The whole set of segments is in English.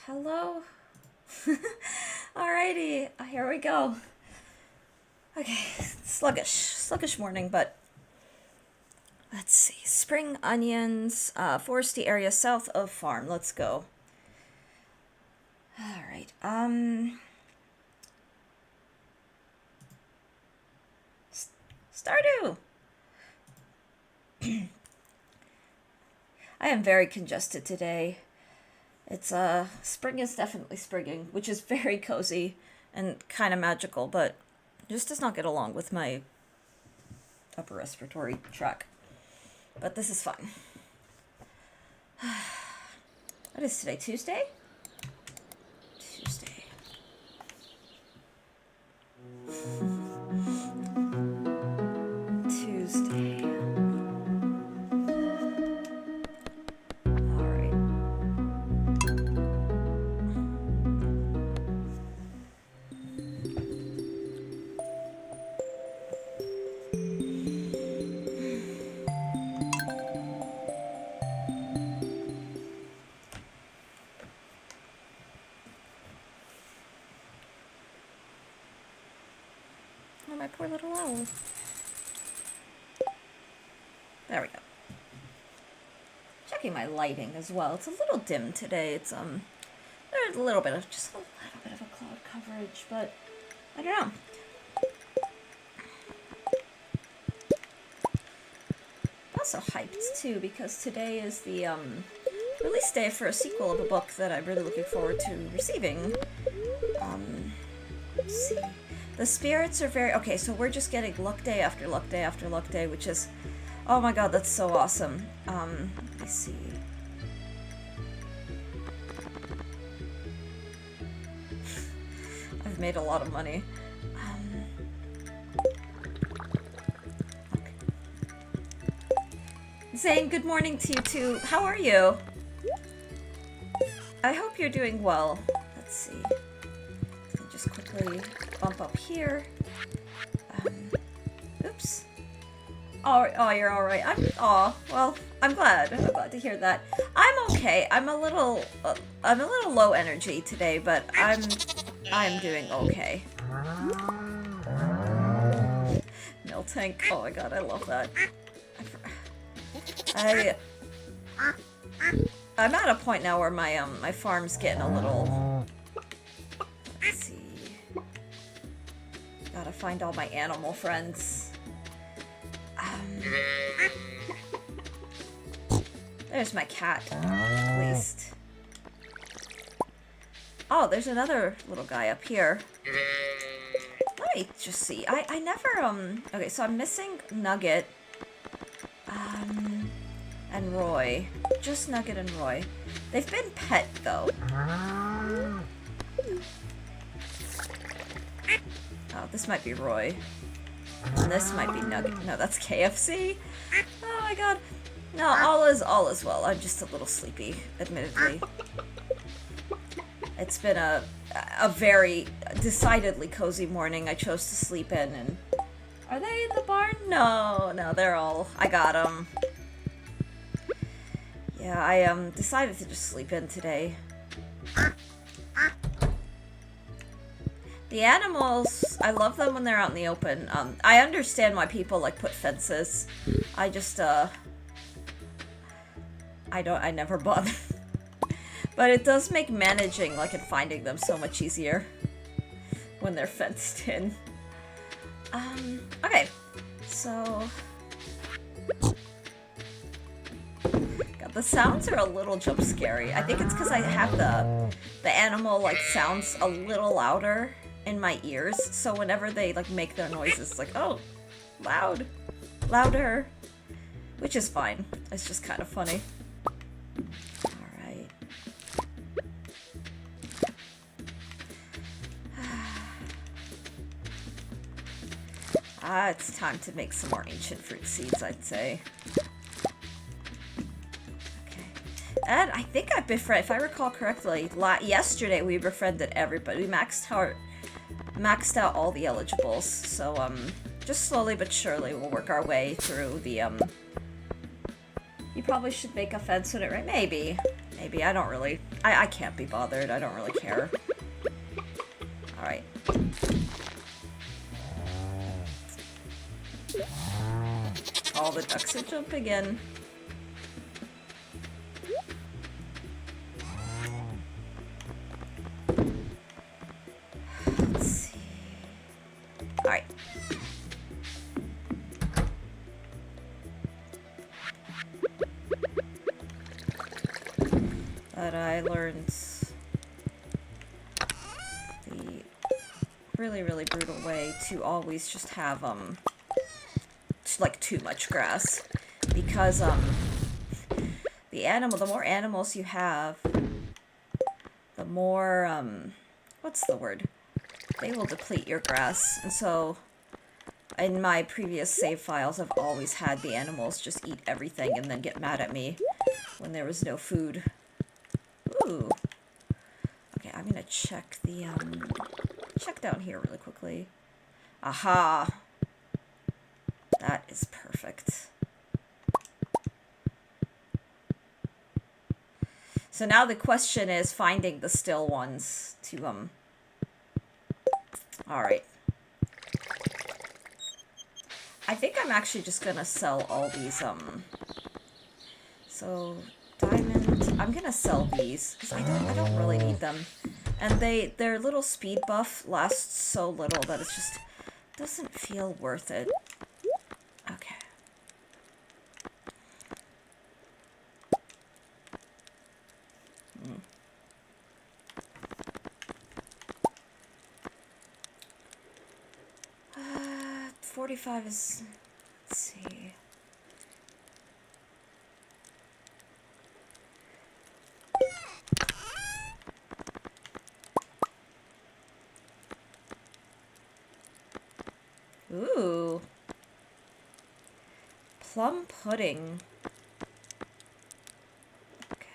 Hello? Alrighty, here we go. Okay, sluggish morning, but let's see. Spring onions, foresty area south of farm. Let's go. Alright, Stardew! I am very congested today. It's, spring is definitely springing, which is very cozy and kind of magical, but just does not get along with my upper respiratory tract. But this is fine. What is today? Tuesday? Tuesday. Tuesday. Alright. Oh, my poor little owl. There we go. Checking my lighting as well. It's a little dim today. It's there's a little bit of a cloud coverage, but I don't know. I'm also hyped too because today is the release day for a sequel of a book that I'm really looking forward to receiving. Let's see. The spirits are very okay, so we're just getting luck day after luck day after luck day, which is, oh my god, that's so awesome. Let me see. I've made a lot of money. Okay. Zane, good morning to you too. How are you? I hope you're doing well. Let's see. Let me just quickly bump up here. Oops. Oh, you're all right. Well, I'm glad. I'm glad to hear that. I'm okay. I'm a little low energy today, but I'm doing okay. Mill tank. Oh my god, I love that. I'm at a point now where my my farm's getting a little. Let's see. Gotta find all my animal friends. There's my cat, at least. Oh, there's another little guy up here. Let me just see. I never, okay, so I'm missing Nugget, and Roy. Just Nugget and Roy. They've been pet, though. Oh, this might be Roy. And this might be Nugget. No, that's KFC. Oh my god. No, all is well. I'm just a little sleepy, admittedly. It's been a very decidedly cozy morning. I chose to sleep in, and are they in the barn? No, they're all. I got them. Yeah, I decided to just sleep in today. The animals, I love them when they're out in the open. I understand why people like put fences. I just I never bother. But it does make managing, like, and finding them so much easier when they're fenced in. Okay, so God, the sounds are a little jump scary. I think it's because I have the animal like sounds a little louder in my ears, so whenever they like make their noises, it's like, oh, louder, which is fine. It's just kind of funny. Alright. It's time to make some more ancient fruit seeds, I'd say. Okay. And I think I've befriended, if I recall correctly, yesterday we befriended everybody. We maxed out all the eligibles, so just slowly but surely we'll work our way through the You probably should make a fence with it, right? Maybe, I don't really I can't be bothered. I don't really care. Alright. All the ducks are jumping in. Let's see. Alright. But I learned the really brutal way to always just have, like, too much grass. Because, the more animals you have, the more, what's the word? They will deplete your grass. And so, in my previous save files, I've always had the animals just eat everything and then get mad at me when there was no food. Ooh. Okay, I'm gonna check the, check down here really quickly. Aha! That is perfect. So now the question is finding the still ones to, Alright. I think I'm actually just gonna sell all these, So, diamond. I'm gonna sell these, because I don't really need them. And their little speed buff lasts so little that it just doesn't feel worth it. Okay. Hmm. 45 is... Let's see... Ooh. Plum pudding. Okay.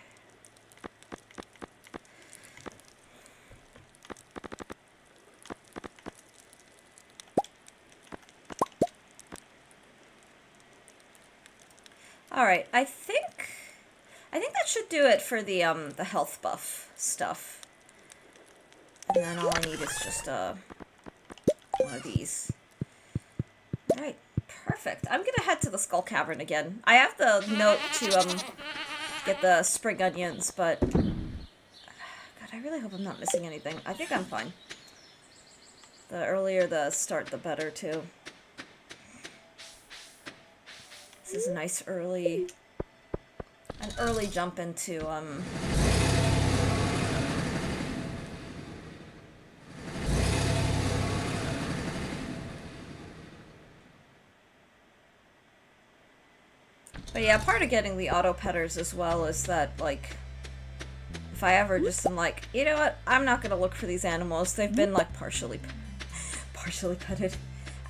Alright, I think that should do it for the health buff stuff. And then all I need is just, one of these. Alright, perfect. I'm gonna head to the Skull Cavern again. I have the note to, get the spring onions, but... God, I really hope I'm not missing anything. I think I'm fine. The earlier the start, the better, too. This is a nice early... An early jump into, But yeah, part of getting the auto petters as well is that, like, if I ever just am like, you know what, I'm not gonna look for these animals. They've been, like, partially petted.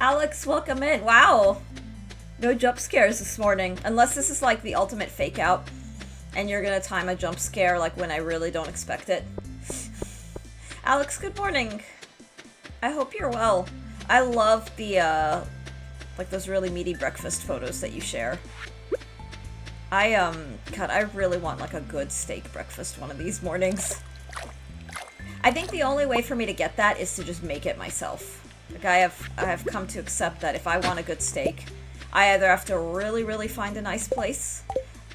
Alex, welcome in. Wow. No jump scares this morning. Unless this is, like, the ultimate fake out, and you're gonna time a jump scare, like, when I really don't expect it. Alex, good morning. I hope you're well. I love the, like, those really meaty breakfast photos that you share. God, I really want, like, a good steak breakfast one of these mornings. I think the only way for me to get that is to just make it myself. Like, I have come to accept that if I want a good steak, I either have to really find a nice place,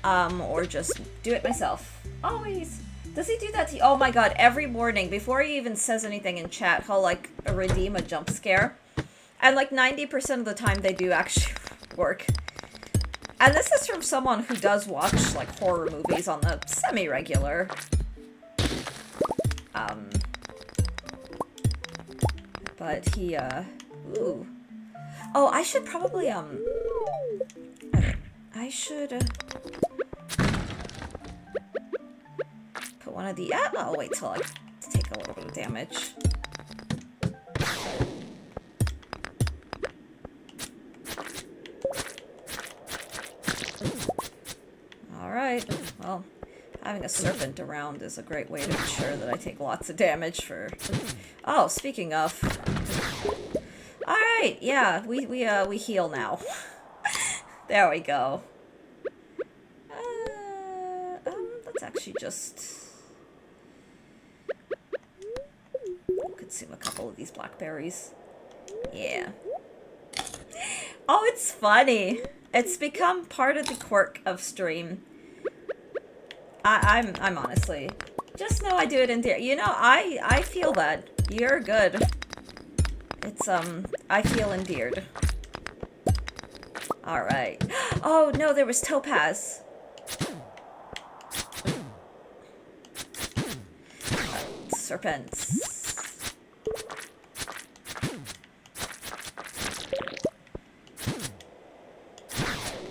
or just do it myself. Always. Does he do that to you? Oh my god, every morning, before he even says anything in chat, he'll, like, redeem a jump scare. And, like, 90% of the time they do actually work. And this is from someone who does watch, like, horror movies on the semi-regular. But he, ooh. Oh, I should probably, I should, put one of the, I'll wait till I take a little bit of damage. Alright, well, having a serpent around is a great way to ensure that I take lots of damage for... Oh, speaking of... Alright, yeah, we heal now. There we go. Let's actually just... consume a couple of these blackberries. Yeah. Oh, it's funny. It's become part of the quirk of stream. I'm honestly... Just know I do it in there. You know, I feel that. You're good. It's, I feel endeared. Alright. Oh, no, there was topaz. Serpents.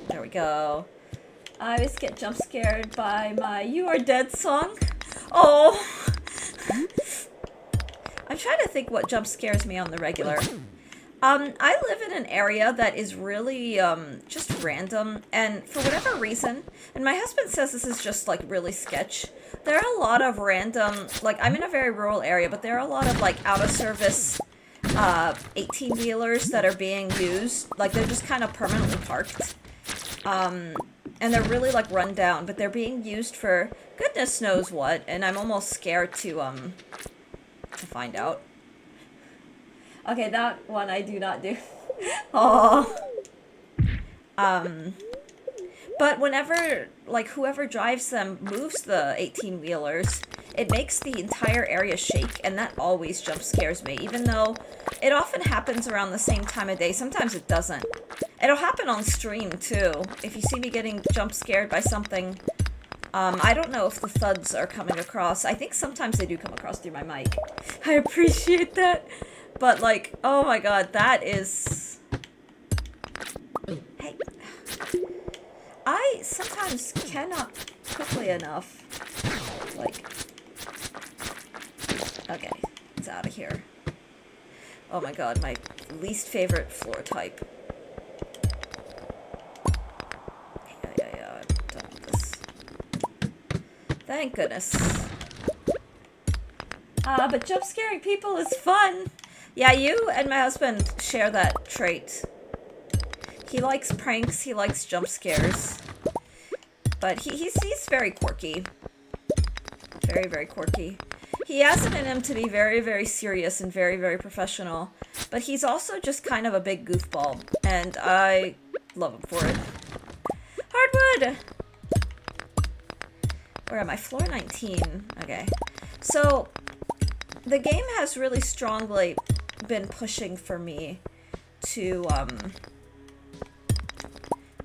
There we go. I always get jump scared by my "You Are Dead" song. Oh! I'm trying to think what jump scares me on the regular. I live in an area that is really, just random, and for whatever reason, and my husband says this is just, like, really sketch, there are a lot of random, like, I'm in a very rural area, but there are a lot of, like, out-of-service, 18-wheelers that are being used, like, they're just kind of permanently parked, and they're really, like, run down, but they're being used for goodness knows what, and I'm almost scared to find out. Okay, that one I do not do. Oh. But whenever, like, whoever drives them moves the 18-wheelers, it makes the entire area shake, and that always jump scares me, even though it often happens around the same time of day. Sometimes it doesn't. It'll happen on stream, too. If you see me getting jump scared by something, I don't know if the thuds are coming across. I think sometimes they do come across through my mic. I appreciate that. But, like, oh my god, that is... Hey. I sometimes cannot quickly enough. Like... Okay, it's out of here. Oh my god, my least favorite floor type. Yeah, I'm done with this. Thank goodness. But jump scaring people is fun! Yeah, you and my husband share that trait. He likes pranks, he likes jump scares. But he's very quirky. Very, very quirky. He has it in him to be very, very serious and very, very professional. But he's also just kind of a big goofball. And I love him for it. Hardwood! Where am I? Floor 19. Okay. So, the game has really strongly been pushing for me to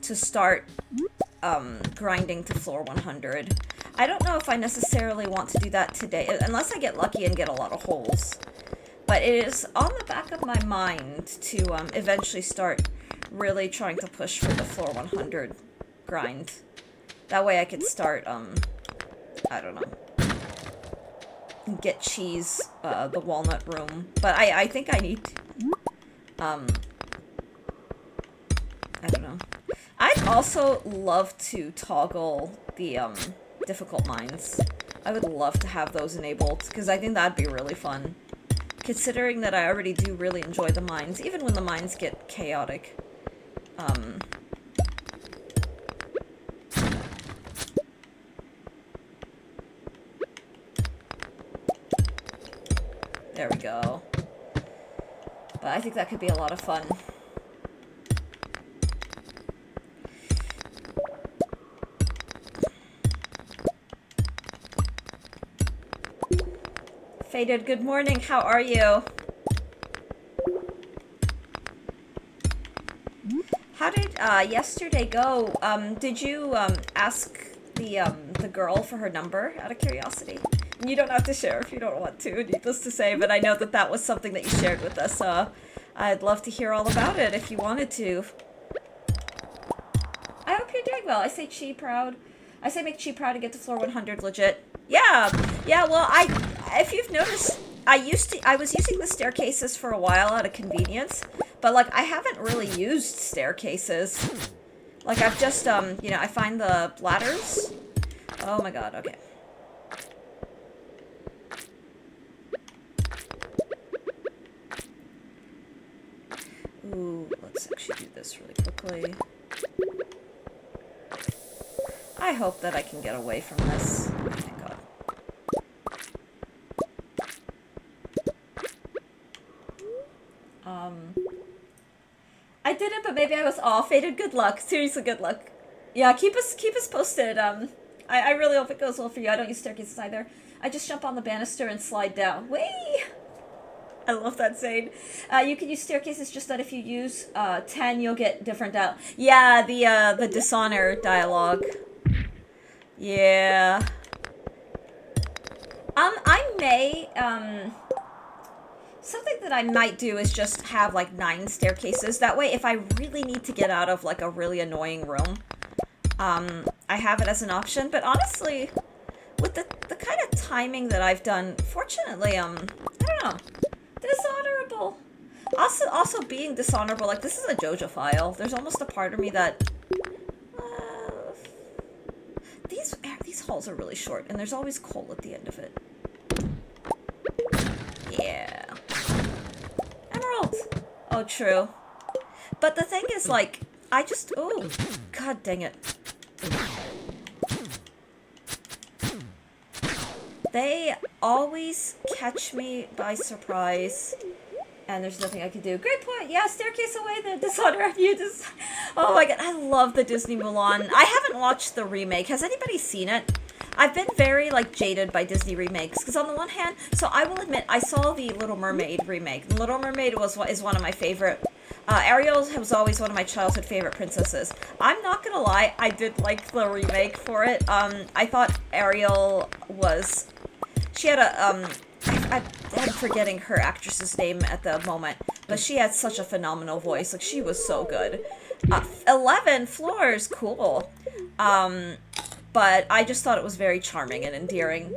start grinding to floor 100. I don't know if I necessarily want to do that today, unless I get lucky and get a lot of holes. But it is on the back of my mind to eventually start really trying to push for the floor 100 grind. That way I could start, I don't know, get cheese, the walnut room. But I think I need, I don't know. I'd also love to toggle the, difficult mines. I would love to have those enabled, because I think that'd be really fun. Considering that I already do really enjoy the mines, even when the mines get chaotic. There we go. But I think that could be a lot of fun. Faded, good morning, how are you? How did yesterday go? Did you ask the girl for her number out of curiosity? You don't have to share if you don't want to, needless to say, but I know that that was something that you shared with us. I'd love to hear all about it if you wanted to. I hope you're doing well. I say Chi proud. I say make Chi proud to get to floor 100 legit. Yeah, well, if you've noticed, I was using the staircases for a while out of convenience, but, like, I haven't really used staircases. Like, I've just, you know, I find the ladders. Oh my god, okay. Ooh, let's actually do this really quickly. I hope that I can get away from this. Oh, thank god. I didn't, but maybe I was off. Faded, good luck. Seriously, good luck. Yeah, keep us posted. I really hope it goes well for you. I don't use staircases either. I just jump on the banister and slide down. Whee! I love that saying. You can use staircases, just that if you use 10, you'll get different dialogue. Yeah, the dishonor dialogue. Yeah. I may, something that I might do is just have, like, 9 staircases. That way, if I really need to get out of, like, a really annoying room, I have it as an option. But honestly, with the kind of timing that I've done, fortunately, I don't know, dishonorable. Also being dishonorable, like, this is a JoJo file. There's almost a part of me that, these halls are really short, and there's always coal at the end of it. Yeah. Emerald! Oh, true. But the thing is, like, I just... Oh, god dang it. They always catch me by surprise, and there's nothing I can do. Great point! Yeah, staircase away the dishonor of you. Oh my god, I love the Disney Mulan. I haven't watched the remake. Has anybody seen it? I've been very, like, jaded by Disney remakes, because on the one hand, so I will admit, I saw the Little Mermaid remake. Little Mermaid is one of my favorite. Ariel was always one of my childhood favorite princesses. I'm not gonna lie, I did like the remake for it. I thought Ariel was... She had a, I'm forgetting her actress's name at the moment, but she had such a phenomenal voice. Like, she was so good. 11 floors, cool. But I just thought it was very charming and endearing.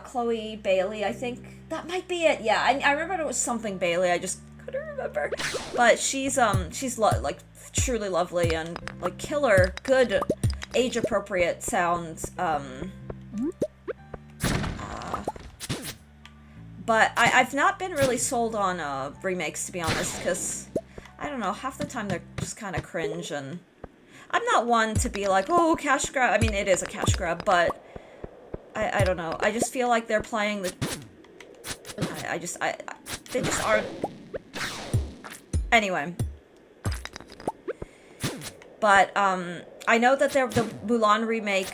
Chloe Bailey, I think. That might be it, yeah. I remember it was something Bailey, I just couldn't remember. But she's like, truly lovely and, like, killer, good, age-appropriate sounds, But I've not been really sold on remakes, to be honest, because, I don't know, half the time they're just kind of cringe, and I'm not one to be like, oh, cash grab. I mean, it is a cash grab, but I don't know. I just feel like they're playing the... they just aren't... Anyway. But, I know that the Mulan remake...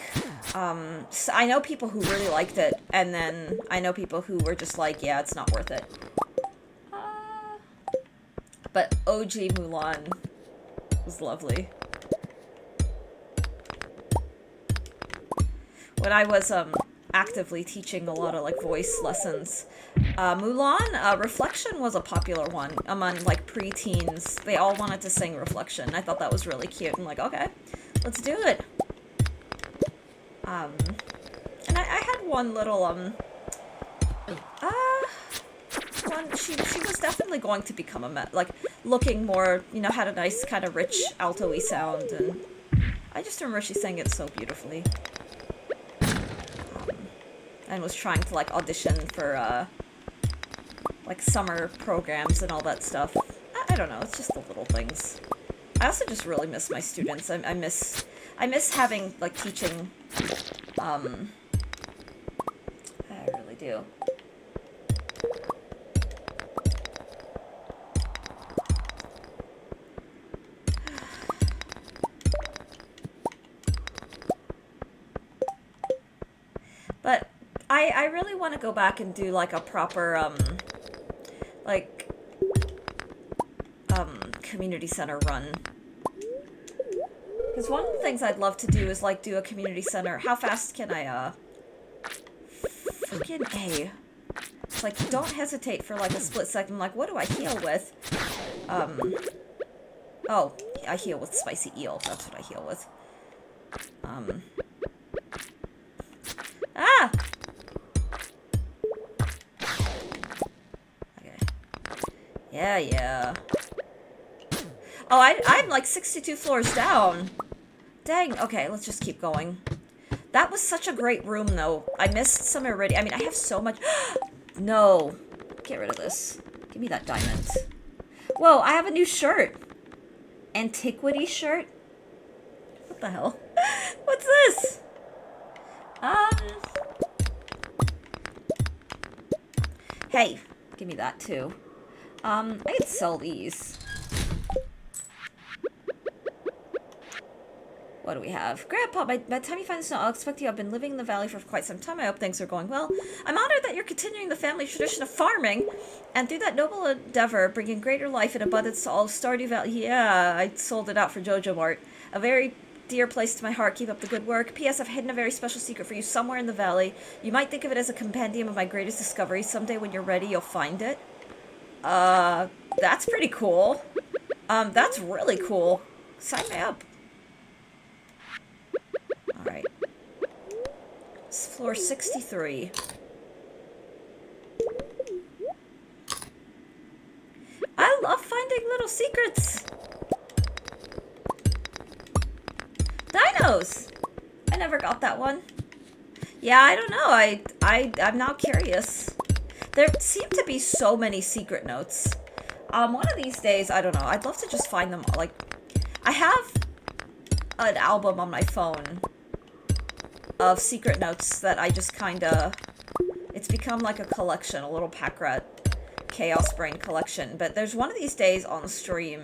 So I know people who really liked it, and then I know people who were just like, yeah, it's not worth it. But OG Mulan was lovely. When I was, actively teaching a lot of, like, voice lessons, Mulan, Reflection was a popular one among, like, pre-teens. They all wanted to sing Reflection. I thought that was really cute. I'm like, okay, let's do it. And I had one little, she was definitely going to become like, looking more, you know, had a nice kind of rich alto-y sound, and I just remember she sang it so beautifully. And was trying to, like, audition for, like, summer programs and all that stuff. I don't know, it's just the little things. I also just really miss my students. I miss having, like, teaching. I really do. But I really want to go back and do, like, a proper, like, community center run. Because one of the things I'd love to do is, like, do a community center. How fast can I, freaking A. It's like, don't hesitate for, like, a split second. I'm like, what do I heal with? Oh, I heal with spicy eel. That's what I heal with. Ah! Okay. Yeah. Oh, I'm like 62 floors down. Dang, okay, let's just keep going. That was such a great room, though. I missed some already. I mean, I have so much... No. Get rid of this. Give me that diamond. Whoa, I have a new shirt. Antiquity shirt? What the hell? What's this? Hey, give me that, too. I could sell these. What do we have? Grandpa, by the time you find the snow, I'll expect you. I've been living in the valley for quite some time. I hope things are going well. I'm honored that you're continuing the family tradition of farming, and through that noble endeavor, bringing greater life and abundance to all of Stardew Valley. Yeah, I sold it out for Jojo Mart. A very dear place to my heart. Keep up the good work. P.S. I've hidden a very special secret for you somewhere in the valley. You might think of it as a compendium of my greatest discoveries. Someday when you're ready, you'll find it. That's pretty cool. That's really cool. Sign me up. Alright. It's floor 63. I love finding little secrets. Dinos! I never got that one. Yeah, I don't know. I'm now curious. There seem to be so many secret notes. One of these days, I don't know. I'd love to just find them. Like, I have an album on my phone of secret notes that I just kinda... It's become like a collection, a little pack rat Chaos Brain collection. But there's one of these days on the stream,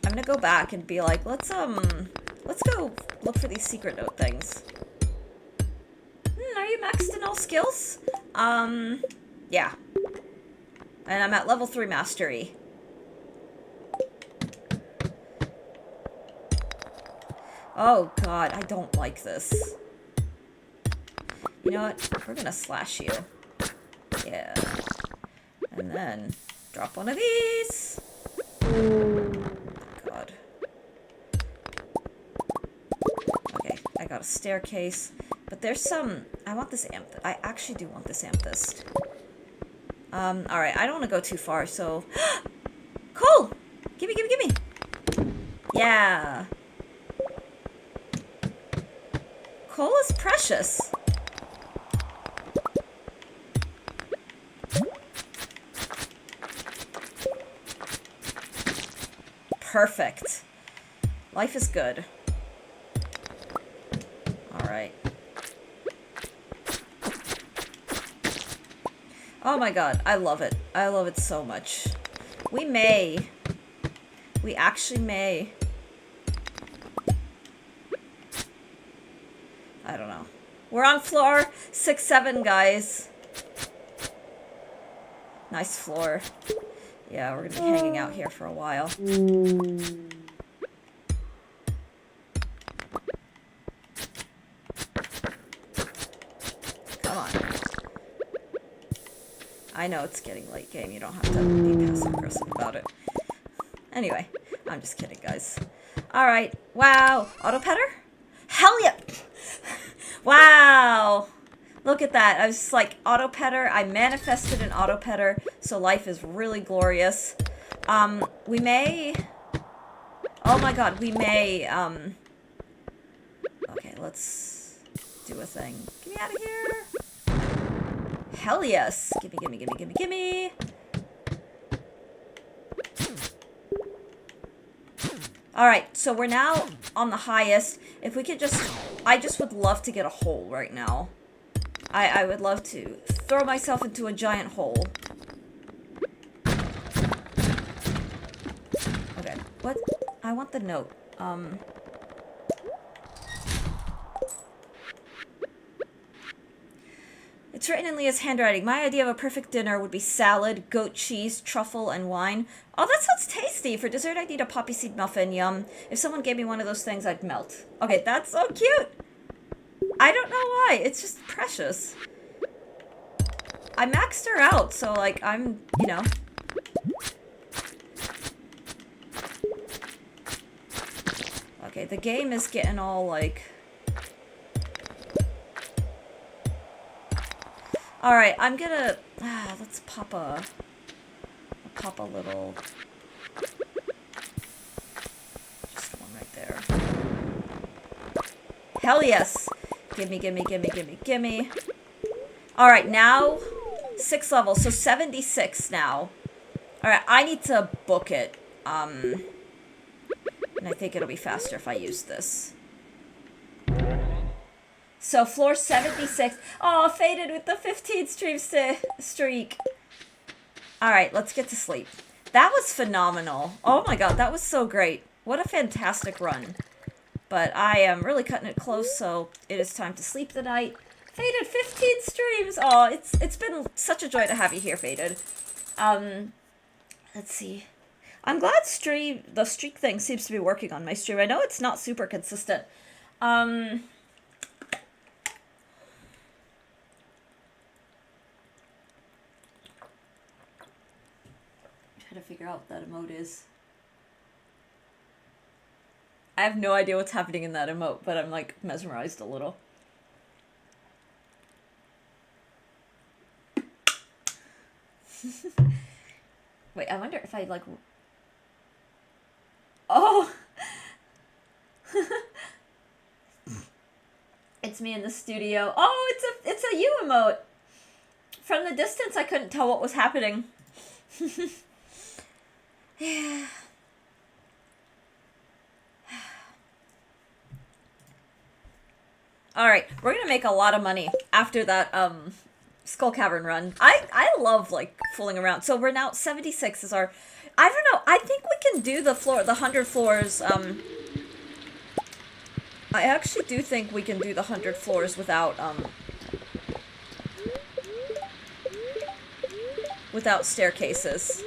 I'm gonna go back and be like, let's go look for these secret note things. Are you maxed in all skills? Yeah. And I'm at level 3 mastery. Oh god, I don't like this. You know what? We're gonna slash you. Yeah. And then drop one of these. God. Okay, I got a staircase. But there's some... I want this amethyst. I actually do want this amethyst. Alright, I don't want to go too far, so... Coal! Gimme, gimme, gimme! Yeah! Coal is precious. Perfect. Life is good. Alright. Oh my god, I love it. I love it so much. We may. We actually may. I don't know. We're on floor 6-7, guys. Nice floor. Yeah, we're gonna be hanging out here for a while. Come on. I know it's getting late game. You don't have to be passive-aggressive about it. Anyway, I'm just kidding, guys. Alright. Wow. Auto-petter? Hell yeah! Wow! Look at that. I was just like, auto-petter. I manifested an auto-petter, so life is really glorious. We may... Oh my god, we may, Okay, let's do a thing. Get me out of here! Hell yes! Gimme, gimme, gimme, gimme, gimme! Alright, so we're now on the highest. If we could just... I just would love to get a hole right now. I would love to throw myself into a giant hole. Okay, what? I want the note. It's written in Leah's handwriting. My idea of a perfect dinner would be salad, goat cheese, truffle, and wine. Oh, that sounds tasty. For dessert, I'd eat a poppy seed muffin. Yum. If someone gave me one of those things, I'd melt. Okay, that's so cute. I don't know why. It's just precious. I maxed her out, so, like, I'm, you know. Okay, the game is getting all, like... Alright, I'm gonna... let's pop a little... Just one right there. Hell yes! Gimme, gimme, gimme, gimme, gimme. Alright, now... 6 levels, so 76 now. Alright, I need to book it. And I think it'll be faster if I use this. So, floor 76. Oh, faded with the 15 stream streak. Alright, let's get to sleep. That was phenomenal. Oh my god, that was so great. What a fantastic run. But I am really cutting it close, so it is time to sleep tonight. Faded, 15 streams! Oh, it's been such a joy to have you here, Faded. Let's see. I'm glad the streak thing seems to be working on my stream. I know it's not super consistent. Trying to figure out what that emote is. I have no idea what's happening in that emote, but I'm like mesmerized a little. Wait, I wonder if I like... Oh! It's me in the studio. Oh, it's a you emote! From the distance, I couldn't tell what was happening. Yeah. Alright, we're gonna make a lot of money after that, Skull Cavern run. I love, like, fooling around. So we're now, 76 is our... I don't know, I think we can do the 100 floors, I actually do think we can do the 100 floors without staircases.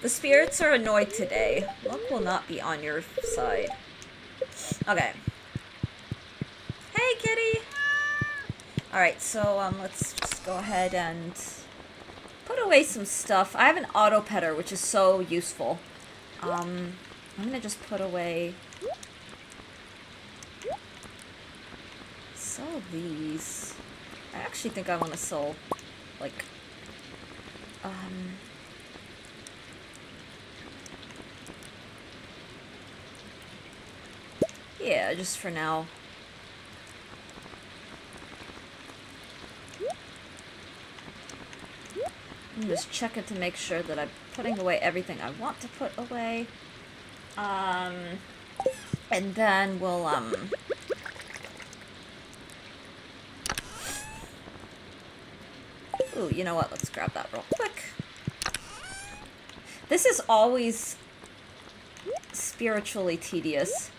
The spirits are annoyed today. Luck will not be on your side. Okay. Hey, kitty! Alright, so, let's just go ahead and put away some stuff. I have an auto petter, which is so useful. I'm gonna just put away... sell these. I actually think I want to sell, like, yeah, just for now. I'm just checking to make sure that I'm putting away everything I want to put away. And then we'll, ooh, you know what? Let's grab that real quick. This is always spiritually tedious.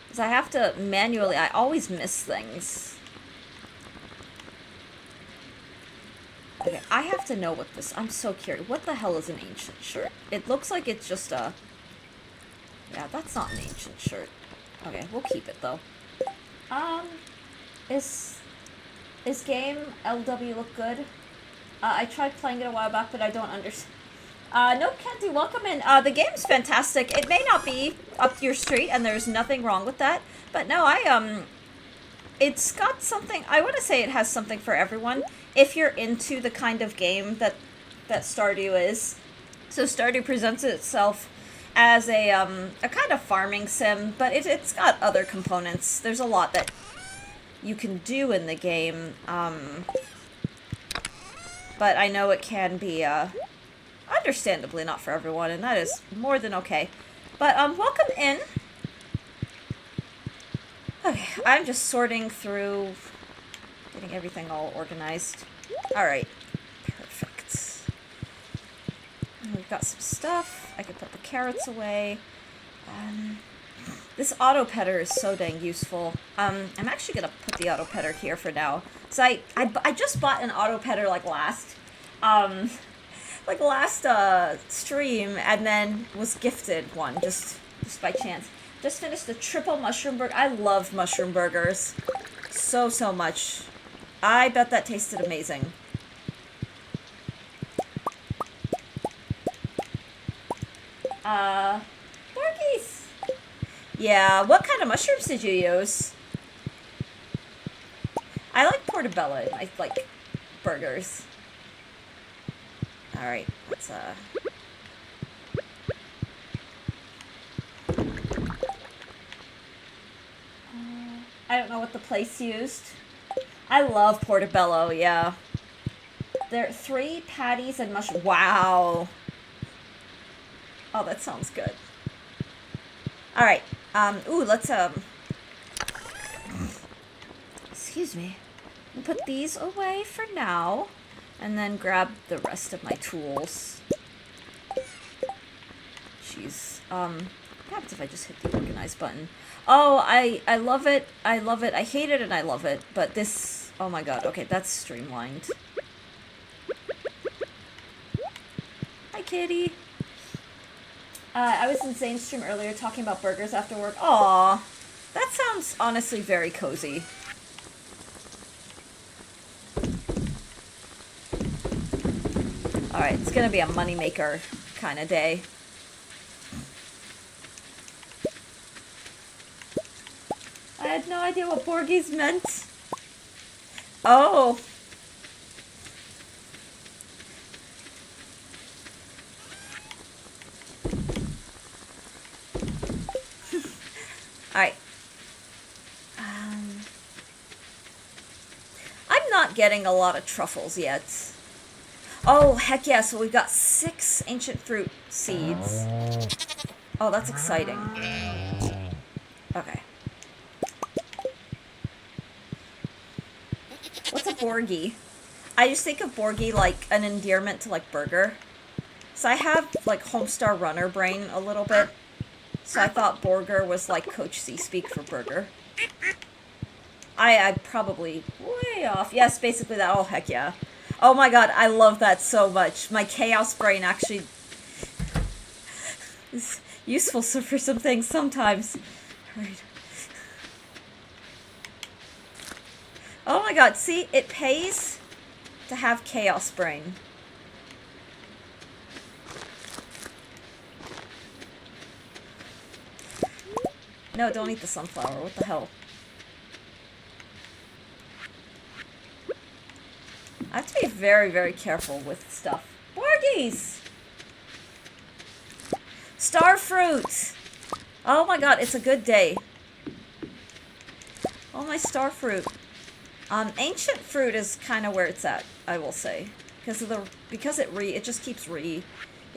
Because I have to manually... I always miss things. Okay, I have to know what this... I'm so curious. What the hell is an ancient shirt? It looks like it's just a... Yeah, that's not an ancient shirt. Okay, we'll keep it, though. Is game LW look good? I tried playing it a while back, but I don't understand. Nope, Kenty, welcome in. The game's fantastic. It may not be up your street, and there's nothing wrong with that. But no, it's got something... I want to say it has something for everyone, if you're into the kind of game that Stardew is. So Stardew presents itself as a kind of farming sim, but it's got other components. There's a lot that you can do in the game, but I know it can be, understandably not for everyone, and that is more than okay. But, welcome in. Okay, I'm just sorting through, getting everything all organized. Alright, perfect. And we've got some stuff. I can put the carrots away. This auto petter is so dang useful. I'm actually gonna put the auto petter here for now. So I just bought an auto petter like last stream, and then was gifted one just by chance. Just finished the triple mushroom burger. I love mushroom burgers so much. I bet that tasted amazing. Borgies! Yeah, what kind of mushrooms did you use? I like portobello in my, like, burgers. Alright, let's, I don't know what the place used. I love portobello, yeah. There are 3 patties and mushroom. Wow. Oh, that sounds good. Alright, ooh, let's, excuse me. I'll put these away for now, and then grab the rest of my tools. porgies. What happens if I just hit the organize button? Oh, I love it. I love it. I hate it and I love it. But this... Oh my god. Okay, that's streamlined. Hi, kitty. I was in Zane's stream earlier talking about burgers after work. Aww. That sounds honestly very cozy. Alright, it's gonna be a moneymaker kind of day. I had no idea what porgies meant. Oh. Alright. I'm not getting a lot of truffles yet. Oh, heck yeah, so we've got 6 ancient fruit seeds. Oh, that's exciting. Okay. What's a Borgie? I just think of Borgie like an endearment to like burger. So I have like Homestar Runner brain a little bit. So I thought Borger was like Coach C speak for burger. I probably way off. Yes, basically that. Oh, heck yeah. Oh my god, I love that so much. My chaos brain actually is useful for some things sometimes. Right. Oh my god, see? It pays to have chaos brain. No, don't eat the sunflower. What the hell? I have to be very, very careful with stuff. Borgies! Starfruit! Oh my god, it's a good day. Oh, my starfruit. Ancient fruit is kind of where it's at, I will say. Because it just keeps it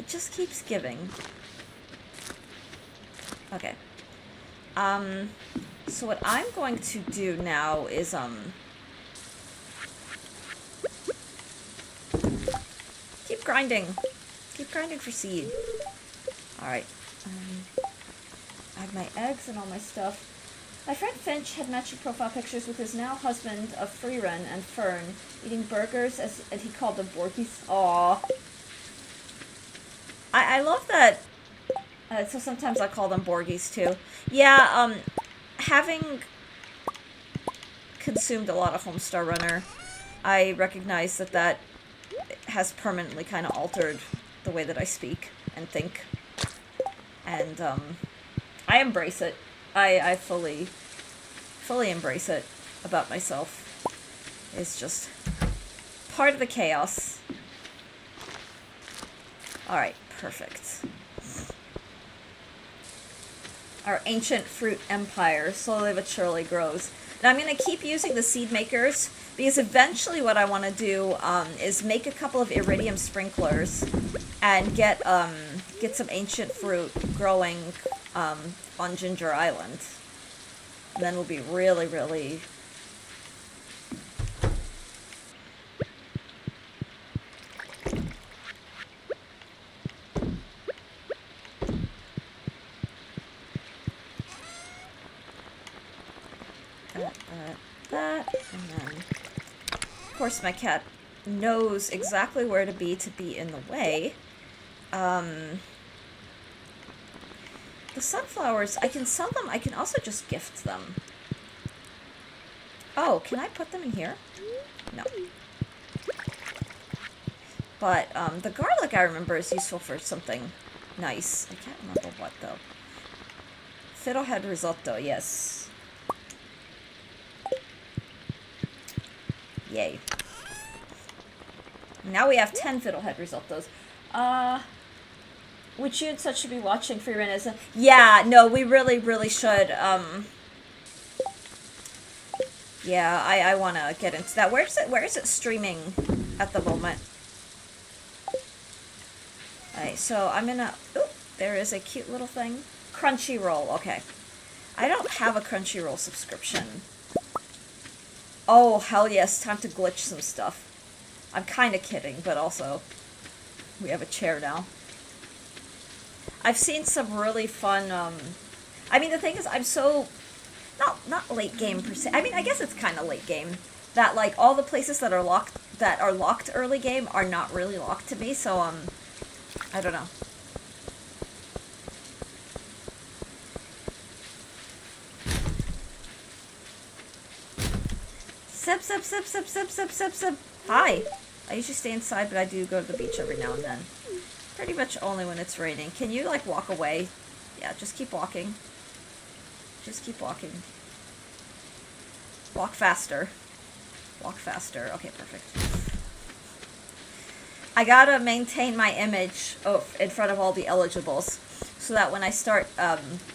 just keeps giving. Okay. So what I'm going to do now is, keep grinding. Keep grinding for seed. Alright. I have my eggs and all my stuff. My friend Finch had matching profile pictures with his now husband of Freerun and Fern, eating burgers as he called them Borkies. Aww. I love that. So sometimes I call them Borgies too. Yeah, having consumed a lot of Homestar Runner, I recognize that has permanently kind of altered the way that I speak and think. And, I embrace it. I fully embrace it about myself. It's just part of the chaos. Alright, perfect. Our ancient fruit empire slowly but surely grows. Now I'm going to keep using the seed makers because eventually what I want to do is make a couple of iridium sprinklers and get some ancient fruit growing on Ginger Island. And then we'll be really, really... that, and then... Of course my cat knows exactly where to be in the way. The sunflowers, I can sell them, I can also just gift them. Oh, can I put them in here? No. But, the garlic I remember is useful for something nice. I can't remember what, though. Fiddlehead risotto, yes. Yay. Now we have 10 fiddlehead risottos. Which you and such should be watching for your innocent. Yeah, no, we really, really should. Yeah, I want to get into that. Where is it streaming at the moment? Alright, so I'm gonna... Oop, there is a cute little thing. Crunchyroll, okay. I don't have a Crunchyroll subscription. Oh, hell yes, time to glitch some stuff. I'm kind of kidding, but also... We have a chair now. I've seen some really fun, I mean, the thing is, I'm so, not late game per se. I mean, I guess it's kind of late game. That, like, all the places that are locked early game are not really locked to me, so, I don't know. Sip, sip, sip, sip, sip, sip, sip, sip. Hi. I usually stay inside, but I do go to the beach every now and then. Pretty much only when it's raining. Can you, like, walk away? Yeah, just keep walking. Just keep walking. Walk faster. Walk faster. Okay, perfect. I gotta maintain my image in front of all the eligibles, so that when I start,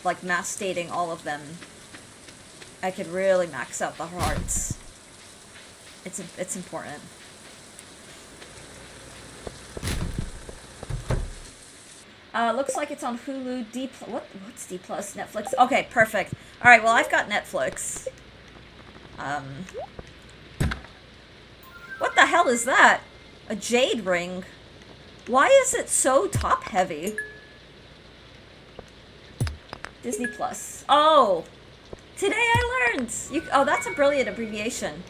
like, mass stating all of them, I could really max out the hearts. It's important. Looks like it's on Hulu, what's D+, Netflix? Okay, perfect. Alright, well, I've got Netflix. What the hell is that? A jade ring? Why is it so top-heavy? Disney+. Oh! Today I learned! Oh, that's a brilliant abbreviation.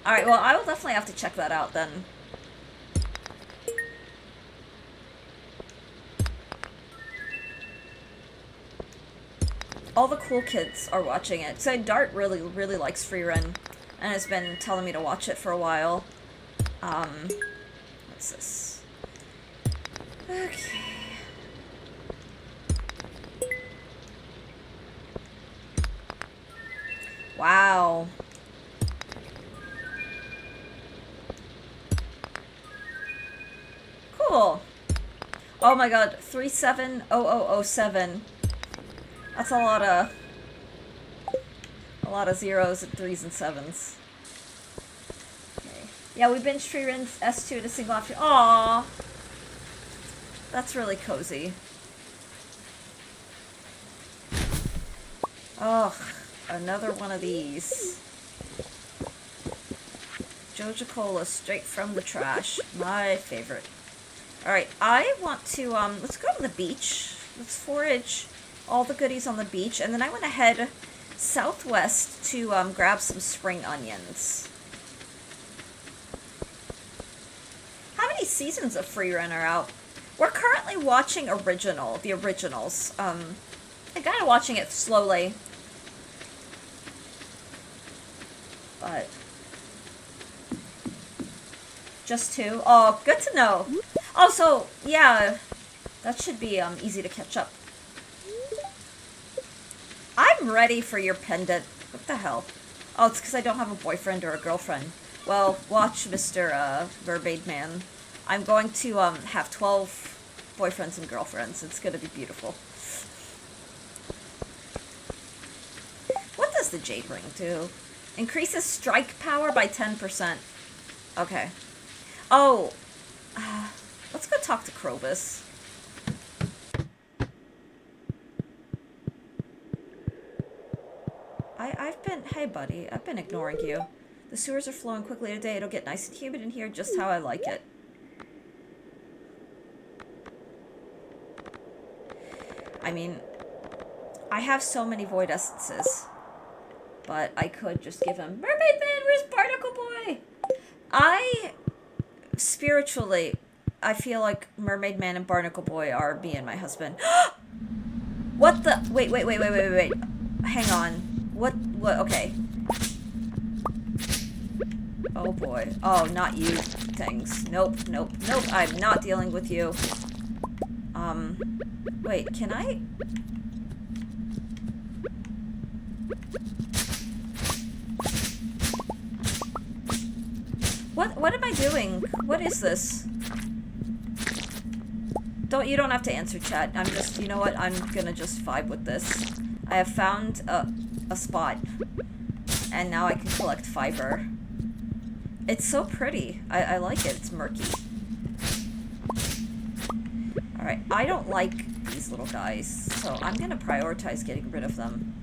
Alright, well, I will definitely have to check that out, then. All the cool kids are watching it. So Dart really, really likes Free Run, and has been telling me to watch it for a while. What's this? Okay. Wow. Cool. Oh my god, 370007. That's a lot of zeros and threes and sevens. Okay. Yeah, we binged Free Run S2 in a single afternoon. Aww. That's really cozy. Oh, another one of these. Joja Cola straight from the trash. My favorite. Alright, I want to, let's go to the beach. Let's forage all the goodies on the beach, and then I want to head southwest to grab some spring onions. How many seasons of Free Run are out? We're currently watching the originals. I'm kind of watching it slowly. But just two? Oh, good to know. Oh, so, yeah, that should be easy to catch up. I'm ready for your pendant. What the hell? Oh, it's because I don't have a boyfriend or a girlfriend. Well, watch, Mr. Mermaid Man. I'm going to have 12 boyfriends and girlfriends. It's going to be beautiful. What does the jade ring do? Increases strike power by 10%. Okay. Oh, let's go talk to Krobus. Hey buddy, I've been ignoring you. The sewers are flowing quickly today. It'll get nice and humid in here, just how I like it. I mean, I have so many void essences, but I could just give him Mermaid Man, where's Barnacle Boy? Spiritually, I feel like Mermaid Man and Barnacle Boy are me and my husband. What the? Wait. Hang on. What, okay. Oh boy. Oh, not you things. Nope. I'm not dealing with you. Wait, can I? What am I doing? What is this? You don't have to answer, chat. I'm just, you know what? I'm gonna just vibe with this. I have found a spot, and now I can collect fiber. It's so pretty. I like it. It's murky. Alright, I don't like these little guys, so I'm gonna prioritize getting rid of them.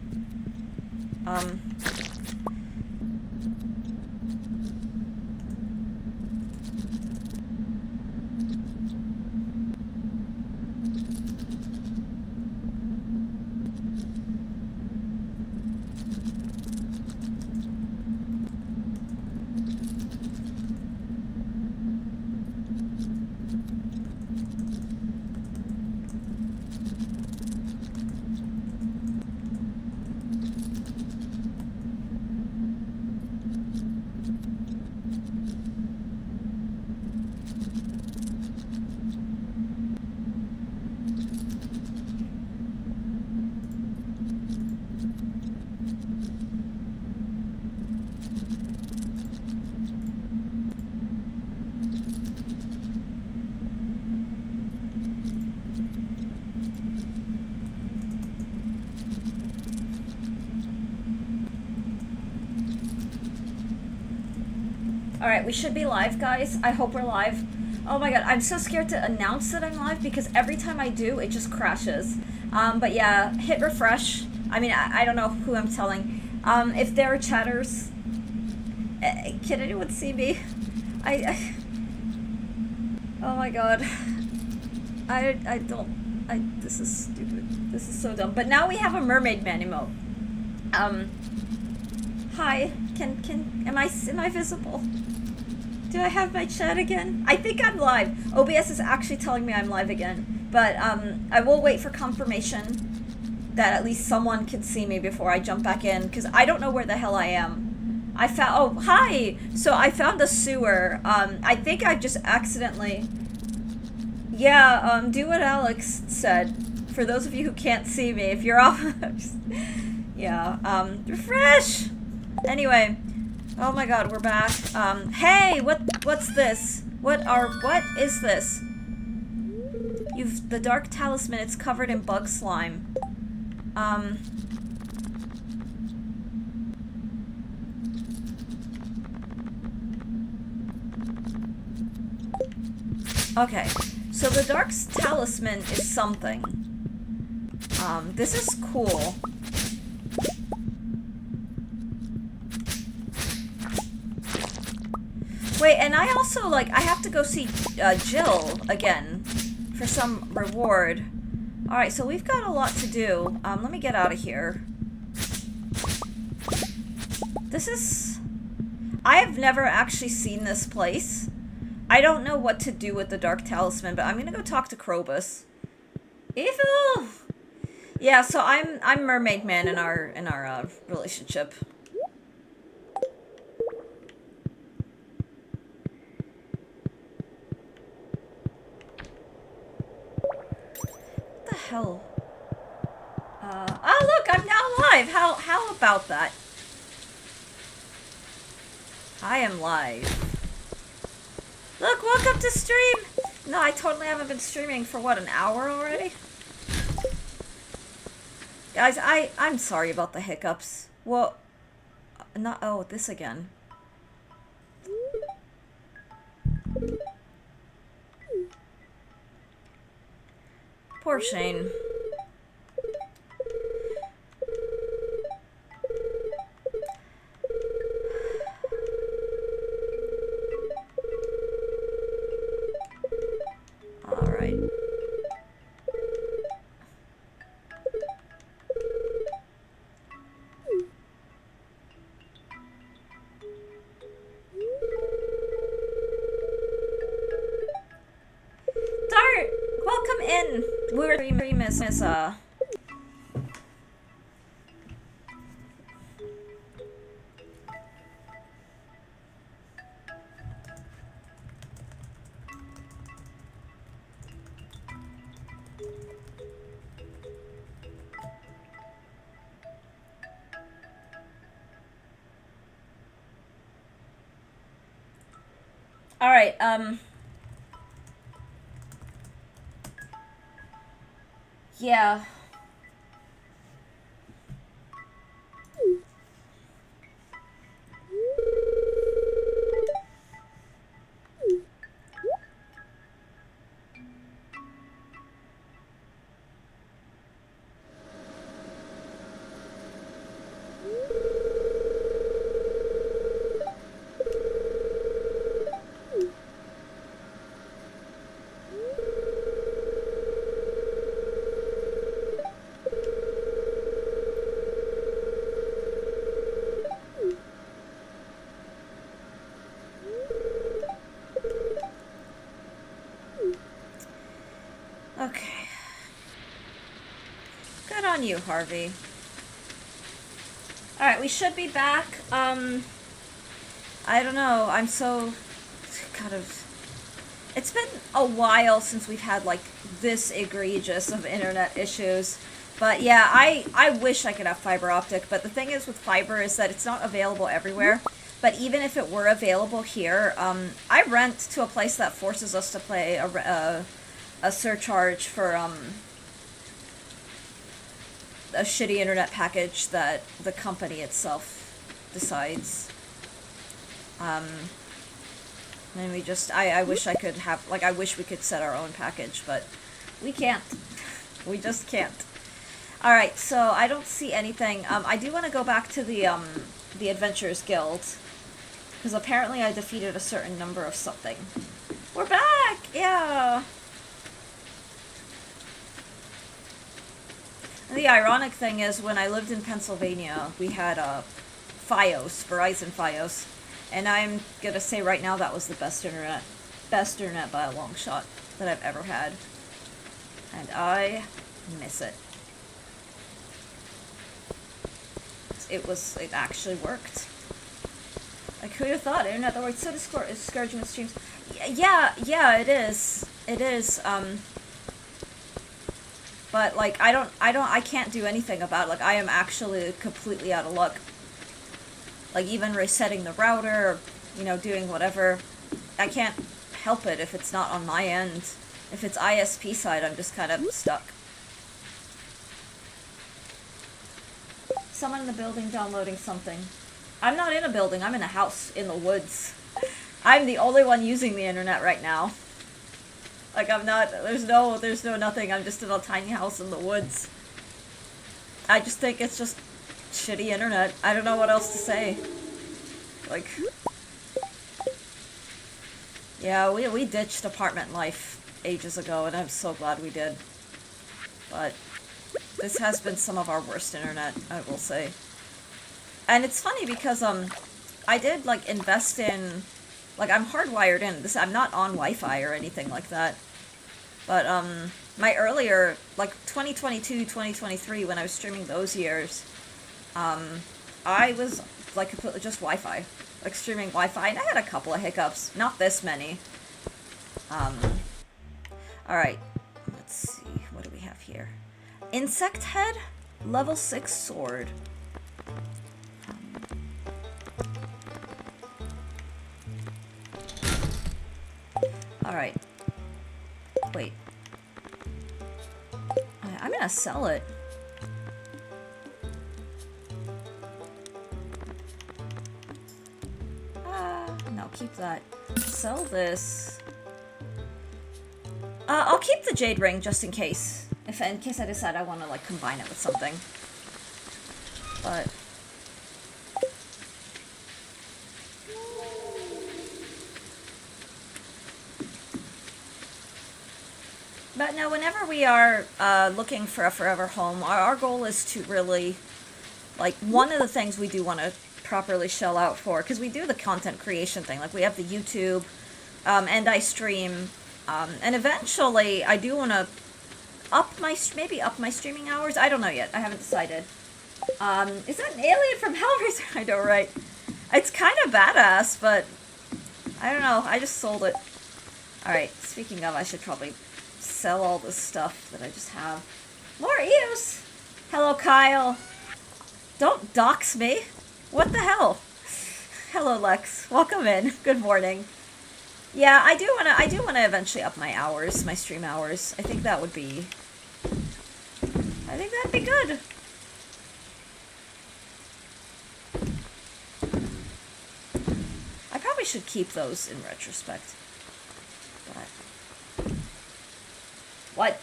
Alright, we should be live, guys. I hope we're live. Oh my god, I'm so scared to announce that I'm live because every time I do, it just crashes. But yeah, hit refresh. I mean, I don't know who I'm telling. If there are chatters... can anyone see me? Oh my god. I don't... this is stupid. This is so dumb. But now we have a mermaid man emote. Hi. Am I visible? Do I have my chat again? I think I'm live. OBS is actually telling me I'm live again. But, I will wait for confirmation that at least someone can see me before I jump back in, because I don't know where the hell I am. I found... Oh, hi! So I found a sewer. I think I just accidentally... Yeah, do what Alex said. For those of you who can't see me, if you're off... yeah, refresh! Anyway... Oh my god, we're back. Hey, what's this? What is this? The dark talisman, it's covered in bug slime. Okay, so the dark talisman is something. This is cool. Wait, and I also, like, I have to go see Jill again for some reward. Alright, so we've got a lot to do. Let me get out of here. This is... I have never actually seen this place. I don't know what to do with the Dark Talisman, but I'm gonna go talk to Krobus. Evil! Yeah, so I'm Mermaid Man in our relationship. What the hell? Oh look, I'm now live! How about that? I am live. Look, welcome to stream! No, I totally haven't been streaming for, what, an hour already? Guys, I'm sorry about the hiccups. Well, not... Oh, this again. Poor Shane. Alright. Dart! Welcome in! We're Miss Alright, yeah. Okay. Good on you, Harvey. Alright, we should be back. I don't know, I'm so... kind of... It's been a while since we've had, like, this egregious of internet issues. But yeah, I wish I could have fiber optic, but the thing is with fiber is that it's not available everywhere. But even if it were available here, I rent to a place that forces us to pay a surcharge for, a shitty internet package that the company itself decides. And we just, I wish I could have, like, I wish we could set our own package, but we can't. We just can't. Alright, so I don't see anything. I do want to go back to the Adventurers Guild. Because apparently I defeated a certain number of something. We're back! Yeah! And the ironic thing is, when I lived in Pennsylvania, we had Fios, Verizon Fios. And I'm gonna say right now that was the best internet by a long shot that I've ever had. And I miss it. It actually worked. Like, who'd have thought? Internet that worked so discouraging with streams. Yeah, it is. It is, but, like, I can't do anything about it. Like, I am actually completely out of luck. Like, even resetting the router, or, you know, doing whatever, I can't help it if it's not on my end. If it's ISP side, I'm just kind of stuck. Someone in the building downloading something. I'm not in a building, I'm in a house in the woods. I'm the only one using the internet right now. Like, I'm not, there's no nothing, I'm just in a tiny house in the woods. I just think it's just shitty internet. I don't know what else to say. Like, yeah, we ditched apartment life ages ago, and I'm so glad we did. But this has been some of our worst internet, I will say. And it's funny because, I did, like, invest in, like, I'm hardwired in. This, I'm not on Wi-Fi or anything like that. But, my earlier, like, 2022, 2023, when I was streaming those years, I was, like, completely just Wi-Fi. Like, streaming Wi-Fi, and I had a couple of hiccups. Not this many. Alright. Let's see. What do we have here? Insect Head? Level 6 sword. Alright. Wait. I'm gonna sell it. No, keep that. Sell this. I'll keep the jade ring just in case. In case I decide I want to, like, combine it with something. But no, whenever we are looking for a forever home, our goal is to really, like, one of the things we do want to properly shell out for, because we do the content creation thing, like, we have the YouTube, and I stream, and eventually I do want to maybe up my streaming hours. I don't know yet. I haven't decided. Is that an alien from Hellraiser? I know, right? It's kind of badass, but I don't know. I just sold it. Alright, speaking of, I should probably sell all this stuff that I just have. More Eos! Hello, Kyle. Don't dox me. What the hell? Hello, Lex. Welcome in. Good morning. Yeah, I do wanna eventually up my hours, my stream hours. I think that'd be good. I probably should keep those in retrospect. But what?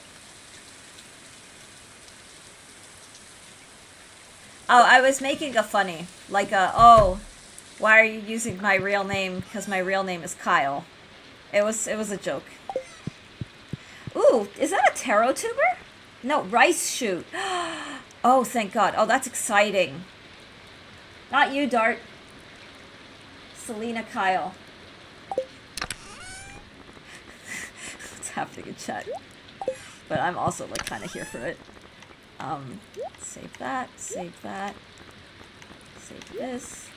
Oh, I was making a funny, like oh, why are you using my real name? Because my real name is Kyle. It was a joke. Ooh, is that a taro tuber? No, rice shoot. Oh, thank God. Oh, that's exciting. Not you, Dart. Selena Kyle. What's happening in chat? But I'm also, like, kind of here for it. Save that, save that. Save this,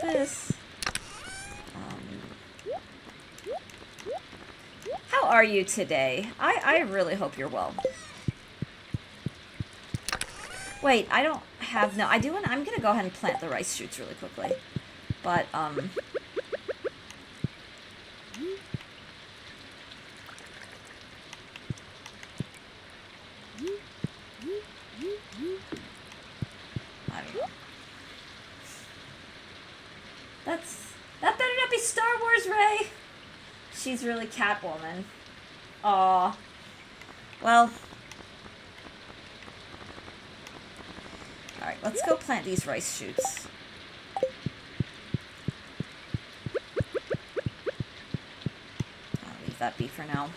this. How are you today? I really hope you're well. Wait, I don't have, no, I'm gonna go ahead and plant the rice shoots really quickly. But, I don't know. That better not be Star Wars, Ray! she's really Catwoman. Aw. Well. Alright, let's go plant these rice shoots. I'll leave that be for now.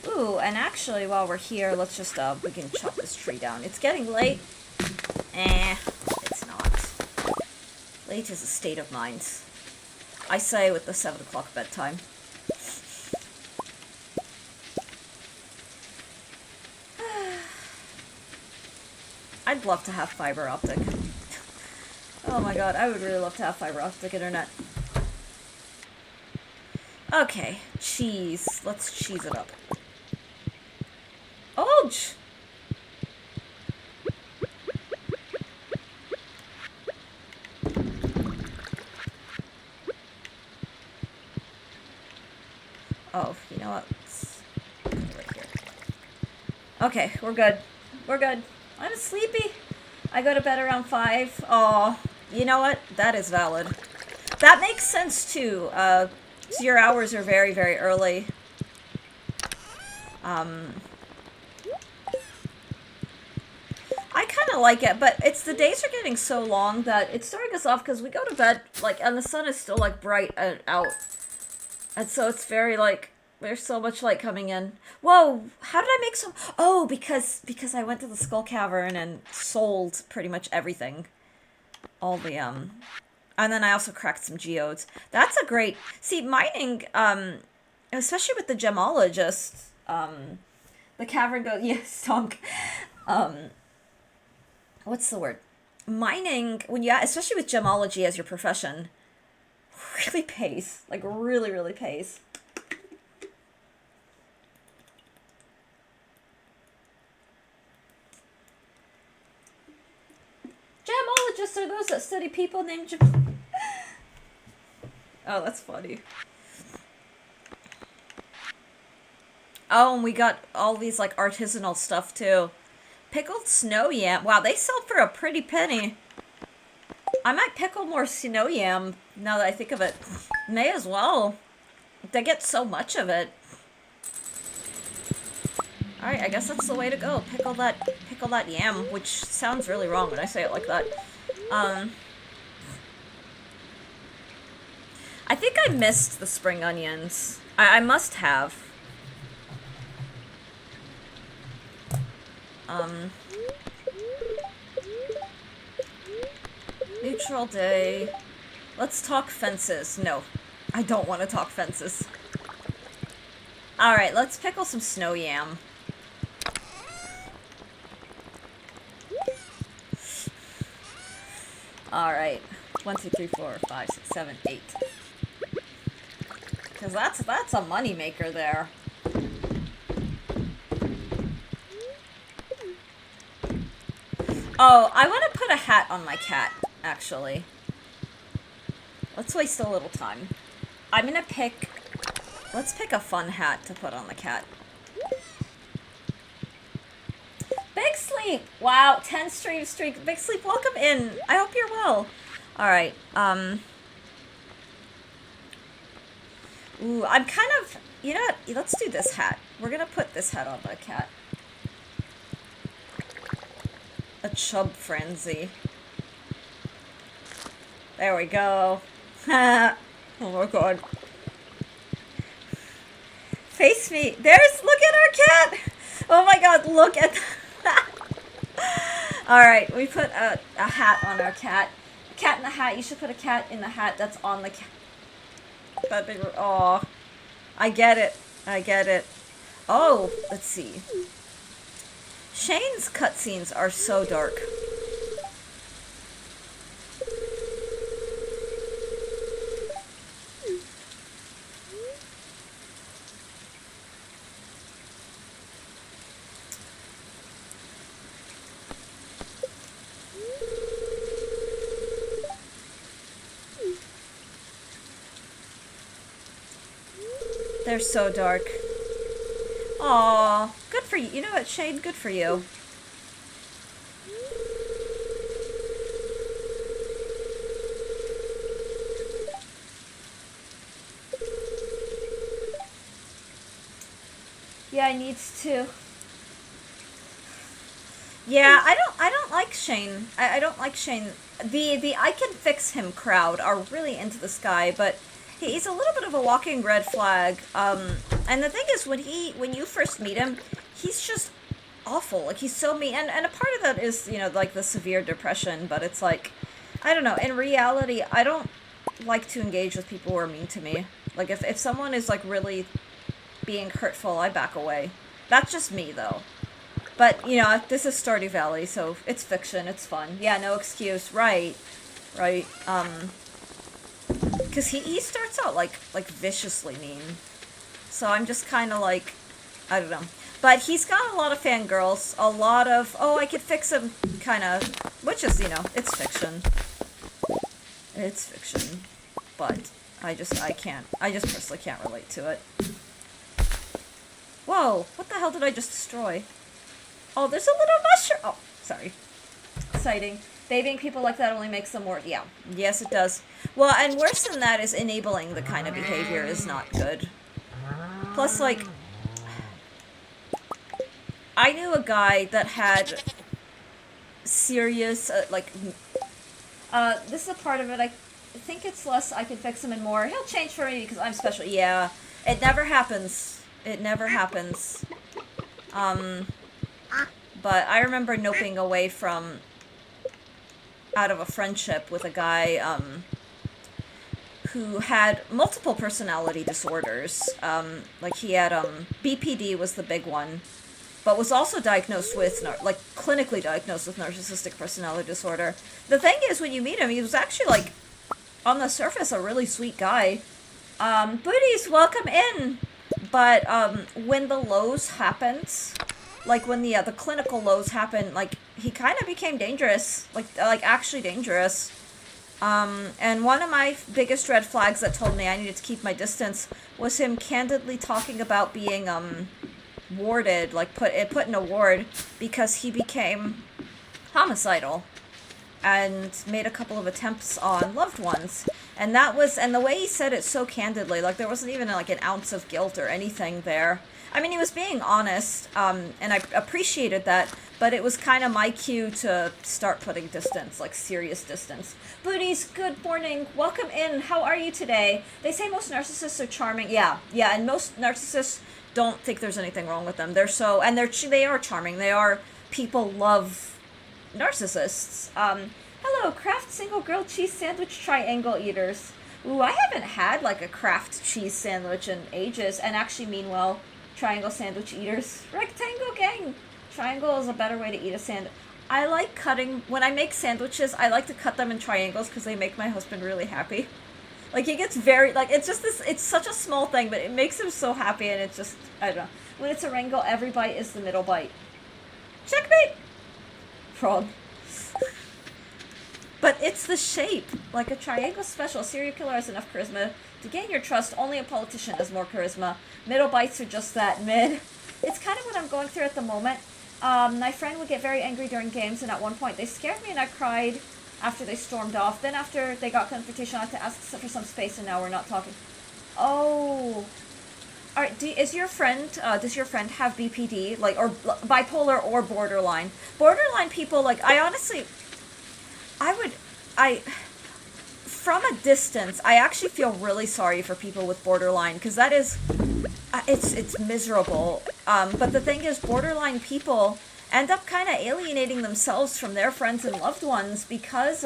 Ooh, and actually, while we're here, let's just, we can chop this tree down. It's getting late. It's not. Late is a state of mind. I say with the 7 o'clock bedtime. I'd love to have fiber optic. Oh my god, I would really love to have fiber optic internet. Okay, cheese. Let's cheese it up. Ouch! Oh, you know what? Let's put it right here. Okay, we're good. We're good. I'm sleepy. I go to bed around 5. Oh, you know what? That is valid. That makes sense too. So your hours are very, very early. I kind of like it, but it's the days are getting so long that it's throwing us off because we go to bed, like, and the sun is still, like, bright out. And so it's very, like, there's so much light coming in. Whoa, how did I make some... Oh, because I went to the Skull Cavern and sold pretty much everything. All the, And then I also cracked some geodes. That's a great... See, mining, especially with the gemologist, the cavern goes... Yeah, stunk. What's the word? Mining, when you... Especially with gemology as your profession, really pays. Like, really, really pays. Gemologists are those that study people named Oh, that's funny. Oh, and we got all these, like, artisanal stuff, too. Pickled snow yam. Wow, they sell for a pretty penny. I might pickle more snow yam, now that I think of it. May as well. They get so much of it. Alright, I guess that's the way to go. Pickle that yam, which sounds really wrong when I say it like that. I think I missed the spring onions. I must have. Neutral day. Let's talk fences. No, I don't want to talk fences. Alright, let's pickle some snow yam. Alright. 1, 2, 3, 4, 5, 6, 7, 8. Because that's a money maker there. Oh, I want to put a hat on my cat, actually. Let's waste a little time. I'm gonna pick... Let's pick a fun hat to put on the cat. Big Sleep! Wow, 10 streak. Big Sleep, welcome in. I hope you're well. Alright, Ooh, I'm kind of... You know what? Let's do this hat. We're gonna put this hat on the cat. A chub frenzy. There we go. Oh my god. Face me. Look at our cat! Oh my god, look at that. Alright, we put a hat on our cat. Cat in the hat. You should put a cat in the hat that's on the cat. That big... Aw. I get it. I get it. Oh, let's see. Shane's cutscenes are so dark. They're so dark. Aww. for you. You know what, Shane? Good for you. Yeah, I needs to. Yeah, I don't like Shane. I don't like Shane. The I can fix him crowd are really into this guy, but he's a little bit of a walking red flag. And the thing is, when you first meet him, he's just awful. Like, he's so mean, and a part of that is, you know, like the severe depression. But it's like, I don't know. In reality, I don't like to engage with people who are mean to me. Like, if someone is like really being hurtful, I back away. That's just me, though. But, you know, this is Stardew Valley, so it's fiction, it's fun. Yeah, no excuse. Right. Right. Because he starts out, like viciously mean. So I'm just kind of like, I don't know. But he's got a lot of fangirls, a lot of, oh, I could fix him, kind of, which is, you know, it's fiction. It's fiction. But I just personally can't relate to it. Whoa, what the hell did I just destroy? Oh, there's a little mushroom. Oh, sorry. Exciting. Babying people like that only makes them more. Yeah. Yes, it does. Well, and worse than that is enabling the kind of behavior is not good. Plus, like, I knew a guy that had serious, this is a part of it. I think it's less I can fix him and more. He'll change for me because I'm special. Yeah. It never happens. It never happens. But I remember noping away out of a friendship with a guy, who had multiple personality disorders. Like, he had, BPD was the big one, but was also diagnosed with, clinically diagnosed with narcissistic personality disorder. The thing is, when you meet him, he was actually, like, on the surface, a really sweet guy. Booties, welcome in! But, when the lows happened, like, when the clinical lows happened, like, he kind of became dangerous. Like, actually dangerous. And one of my biggest red flags that told me I needed to keep my distance was him candidly talking about being, warded, like, put in a ward, because he became homicidal and made a couple of attempts on loved ones. And the way he said it so candidly, like, there wasn't even, like, an ounce of guilt or anything there. I mean, he was being honest, and I appreciated that, but it was kind of my cue to start putting distance, like serious distance. Booties, good morning. Welcome in. How are you today? They say most narcissists are charming. Yeah, and most narcissists don't think there's anything wrong with them. They are charming. People love narcissists. Hello, Kraft single grilled cheese sandwich triangle eaters. Ooh, I haven't had, like, a Kraft cheese sandwich in ages, and actually, meanwhile, triangle sandwich eaters. Rectangle gang! Triangle is a better way to eat a sandwich. I like cutting, when I make sandwiches, I like to cut them in triangles because they make my husband really happy. Like, he gets very, like, it's just this, it's such a small thing, but it makes him so happy, and it's just, I don't know. When it's a triangle, every bite is the middle bite. Checkmate! Frog. But it's the shape. Like, a triangle special. Serial killer has enough charisma to gain your trust. Only a politician has more charisma. Middle bites are just that mid. It's kind of what I'm going through at the moment. My friend would get very angry during games, and at one point they scared me and I cried after they stormed off. Then after they got confrontation, I had to ask for some space, and now we're not talking. Oh. Alright, does your friend have BPD? Like, or bipolar or borderline? Borderline people, like, from a distance, I actually feel really sorry for people with borderline, because that is, it's miserable. But the thing is, borderline people end up kind of alienating themselves from their friends and loved ones because,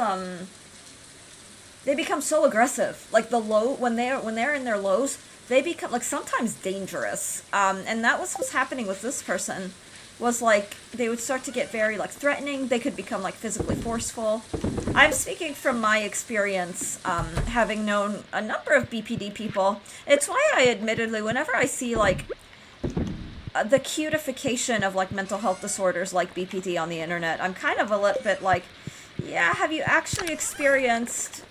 they become so aggressive. Like, when they're in their lows, they become, like, sometimes dangerous. And that was what's happening with this person. Was like, they would start to get very, like, threatening. They could become, like, physically forceful. I'm speaking from my experience, having known a number of BPD people. It's why I admittedly, whenever I see, like, the cutification of, like, mental health disorders like BPD on the internet, I'm kind of a little bit like, yeah, have you actually experienced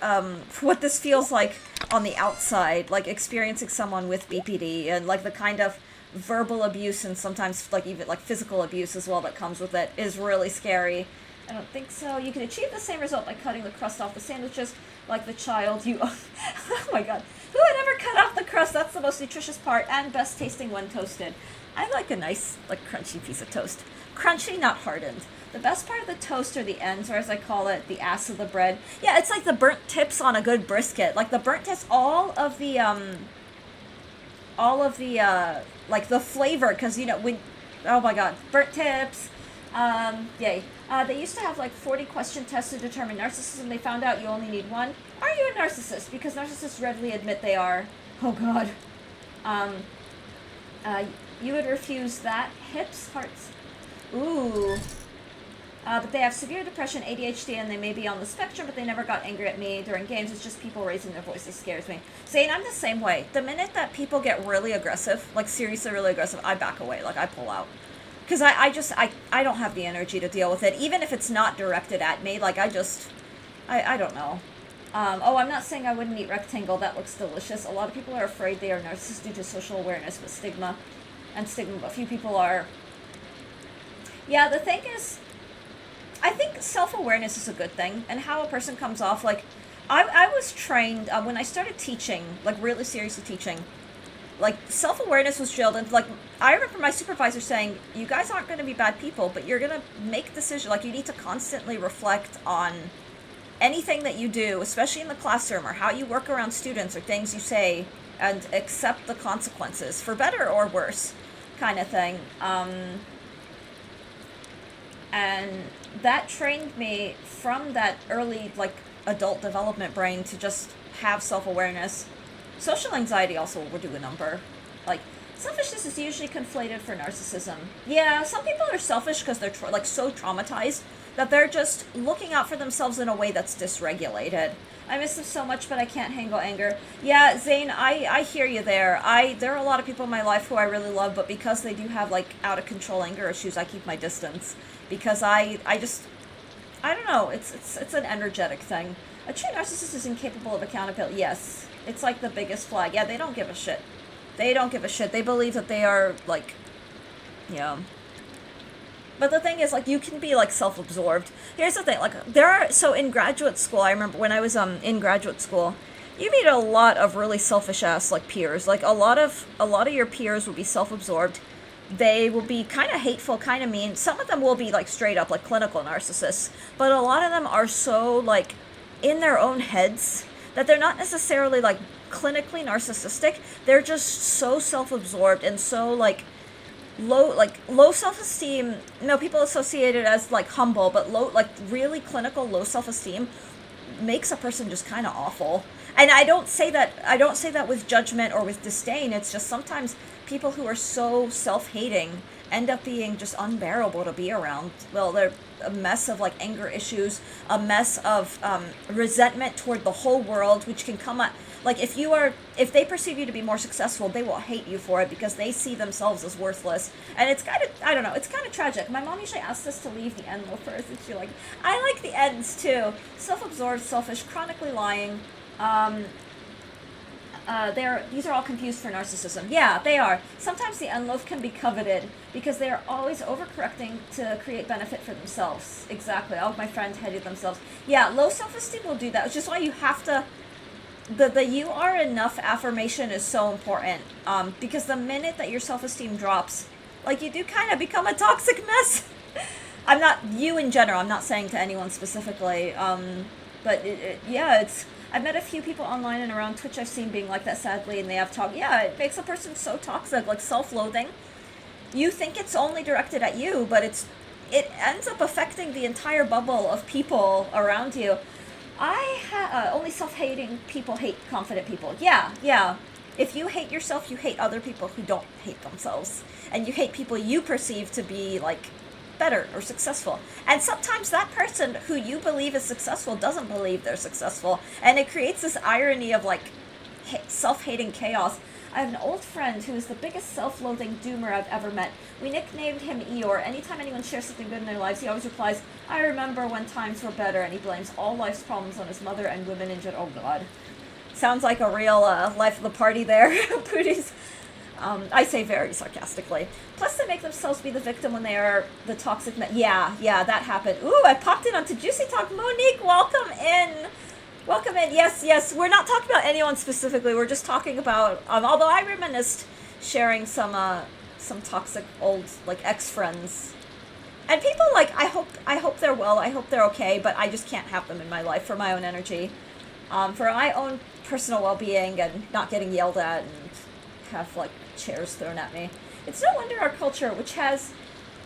what this feels like on the outside? Like, experiencing someone with BPD and, like, the kind of verbal abuse and sometimes like even like physical abuse as well that comes with it is really scary. I don't think so. You can achieve the same result by cutting the crust off the sandwiches like the child you oh my god. Who would ever cut off the crust? That's the most nutritious part and best tasting when toasted. I like a nice, like, crunchy piece of toast. Crunchy, not hardened. The best part of the toast are the ends, or as I call it, the ass of the bread. Yeah, it's like the burnt tips on a good brisket. Like, the burnt tips, all of the, like, the flavor, because, you know, when, oh my god, burnt tips, yay. They used to have, like, 40 question tests to determine narcissism. They found out you only need one. Are you a narcissist? Because narcissists readily admit they are. Oh god. You would refuse that. Hips, hearts. Ooh. But they have severe depression, ADHD, and they may be on the spectrum, but they never got angry at me during games. It's just people raising their voices scares me. Zane, I'm the same way. The minute that people get really aggressive, like seriously really aggressive, I back away. Like, I pull out. Because I don't have the energy to deal with it. Even if it's not directed at me, like, I don't know. Oh, I'm not saying I wouldn't eat rectangle. That looks delicious. A lot of people are afraid they are narcissists due to social awareness, but stigma. A few people are. Yeah, the thing is, I think self-awareness is a good thing, and how a person comes off, like, I was trained, when I started teaching, like, really seriously teaching, like, self-awareness was drilled, and, like, I remember my supervisor saying, you guys aren't going to be bad people, but you're going to make decisions, like, you need to constantly reflect on anything that you do, especially in the classroom, or how you work around students, or things you say, and accept the consequences, for better or worse, kind of thing, and that trained me from that early, like, adult development brain to just have self-awareness. Social anxiety also will do a number. Like, selfishness is usually conflated for narcissism. Yeah, some people are selfish because they're, like, so traumatized that they're just looking out for themselves in a way that's dysregulated. I miss them so much, but I can't handle anger. Yeah, Zane, I hear you there. There are a lot of people in my life who I really love, but because they do have, like, out-of-control anger issues, I keep my distance. Because I don't know, it's an energetic thing. A true narcissist is incapable of accountability. Yes, it's like the biggest flag. Yeah, they don't give a shit. They don't give a shit. They believe that they are, like, yeah. But the thing is, like, you can be, like, self-absorbed. Here's the thing, like, so in graduate school, I remember when I was, in graduate school, you meet a lot of really selfish-ass, like, peers. Like, a lot of your peers will be self-absorbed. They will be kind of hateful, kind of mean. Some of them will be, like, straight up, like, clinical narcissists. But a lot of them are so, like, in their own heads that they're not necessarily, like, clinically narcissistic. They're just so self-absorbed and so, like, low self-esteem. No, people associate it as, like, humble, but really clinical low self-esteem makes a person just kind of awful. And I don't say that with judgment or with disdain. It's just sometimes people who are so self-hating end up being just unbearable to be around. Well, they're a mess of, like, anger issues, a mess of resentment toward the whole world, which can come at, like, if they perceive you to be more successful, they will hate you for it because they see themselves as worthless. And it's kind of, I don't know, it's kind of tragic. My mom usually asks us to leave the end loafers, and she's like, I like the ends too. Self-absorbed, selfish, chronically lying. These are all confused for narcissism. Yeah, they are. Sometimes the unloaf can be coveted because they are always overcorrecting to create benefit for themselves. Exactly. All of my friends hated themselves. Yeah, low self-esteem will do that. Which is why you have to. The you are enough affirmation is so important. Because the minute that your self-esteem drops, like, you do kind of become a toxic mess. I'm not you in general. I'm not saying to anyone specifically. But yeah, it's. I've met a few people online and around Twitch I've seen being like that, sadly, and they have talked. Yeah, it makes a person so toxic, like self-loathing. You think it's only directed at you, but it ends up affecting the entire bubble of people around you. Only self-hating people hate confident people. Yeah. If you hate yourself, you hate other people who don't hate themselves. And you hate people you perceive to be, like, better or successful. And sometimes that person who you believe is successful doesn't believe they're successful. And it creates this irony of, like, self-hating chaos. I have an old friend who is the biggest self-loathing doomer I've ever met. We nicknamed him Eeyore. Anytime anyone shares something good in their lives, he always replies, I remember when times were better, and he blames all life's problems on his mother and women in general. Oh, God. Sounds like a real life of the party there. Pooties. I say very sarcastically. Plus, they make themselves be the victim when they are the toxic. Yeah, that happened. Ooh, I popped in onto Juicy Talk. Monique, welcome in. Welcome in. Yes. We're not talking about anyone specifically. We're just talking about. Although I reminisced sharing some toxic old like ex friends, and people like I hope they're well. I hope they're okay. But I just can't have them in my life for my own energy, for my own personal well being, and not getting yelled at and have like chairs thrown at me. It's no wonder our culture, which has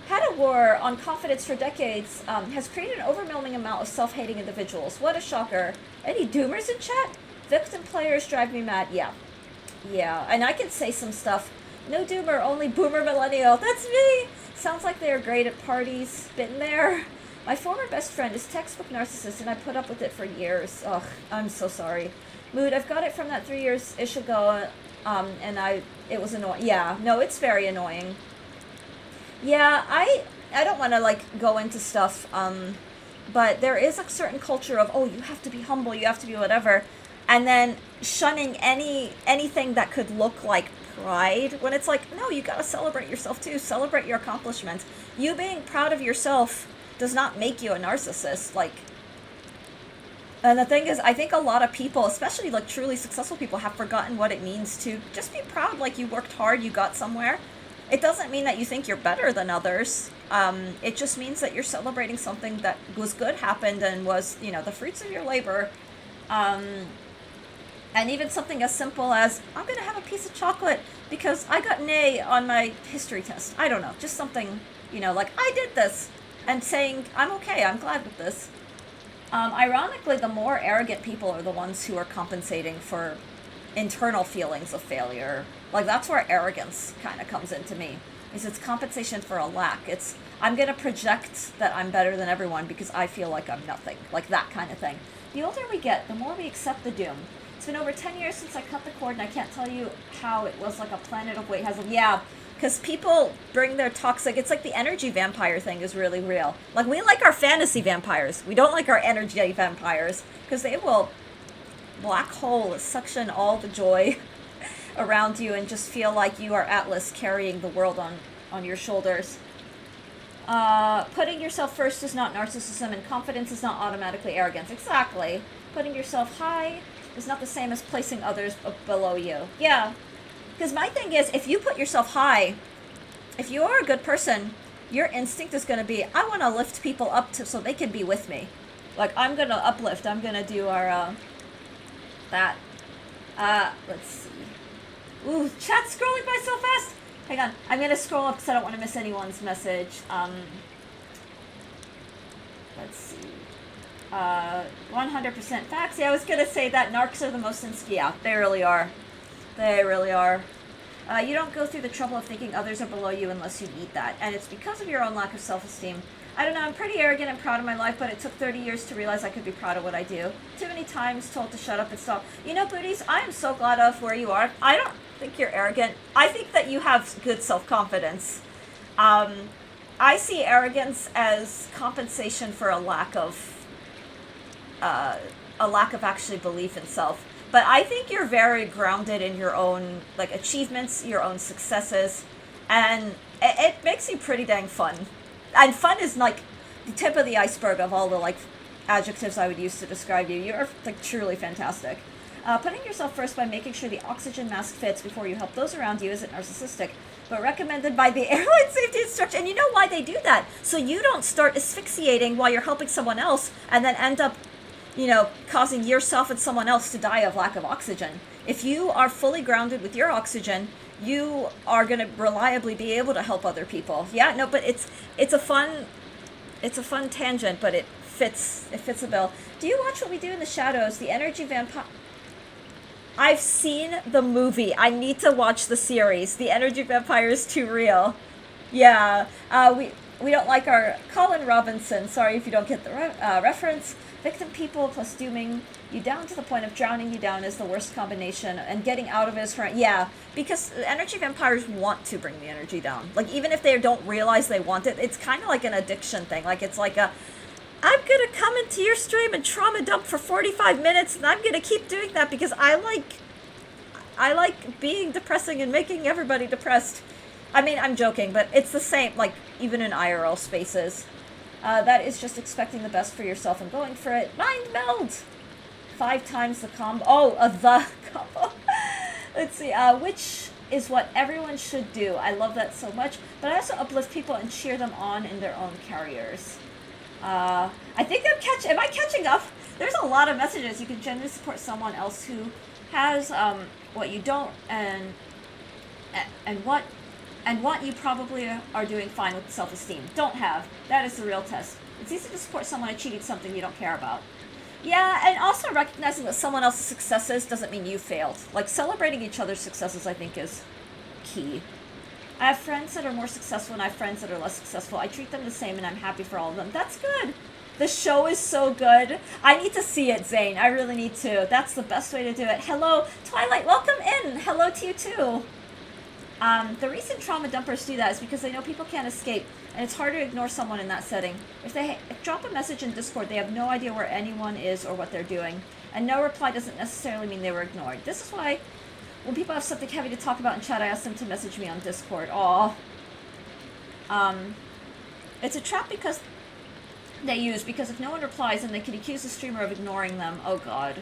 had a war on confidence for decades, has created an overwhelming amount of self-hating individuals. What a shocker. Any doomers in chat? Victim players drive me mad. Yeah, and I can say some stuff. No doomer, only boomer millennial. That's me! Sounds like they are great at parties. Been there. My former best friend is textbook narcissist, and I put up with it for years. Ugh, I'm so sorry. Mood, I've got it from that 3 years-ish ago, and it was annoying. Yeah, no, it's very annoying. Yeah, I don't want to, like, go into stuff, but there is a certain culture of, oh, you have to be humble, you have to be whatever, and then shunning anything that could look like pride, when it's like, no, you gotta celebrate yourself too, celebrate your accomplishments. You being proud of yourself does not make you a narcissist, like, and the thing is, I think a lot of people, especially, like, truly successful people, have forgotten what it means to just be proud, like, you worked hard, you got somewhere. It doesn't mean that you think you're better than others. It just means that you're celebrating something that was good, happened, and was, you know, the fruits of your labor. And even something as simple as, I'm going to have a piece of chocolate because I got an A on my history test. I don't know, just something, you know, like, I did this, and saying, I'm okay, I'm glad with this. Ironically, the more arrogant people are the ones who are compensating for internal feelings of failure. Like, that's where arrogance kind of comes into me. It's compensation for a lack. It's, I'm going to project that I'm better than everyone because I feel like I'm nothing. Like, that kind of thing. The older we get, the more we accept the doom. It's been over 10 years since I cut the cord, and I can't tell you how it was like a planet of weight has. Yeah, because people bring their toxic, it's like the energy vampire thing is really real. Like, we like our fantasy vampires. We don't like our energy vampires, because they will black hole, suction all the joy around you and just feel like you are Atlas carrying the world on your shoulders. Putting yourself first is not narcissism, and confidence is not automatically arrogance. Exactly. Putting yourself high is not the same as placing others below you. Yeah. Because my thing is, if you put yourself high, if you are a good person, your instinct is going to be, I want to lift people up so they can be with me. Like, I'm going to uplift. I'm going to do our, let's see. Ooh, chat's scrolling by so fast. Hang on. I'm going to scroll up because I don't want to miss anyone's message. Let's see. 100% facts. Yeah, I was going to say that narcs are the most yeah, they really are. They really are. You don't go through the trouble of thinking others are below you unless you need that. And it's because of your own lack of self-esteem. I don't know, I'm pretty arrogant and proud of my life, but it took 30 years to realize I could be proud of what I do. Too many times told to shut up and stop. You know, Booties, I am so glad of where you are. I don't think you're arrogant. I think that you have good self-confidence. I see arrogance as compensation for a lack of actually belief in self. But I think you're very grounded in your own, like, achievements, your own successes, and it makes you pretty dang fun. And fun is, like, the tip of the iceberg of all the, like, adjectives I would use to describe you. You're, like, truly fantastic. Putting yourself first by making sure the oxygen mask fits before you help those around you isn't narcissistic, but recommended by the airline safety instructor. And you know why they do that? So you don't start asphyxiating while you're helping someone else and then end up, you know, causing yourself and someone else to die of lack of oxygen. If you are fully grounded with your oxygen, you are going to reliably be able to help other people. Yeah, no, but it's a fun tangent, but it fits a bill. Do you watch What We Do in the Shadows? The energy vampire. I've seen the movie. I need to watch the series. The energy vampire is too real. Yeah, we don't like our Colin Robinson. Sorry if you don't get the reference. Victim people plus dooming you down to the point of drowning you down is the worst combination, and getting out of it is for, yeah, because energy vampires want to bring the energy down. Like, even if they don't realize they want it, it's kind of like an addiction thing. Like, it's like I'm gonna come into your stream and trauma dump for 45 minutes, and I'm gonna keep doing that because I I like being depressing and making everybody depressed. I mean, I'm joking, but it's the same, like, even in IRL spaces. That is just expecting the best for yourself and going for it. Mind meld! 5 times the combo. Oh, the combo. Let's see, which is what everyone should do. I love that so much. But I also uplift people and cheer them on in their own carriers. I think am I catching up? There's a lot of messages. You can genuinely support someone else who has, what you don't, and what you probably are doing fine with self-esteem. Don't have. That is the real test. It's easy to support someone achieving something you don't care about. Yeah, and also recognizing that someone else's successes doesn't mean you failed. Like, celebrating each other's successes, I think, is key. I have friends that are more successful and I have friends that are less successful. I treat them the same and I'm happy for all of them. That's good. The show is so good. I need to see it, Zane. I really need to. That's the best way to do it. Hello, Twilight. Welcome in. Hello to you, too. The reason trauma dumpers do that is because they know people can't escape, and it's hard to ignore someone in that setting. If they drop a message in Discord, they have no idea where anyone is or what they're doing, and no reply doesn't necessarily mean they were ignored. This is why, when people have something heavy to talk about in chat, I ask them to message me on Discord. Aw. It's a trap because because if no one replies, then they can accuse the streamer of ignoring them. Oh god.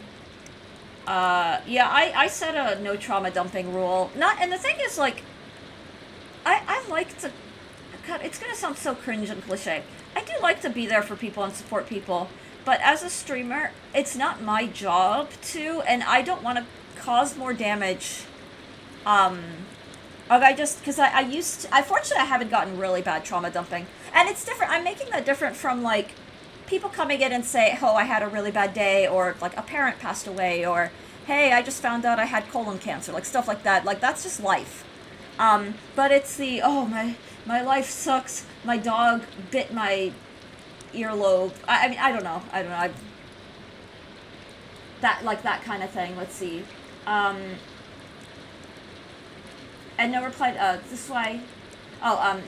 Yeah, I set a no trauma dumping rule. And the thing is, like, I like to, God, it's gonna sound so cringe and cliche. I do like to be there for people and support people, but as a streamer, it's not my job to, and I don't want to cause more damage. Because fortunately I haven't gotten really bad trauma dumping. And it's different, I'm making that different from, like, people coming in and say, oh, I had a really bad day, or, like, a parent passed away, or, hey, I just found out I had colon cancer, like, stuff like that. Like, that's just life. But it's the, oh, my life sucks, my dog bit my earlobe. I mean, I don't know. That kind of thing. Let's see. And no reply, this is why,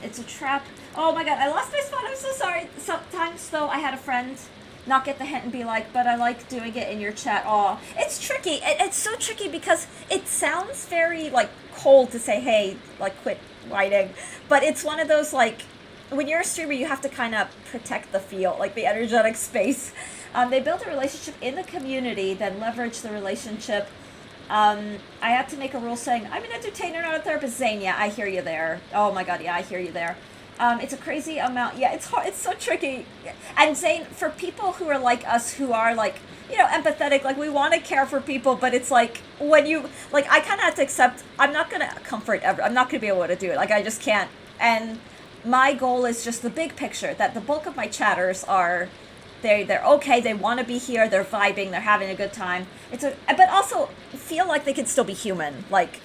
it's a trap. Oh my god, I lost my spot, I'm so sorry. Sometimes, though, I had a friend not get the hint and be like, but I like doing it in your chat. Aw, it's tricky. It's so tricky because it sounds very, like, cold to say, hey, like, quit writing. But it's one of those, like, when you're a streamer, you have to kind of protect the field, like, the energetic space. They build a relationship in the community, then leverage the relationship. I had to make a rule saying, I'm an entertainer, not a therapist. Zane, yeah, I hear you there. Oh my god, yeah, I hear you there. It's a crazy amount. Yeah, it's hard. It's so tricky. And Zane, for people who are like us, who are, like, you know, empathetic, like, we want to care for people, but it's like, when you, like, I kind of have to accept, I'm not going to comfort I'm not going to be able to do it. Like, I just can't. And my goal is just the big picture, that the bulk of my chatters are, they're okay, they want to be here, they're vibing, they're having a good time. But also feel like they can still be human. Like,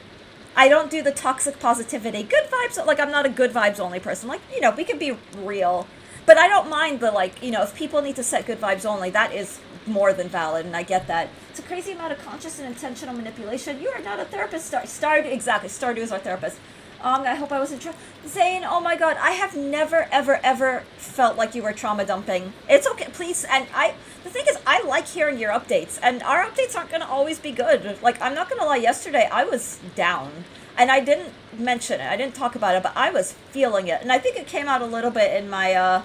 I don't do the toxic positivity. Good vibes, like, I'm not a good vibes only person. Like, you know, we can be real. But I don't mind the, like, you know, if people need to set good vibes only, that is more than valid, and I get that. It's a crazy amount of conscious and intentional manipulation. You are not a therapist. Exactly, Stardew is our therapist. I hope I wasn't Zane, oh my god, I have never, ever, ever felt like you were trauma dumping. It's okay, please, and the thing is, I like hearing your updates, and our updates aren't gonna always be good. Like, I'm not gonna lie, yesterday I was down, and I didn't mention it, I didn't talk about it, but I was feeling it, and I think it came out a little bit in my,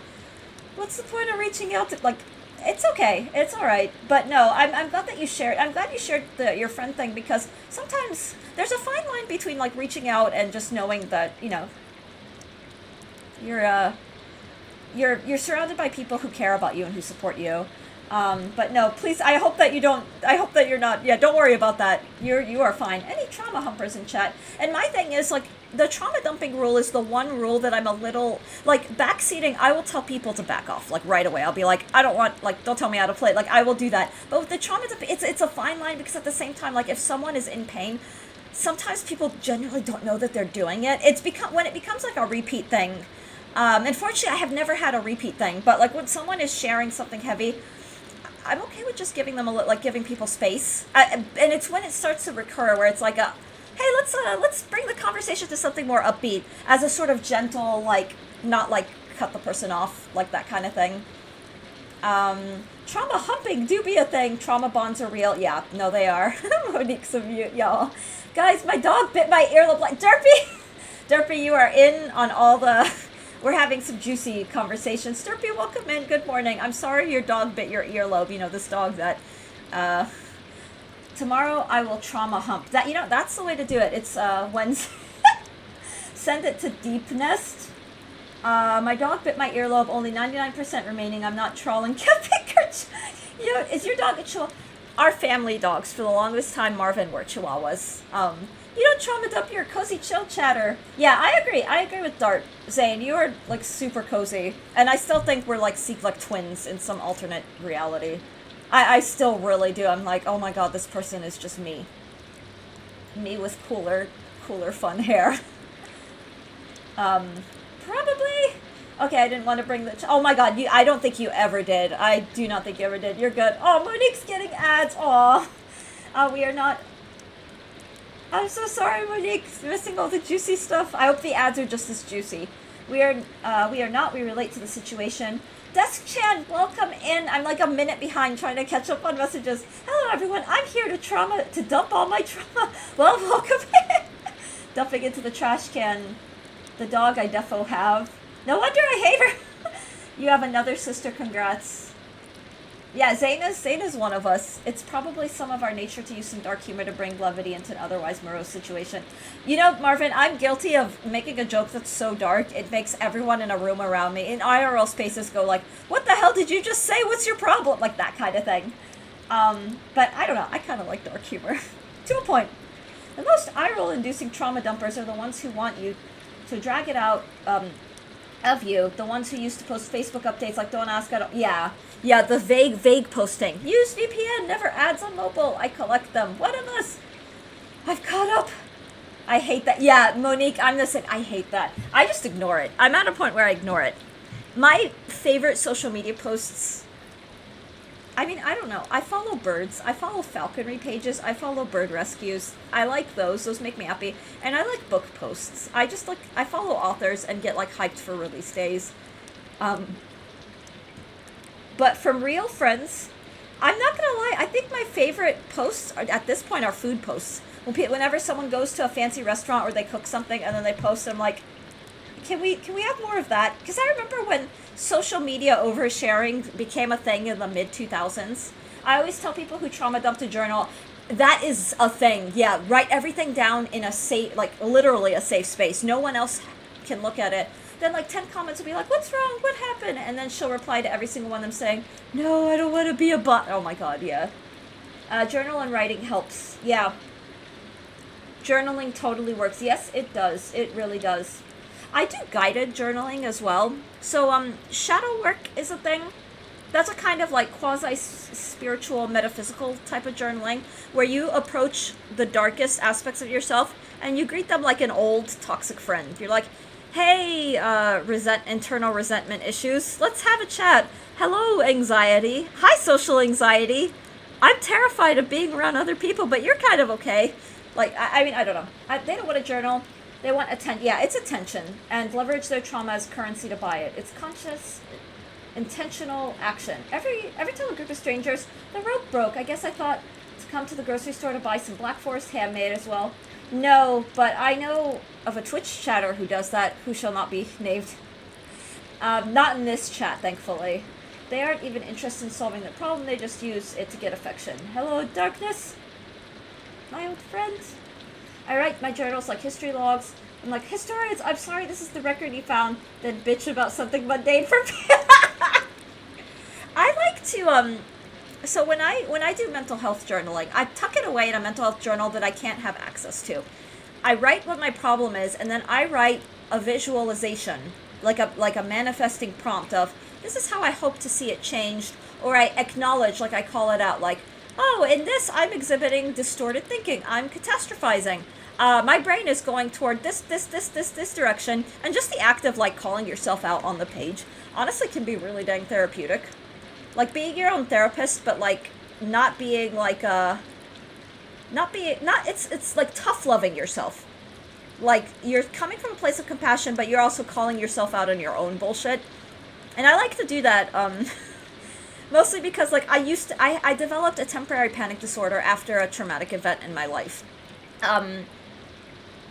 what's the point of reaching out to, like, it's okay, it's alright, but no, I'm glad that you shared, I'm glad you shared your friend thing, because sometimes there's a fine line between, like, reaching out and just knowing that, you know, you're surrounded by people who care about you and who support you. But no, please, I hope that you're not, yeah, don't worry about that. You are fine. Any trauma humpers in chat. And my thing is, like, the trauma dumping rule is the one rule that I'm a little, like, backseating, I will tell people to back off, like, right away. I'll be like, I don't want, like, don't tell me how to play. Like, I will do that. But with the trauma dumping, it's a fine line, because at the same time, like, if someone is in pain, sometimes people genuinely don't know that they're doing it. When it becomes like a repeat thing. Unfortunately, I have never had a repeat thing, but, like, when someone is sharing something heavy, I'm okay with just giving them giving people space. And it's when it starts to recur, where it's like hey, let's bring the conversation to something more upbeat, as a sort of gentle, like, not like cut the person off, like that kind of thing. Trauma humping do be a thing. Trauma bonds are real. Yeah, no, they are. Monique's a mute, y'all. Guys, my dog bit my earlobe like Derpy. Derpy, you are in on all the... We're having some juicy conversations. Derpy, welcome in. Good morning. I'm sorry your dog bit your earlobe. You know, this dog that... Tomorrow I will trauma hump. That, you know, that's the way to do it. It's Wednesday. Send it to Deep Nest. My dog bit my earlobe. Only 99% remaining. I'm not trolling. You know, is your dog a chihuahua? Our family dogs, for the longest time, Marvin, were chihuahuas. You don't trauma dump your cozy chill chatter. Yeah, I agree. I agree with Dart. Zane, you are, like, super cozy. And I still think we're, like, like twins in some alternate reality. I still really do. I'm like, oh my god, this person is just me. Me with cooler, fun hair. Probably. Okay, I didn't want to bring the... oh my god, I don't think you ever did. I do not think you ever did. You're good. Oh, Monique's getting ads. Aw. We are not... I'm so sorry, Monique. Missing all the juicy stuff. I hope the ads are just as juicy. We are not. We relate to the situation. Desk Chan, welcome in. I'm like a minute behind trying to catch up on messages. Hello, everyone. I'm here to dump all my trauma. Well, welcome in. Dumping into the trash can. The dog I defo have. No wonder I hate her. You have another sister. Congrats. Yeah, Zane is one of us. It's probably some of our nature to use some dark humor to bring levity into an otherwise morose situation. You know, Marvin, I'm guilty of making a joke that's so dark, it makes everyone in a room around me, in IRL spaces, go like, what the hell did you just say? What's your problem? Like, that kind of thing. But I don't know. I kind of like dark humor. To a point. The most IRL-inducing trauma dumpers are the ones who want you to drag it out, of you. The ones who used to post Facebook updates like, don't ask, I don't... Yeah, the vague posting. Use VPN, never ads on mobile. I collect them. What am this? I've caught up. I hate that. Yeah, Monique, I'm the same. I hate that. I just ignore it. I'm at a point where I ignore it. My favorite social media posts... I mean, I don't know. I follow birds. I follow falconry pages. I follow bird rescues. I like those. Those make me happy. And I like book posts. I follow authors and get, like, hyped for release days. But from real friends, I'm not gonna lie, I think my favorite posts at this point are food posts. Whenever someone goes to a fancy restaurant or they cook something and then they post, I'm like, can we have more of that? Because I remember when social media oversharing became a thing in the mid-2000s. I always tell people who trauma dumped a journal, that is a thing. Yeah, write everything down in a safe, like literally a safe space. No one else can look at it. Then like 10 comments will be like, what's wrong? What happened? And then she'll reply to every single one of them saying, no, I don't want to be a bot. Oh my god, yeah. Journal and writing helps. Yeah. Journaling totally works. Yes, it does. It really does. I do guided journaling as well. So, shadow work is a thing. That's a kind of like quasi-spiritual, metaphysical type of journaling where you approach the darkest aspects of yourself and you greet them like an old toxic friend. You're like, hey, internal resentment issues. Let's have a chat. Hello, anxiety. Hi, social anxiety. I'm terrified of being around other people, but you're kind of okay. Like, I mean, I don't know. They don't want a journal. They want attention. Yeah, it's attention. And leverage their trauma as currency to buy it. It's conscious, intentional action. Every time a group of strangers, the rope broke. I guess I thought to come to the grocery store to buy some Black Forest handmade as well. No, but I know of a Twitch chatter who does that, who shall not be named. Not in this chat, thankfully. They aren't even interested in solving the problem, they just use it to get affection. Hello, darkness. My old friend. I write my journals like history logs. I'm like, historians, I'm sorry this is the record you found. Then bitch about something mundane for me. I like to, so when I do mental health journaling, I tuck it away in a mental health journal that I can't have access to. I write what my problem is, and then I write a visualization, like a manifesting prompt of, this is how I hope to see it changed, or I acknowledge, like I call it out, like, oh, in this I'm exhibiting distorted thinking, I'm catastrophizing. My brain is going toward this direction, and just the act of like calling yourself out on the page honestly can be really dang therapeutic. Like being your own therapist, but like not being like it's like tough loving yourself. Like you're coming from a place of compassion, but you're also calling yourself out on your own bullshit. And I like to do that Mostly because, like, I developed a temporary panic disorder after a traumatic event in my life. Um,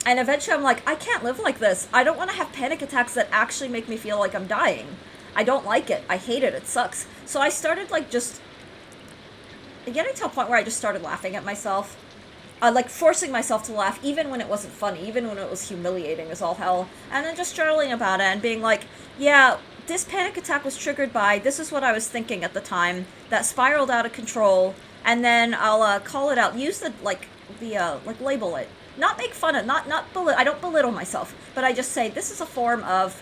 and eventually I'm like, I can't live like this. I don't want to have panic attacks that actually make me feel like I'm dying. I don't like it. I hate it. It sucks. So I started, like, just getting to a point where I just started laughing at myself. Like, forcing myself to laugh, even when it wasn't funny, even when it was humiliating as all hell. And then just journaling about it and being like, yeah, this panic attack was triggered by, this is what I was thinking at the time, that spiraled out of control, and then I'll, call it out. Use like, label it. Not make fun of, I don't belittle myself, but I just say, this is a form of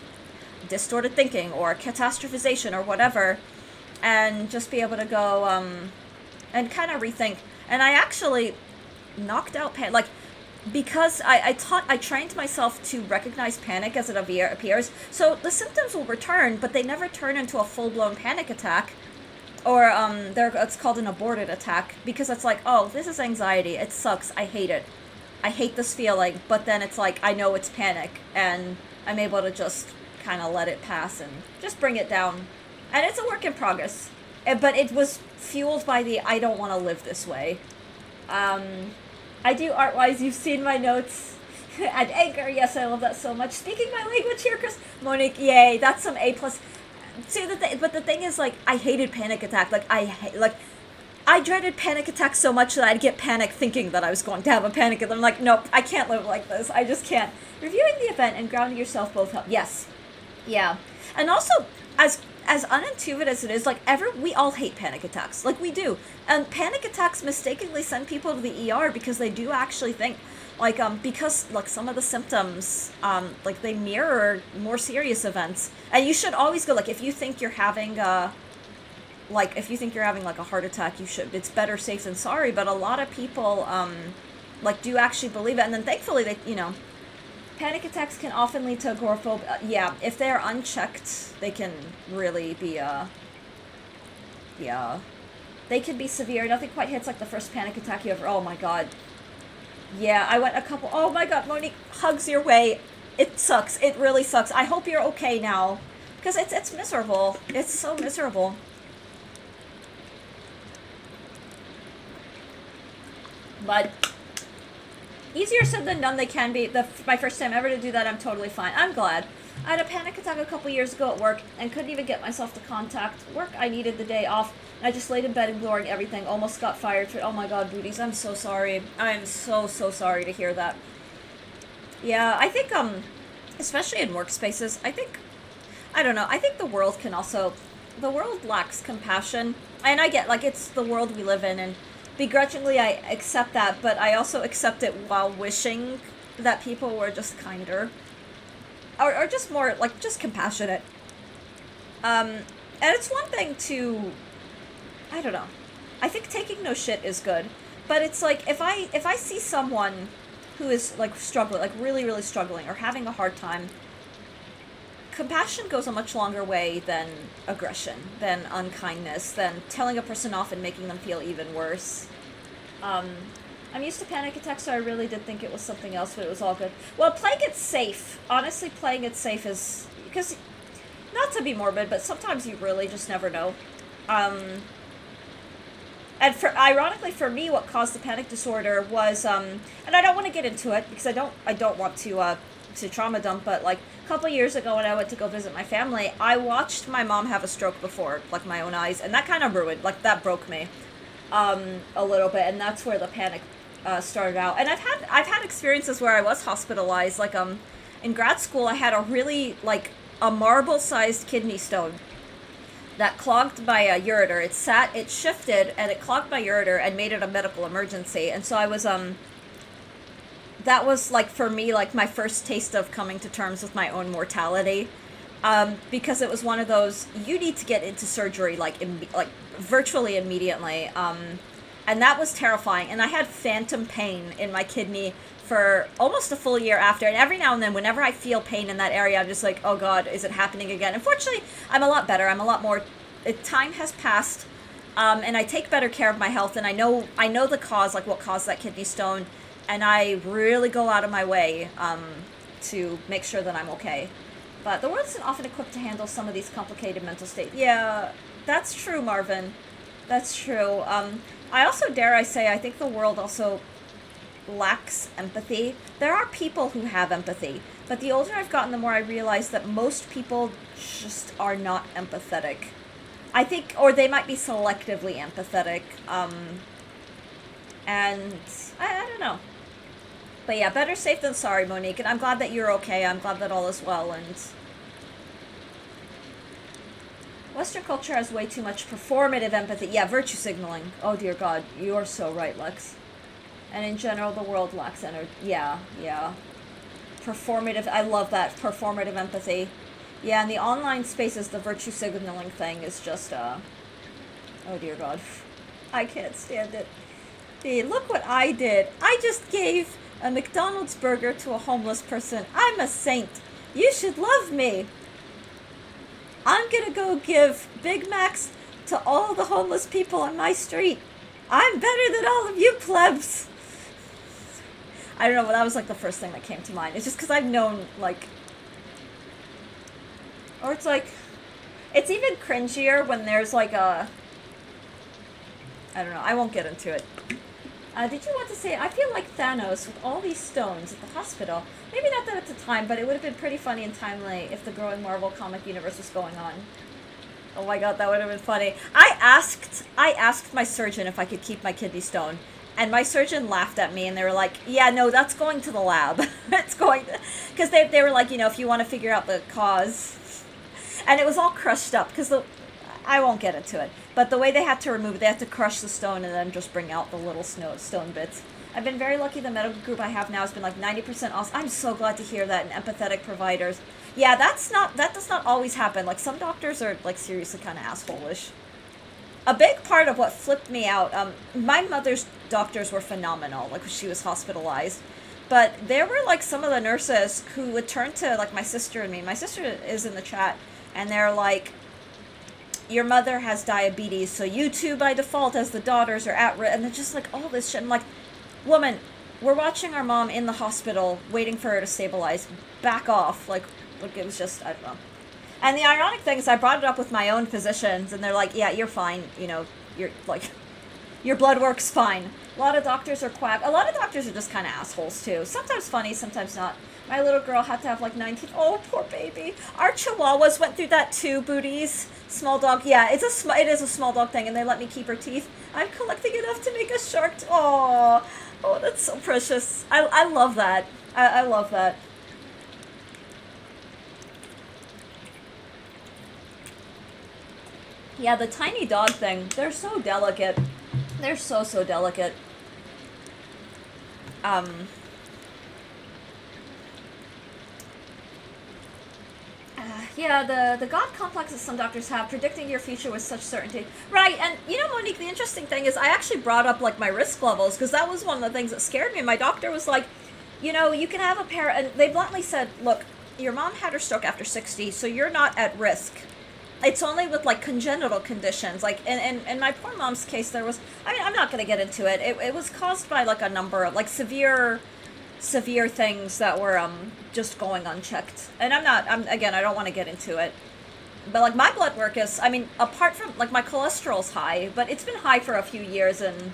distorted thinking, or catastrophization, or whatever, and just be able to go, and kind of rethink. And I actually knocked out panic, like, because I trained myself to recognize panic as it appears, so the symptoms will return, but they never turn into a full-blown panic attack, or it's called an aborted attack, because it's like, oh, this is anxiety, it sucks, I hate it, I hate this feeling, but then it's like, I know it's panic, and I'm able to just kind of let it pass and just bring it down. And it's a work in progress, but it was fueled by the I don't want to live this way. I do art-wise, you've seen my notes. And Edgar, yes, I love that so much. Speaking my language here, Chris. Monique, yay, that's some A+. See, but the thing is, like, I hated panic attack. Like, I dreaded panic attacks so much that I'd get panic thinking that I was going to have a panic, and I'm like, nope, I can't live like this. I just can't. Reviewing the event and grounding yourself both help. Yes. Yeah. And also, as unintuitive as it is, like, we all hate panic attacks. Like, we do. And panic attacks mistakenly send people to the ER because they do actually think, like, because, like, some of the symptoms, like, they mirror more serious events. And you should always go, like, if you think you're having, like, a heart attack, you should. It's better safe than sorry, but a lot of people, like, do actually believe it. And then, thankfully, they, panic attacks can often lead to agoraphobia. Yeah, if they're unchecked, they can really be, yeah. They can be severe. Nothing quite hits like the first panic attack you ever... Oh my god. Yeah, I went a couple... Oh my god, Monique, hugs your way. It sucks. It really sucks. I hope you're okay now. Because it's miserable. It's so miserable. But... easier said than done they can be. My first time ever to do that, I'm totally fine. I'm glad. I had a panic attack a couple years ago at work and couldn't even get myself to contact work. I needed the day off. And I just laid in bed ignoring everything. Almost got fired for it. Oh my god, booties. I'm so sorry. I'm so sorry to hear that. Yeah, I think, especially in workspaces, I don't know, I think the world lacks compassion. And I get, like, it's the world we live in, and begrudgingly, I accept that, but I also accept it while wishing that people were just kinder. Or just more, like, just compassionate. And it's one thing to... I don't know. I think taking no shit is good. But it's like, if I see someone who is, like, struggling, like, really, really struggling, or having a hard time, compassion goes a much longer way than aggression, than unkindness, than telling a person off and making them feel even worse. I'm used to panic attacks, so I really did think it was something else, but it was all good. Well, playing it safe. Honestly, playing it safe is... because, not to be morbid, but sometimes you really just never know. And ironically for me, what caused the panic disorder was, and I don't want to get into it, because I don't want to trauma dump, but, like, a couple years ago when I went to go visit my family, I watched my mom have a stroke before, like, my own eyes, and that kind of ruined, like, that broke me, a little bit, and that's where the panic, started out. And I've had experiences where I was hospitalized, like, in grad school, I had a really, like, a marble-sized kidney stone that clogged my ureter. It shifted, and it clogged my ureter and made it a medical emergency, and so I was, that was, like, for me, like, my first taste of coming to terms with my own mortality, because it was one of those, you need to get into surgery, like, virtually immediately, and that was terrifying, and I had phantom pain in my kidney for almost a full year after, and every now and then, whenever I feel pain in that area, I'm just like, oh god, is it happening again? Unfortunately, I'm a lot better, I'm a lot more, time has passed, and I take better care of my health, and I know the cause, like, what caused that kidney stone, and I really go out of my way, to make sure that I'm okay. But the world isn't often equipped to handle some of these complicated mental states. Yeah, That's true, Marvin. That's true. I also dare I say I think the world also lacks empathy. There are people who have empathy, but the older I've gotten, the more I realize that most people just are not empathetic. I think, or they might be selectively empathetic. And I don't know. But yeah, better safe than sorry, Monique. And I'm glad that you're okay. I'm glad that all is well. And Western culture has way too much performative empathy. Yeah, virtue signaling. Oh dear God, you're so right, Lex. And in general, the world lacks energy. Yeah, yeah. Performative. I love that performative empathy. Yeah, in the online spaces, the virtue signaling thing is just oh dear God, I can't stand it. Hey, look what I did. I just gave a McDonald's burger to a homeless person. I'm a saint. You should love me. I'm gonna go give Big Macs to all the homeless people on my street. I'm better than all of you plebs. I don't know, but that was like the first thing that came to mind. It's just because I've known, like... Or it's like... It's even cringier when there's like a... I don't know, I won't get into it. Did you want to say, I feel like Thanos with all these stones at the hospital. Maybe not that at the time, but it would have been pretty funny and timely if the growing Marvel comic universe was going on. Oh my god, that would have been funny. I asked my surgeon if I could keep my kidney stone. And my surgeon laughed at me and they were like, yeah, no, that's going to the lab. It's going to... Because they were like, you know, if you want to figure out the cause. And it was all crushed up because I won't get into it. But the way they had to remove it, they had to crush the stone and then just bring out the little stone bits. I've been very lucky the medical group I have now has been like 90% off. I'm so glad to hear that, and empathetic providers. Yeah, that does not always happen. Like, some doctors are, like, seriously kind of asshole-ish. A big part of what flipped me out, my mother's doctors were phenomenal, like, when she was hospitalized. But there were, like, some of the nurses who would turn to, like, my sister and me. My sister is in the chat, and they're like, your mother has diabetes, so you two by default as the daughters are at risk. And they're just like, all this shit. I'm like, woman, we're watching our mom in the hospital, waiting for her to stabilize. Back off. Like it was just, I don't know. And the ironic thing is I brought it up with my own physicians, and they're like, yeah, you're fine. You know, you're like, your blood work's fine. A lot of doctors are quack. A lot of doctors are just kind of assholes, too. Sometimes funny, sometimes not. My little girl had to have like 19. Oh, poor baby. Our chihuahuas went through that too, booties. Small dog. Yeah, it is a small dog thing, and they let me keep her teeth. I'm collecting enough to make a shark. Oh, that's so precious. I love that. I love that. Yeah, the tiny dog thing. They're so delicate. They're so delicate. Yeah, the God complex that some doctors have, predicting your future with such certainty. Right, and you know, Monique, the interesting thing is I actually brought up, like, my risk levels, because that was one of the things that scared me. My doctor was like, you know, you can have and they bluntly said, look, your mom had her stroke after 60, so you're not at risk. It's only with, like, congenital conditions. Like, in my poor mom's case, there was, I mean, I'm not going to get into it. It was caused by, like, a number of, like, severe things that were, just going unchecked. And again, I don't want to get into it. But, like, my blood work is, I mean, apart from, like, my cholesterol's high, but it's been high for a few years, and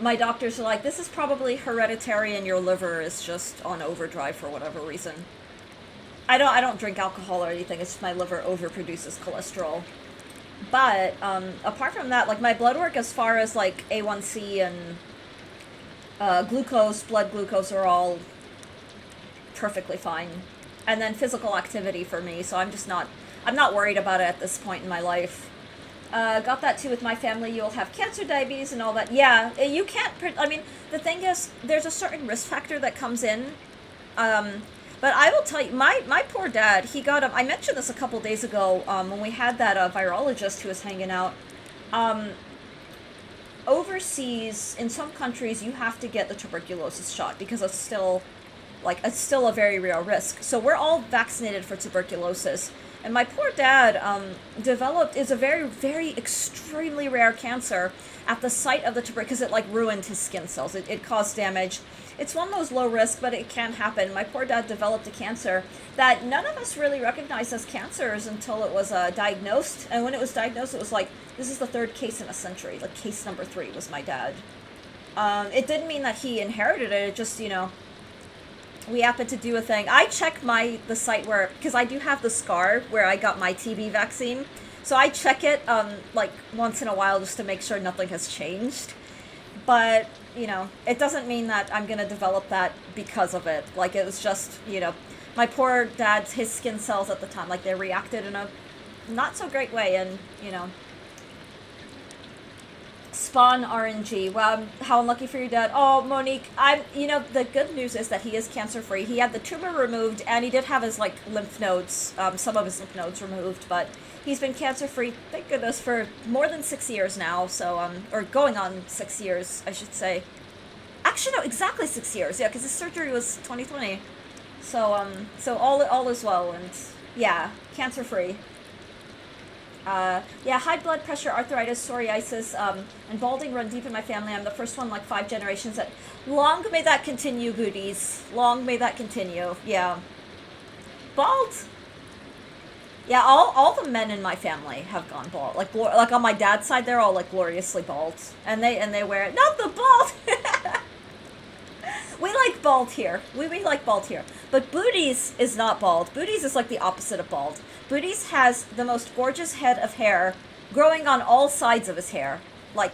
my doctors are like, this is probably hereditary and your liver is just on overdrive for whatever reason. I don't drink alcohol or anything, it's just my liver overproduces cholesterol. But, apart from that, like, my blood work as far as, like, A1C and glucose, blood glucose are all perfectly fine. And then physical activity for me, so I'm not worried about it at this point in my life. Got that too with my family. You'll have cancer, diabetes, and all that. Yeah, you can't, I mean, the thing is, there's a certain risk factor that comes in. But I will tell you, my poor dad, he got I mentioned this a couple days ago, when we had that virologist who was hanging out. Overseas, in some countries, you have to get the tuberculosis shot because it's still a very real risk. So we're all vaccinated for tuberculosis. And my poor dad developed is a very, very extremely rare cancer at the site of the tuberculosis because it like ruined his skin cells. It caused damage. It's one of those low risk, but it can happen. My poor dad developed a cancer that none of us really recognized as cancers until it was diagnosed. And when it was diagnosed, it was like, this is the third case in a century. Like, case number 3 was my dad. It didn't mean that he inherited it. It just, you know, we happened to do a thing. I check the site where, because I do have the scar where I got my TB vaccine. So I check it, like, once in a while just to make sure nothing has changed. But, you know, it doesn't mean that I'm going to develop that because of it. Like, it was just, you know, my poor dad's, his skin cells at the time, like, they reacted in a not so great way. And, you know, Spawn RNG. Wow, how unlucky for your dad. Oh, Monique, you know, the good news is that he is cancer-free. He had the tumor removed, and he did have his, like, lymph nodes, some of his lymph nodes removed, but he's been cancer-free, thank goodness, for more than 6 years now, so, or going on 6 years, I should say. Actually, no, exactly 6 years, yeah, because his surgery was 2020. So, so all is well, and, yeah, cancer-free. Yeah, high blood pressure, arthritis, psoriasis, and balding run deep in my family. I'm the first one, like 5 generations that, long may that continue, goodies. Long may that continue, yeah. Bald? Yeah, all the men in my family have gone bald. Like on my dad's side, they're all, like, gloriously bald. And they wear it. Not the bald! We like bald here. We like bald here. But Booties is not bald. Booties is, like, the opposite of bald. Booties has the most gorgeous head of hair growing on all sides of his hair. Like,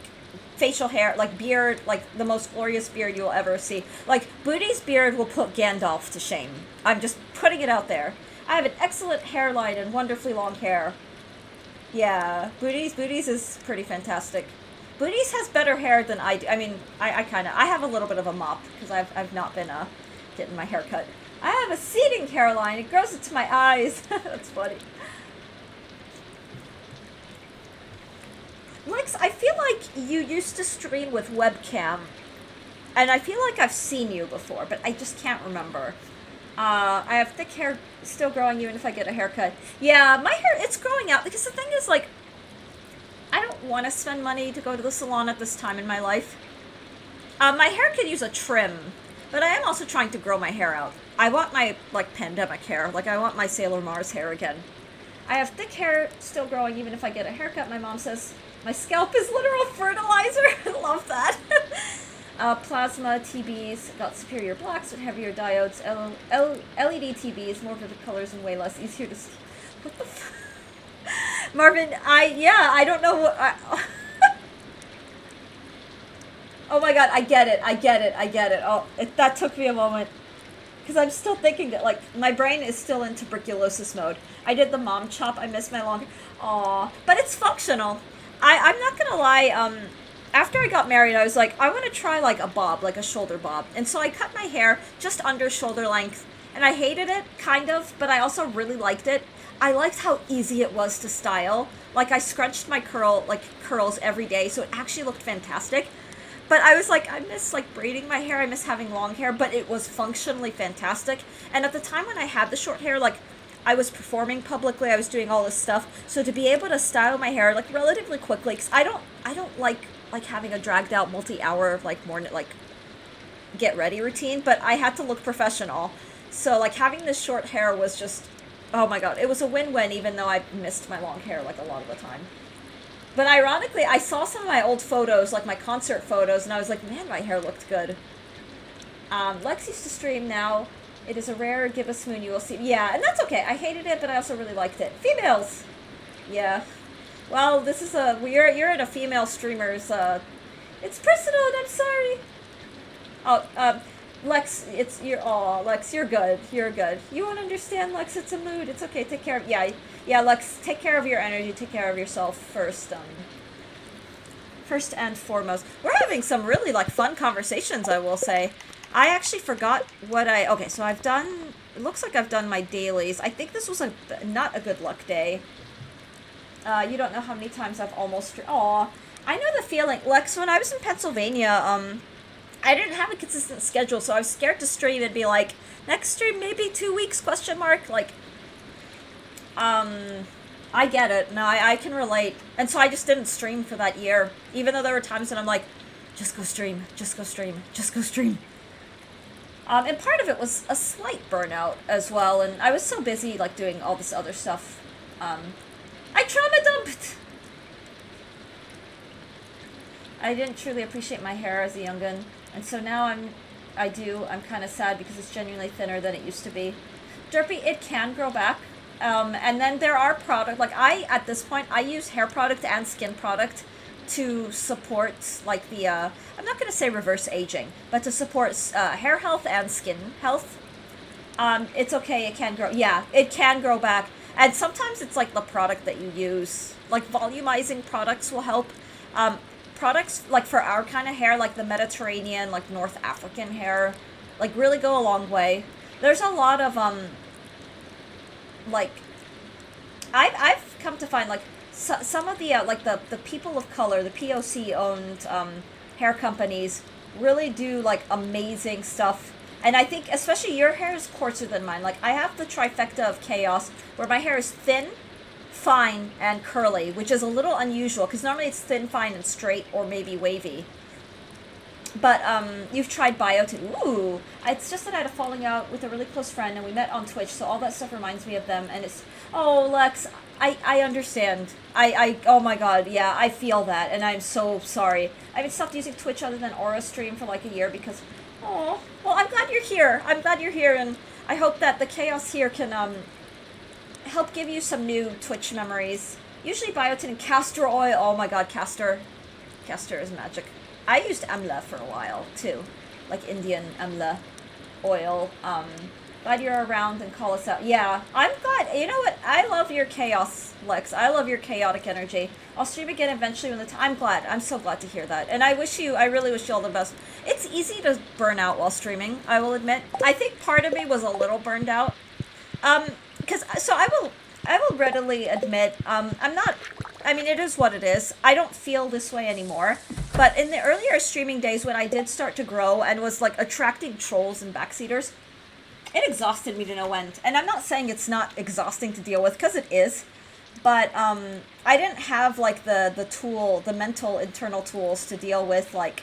facial hair, like, beard, like, the most glorious beard you'll ever see. Like, Booties' beard will put Gandalf to shame. I'm just putting it out there. I have an excellent hairline and wonderfully long hair. Yeah, Booties is pretty fantastic. Booties has better hair than I do. I mean, I have a little bit of a mop, because I've not been, getting my hair cut. I have a seeding hairline. It grows into my eyes. That's funny. Lex, I feel like you used to stream with webcam, and I feel like I've seen you before, but I just can't remember. I have thick hair still growing even if I get a haircut. Yeah, my hair, it's growing out, because the thing is, like, I don't want to spend money to go to the salon at this time in my life. My hair could use a trim, but I am also trying to grow my hair out. I want my, like, pandemic hair. Like, I want my Sailor Mars hair again. I have thick hair still growing even if I get a haircut. My mom says my scalp is literal fertilizer. I love that. Plasma TVs got superior blacks with heavier diodes. LED TVs, more vivid colors and way less easier to see. What the f... Marvin, I don't know what... Oh my god, I get it. Oh, that took me a moment. Because I'm still thinking that, like, my brain is still in tuberculosis mode. I did the mom chop, I miss my long... Aw, but it's functional. I'm not gonna lie, after I got married, I was like, I want to try, like, a bob, like a shoulder bob. And so I cut my hair just under shoulder length, and I hated it, kind of, but I also really liked it. I liked how easy it was to style. Like, I scrunched my curls every day, so it actually looked fantastic. But I was like, I miss, like, braiding my hair, I miss having long hair, but it was functionally fantastic. And at the time when I had the short hair, like, I was performing publicly, I was doing all this stuff, so to be able to style my hair, like, relatively quickly, because I don't like having a dragged out multi-hour, like, morning, like, get ready routine, but I had to look professional. So, like, having this short hair was just, oh my god, it was a win-win, even though I missed my long hair, like, a lot of the time. But ironically, I saw some of my old photos, like my concert photos, and I was like, man, my hair looked good. Lex used to stream now. It is a rare give a swoon you will see. Yeah, and that's okay. I hated it, but I also really liked it. Females! Yeah. Well, this is you're in a female streamer's, it's personal, and I'm sorry. Oh, Lex, Lex, you're good. You're good. You won't understand, Lex, it's a mood. It's okay, take care of, yeah, Lex, take care of your energy, take care of yourself first, first and foremost. We're having some really, like, fun conversations, I will say. I actually forgot what okay, so I've done, it looks like I've done my dailies. I think this was not a good luck day. You don't know how many times I've almost, I know the feeling. Lex, when I was in Pennsylvania, I didn't have a consistent schedule, so I was scared to stream and be like, next stream maybe 2 weeks, question mark, like, I get it. No, I can relate. And so I just didn't stream for that year. Even though there were times when I'm like, just go stream, just go stream, just go stream. And part of it was a slight burnout as well, and I was so busy, like, doing all this other stuff. I trauma dumped! I didn't truly appreciate my hair as a youngin', and so now I'm kind of sad because it's genuinely thinner than it used to be. Derpy, it can grow back. And then there are products, like at this point, I use hair product and skin product to support, like, the, I'm not going to say reverse aging, but to support hair health and skin health. It's okay, it can grow, yeah, it can grow back. And sometimes it's, like, the product that you use. Like, volumizing products will help. Products, like, for our kind of hair, like the Mediterranean, like, North African hair, like, really go a long way. There's a lot of, like, I've come to find, like, some of the, like, the people of color, the POC-owned, hair companies really do, like, amazing stuff. And I think, especially your hair is coarser than mine. Like, I have the trifecta of chaos, where my hair is thin, fine, and curly, which is a little unusual, because normally it's thin, fine, and straight, or maybe wavy. But, you've tried biotin. Ooh! It's just that I had a falling out with a really close friend, and we met on Twitch, so all that stuff reminds me of them, and it's... Oh, Lex, I understand. Oh my god, yeah, I feel that, and I'm so sorry. I haven't stopped using Twitch other than Aura Stream for, like, a year, because... Oh, well, I'm glad you're here. I'm glad you're here, and I hope that the chaos here can, help give you some new Twitch memories. Usually biotin and castor oil. Oh my god, castor. Castor is magic. I used amla for a while, too. Like Indian amla oil. Glad you're around and call us out. Yeah, I'm glad. You know what? I love your chaos, Lex. I love your chaotic energy. I'll stream again eventually when the time. I'm glad. I'm so glad to hear that. And I really wish you all the best. It's easy to burn out while streaming, I will admit. I think part of me was a little burned out. So I will readily admit, I'm not, I mean, it is what it is. I don't feel this way anymore. But in the earlier streaming days when I did start to grow and was, like, attracting trolls and backseaters, it exhausted me to no end. And I'm not saying it's not exhausting to deal with, because it is. But, I didn't have, like, the mental internal tools to deal with, like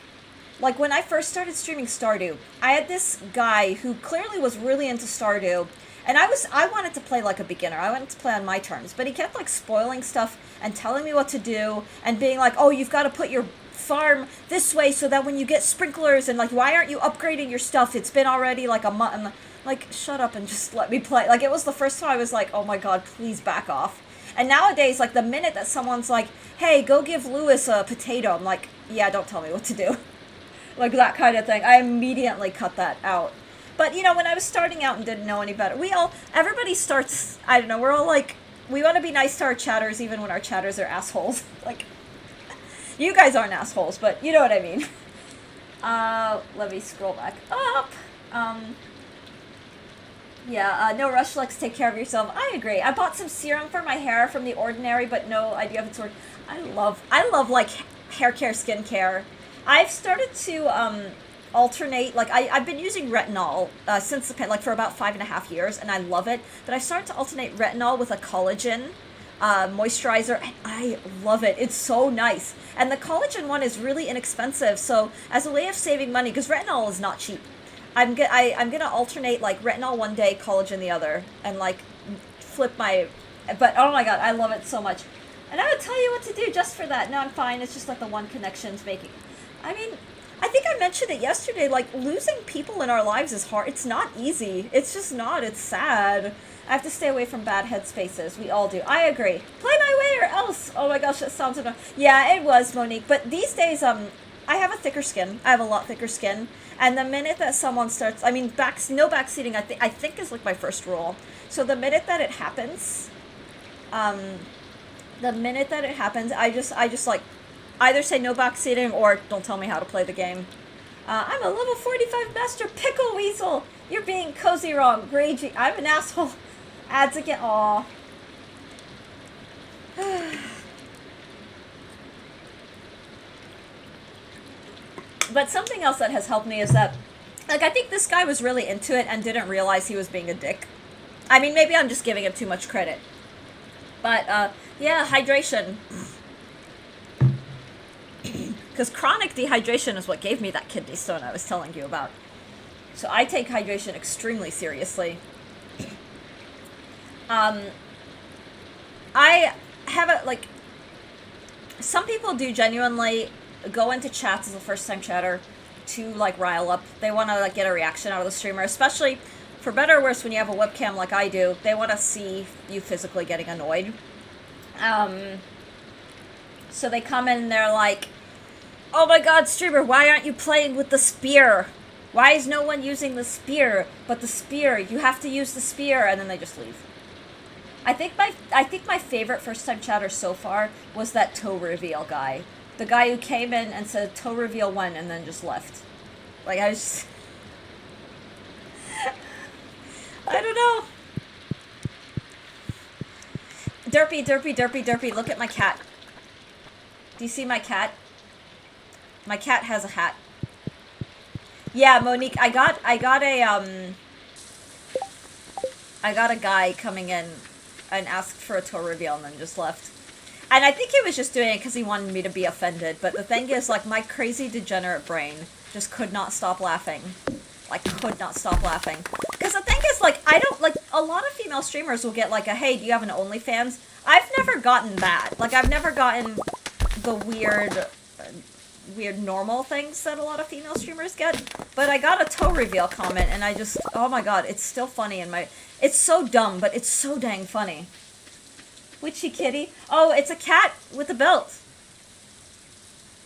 when I first started streaming Stardew, I had this guy who clearly was really into Stardew, and I wanted to play like a beginner. I wanted to play on my terms, but he kept, like, spoiling stuff and telling me what to do and being like, oh, you've got to put your farm this way so that when you get sprinklers, and, like, why aren't you upgrading your stuff? It's been already, like, a month. And, like, shut up and just let me play. Like, it was the first time I was like, oh my god, please back off. And nowadays, like, the minute that someone's like, hey, go give Lewis a potato, I'm like, yeah, don't tell me what to do. Like, that kind of thing. I immediately cut that out. But, you know, when I was starting out and didn't know any better, everybody starts, I don't know, we're all like, we want to be nice to our chatters even when our chatters are assholes. Like, you guys aren't assholes, but you know what I mean. Let me scroll back up. No rush, Lex, take care of yourself. I agree. I bought some serum for my hair from The Ordinary, but no idea if it's worked. I love, like, hair care, skincare. I've started to, alternate, like, I've been using retinol, since for about 5.5 years, and I love it, but I've started to alternate retinol with a collagen, moisturizer, and I love it. It's so nice. And the collagen one is really inexpensive, so as a way of saving money, because retinol is not cheap, I'm gonna alternate, like, retinol one day, collagen the other, and, like, flip my, but oh my god, I love it so much. And I would tell you what to do just for that. No, I'm fine. It's just, like, the one connection's making, I mean, I think I mentioned it yesterday, like, losing people in our lives is hard. It's not easy. It's just not. It's sad. I have to stay away from bad headspaces. We all do. I agree. Play my way or else. Oh my gosh, that sounds annoying. Yeah, it was, Monique. But these days, I have a thicker skin. I have a lot thicker skin. And the minute that someone starts, I mean, no backseating, I think is, like, my first rule. So the minute that it happens, I just, like, either say no backseating or don't tell me how to play the game. I'm a level 45 master pickle weasel. You're being cozy wrong. Gragey. I'm an asshole. Ads again. Aw. But something else that has helped me is that, like, I think this guy was really into it and didn't realize he was being a dick. I mean, maybe I'm just giving him too much credit. But, yeah, hydration. Because chronic dehydration is what gave me that kidney stone I was telling you about. So I take hydration extremely seriously. I have a, like, some people do genuinely go into chats as a first-time chatter to, like, rile up. They want to, like, get a reaction out of the streamer, especially, for better or worse, when you have a webcam like I do, they want to see you physically getting annoyed. So they come in and they're like, oh my god, streamer, why aren't you playing with the spear? Why is no one using the spear? But the spear, you have to use the spear, and then they just leave. I think my favorite first-time chatter so far was that toe reveal guy. The guy who came in and said toe reveal when and then just left. Like, I was I don't know. Derpy, derpy, derpy, derpy, look at my cat. Do you see my cat? My cat has a hat. Yeah, Monique, I got a guy coming in and asked for a toe reveal and then just left. And I think he was just doing it because he wanted me to be offended. But the thing is, like, my crazy degenerate brain just could not stop laughing. Like, could not stop laughing. Because the thing is, like, I don't, like, a lot of female streamers will get, like, a, hey, do you have an OnlyFans? I've never gotten that. Like, I've never gotten the weird normal things that a lot of female streamers get. But I got a toe reveal comment, and I just, oh my god, it's still funny in my, it's so dumb, but it's so dang funny. Witchy kitty? Oh, it's a cat with a belt.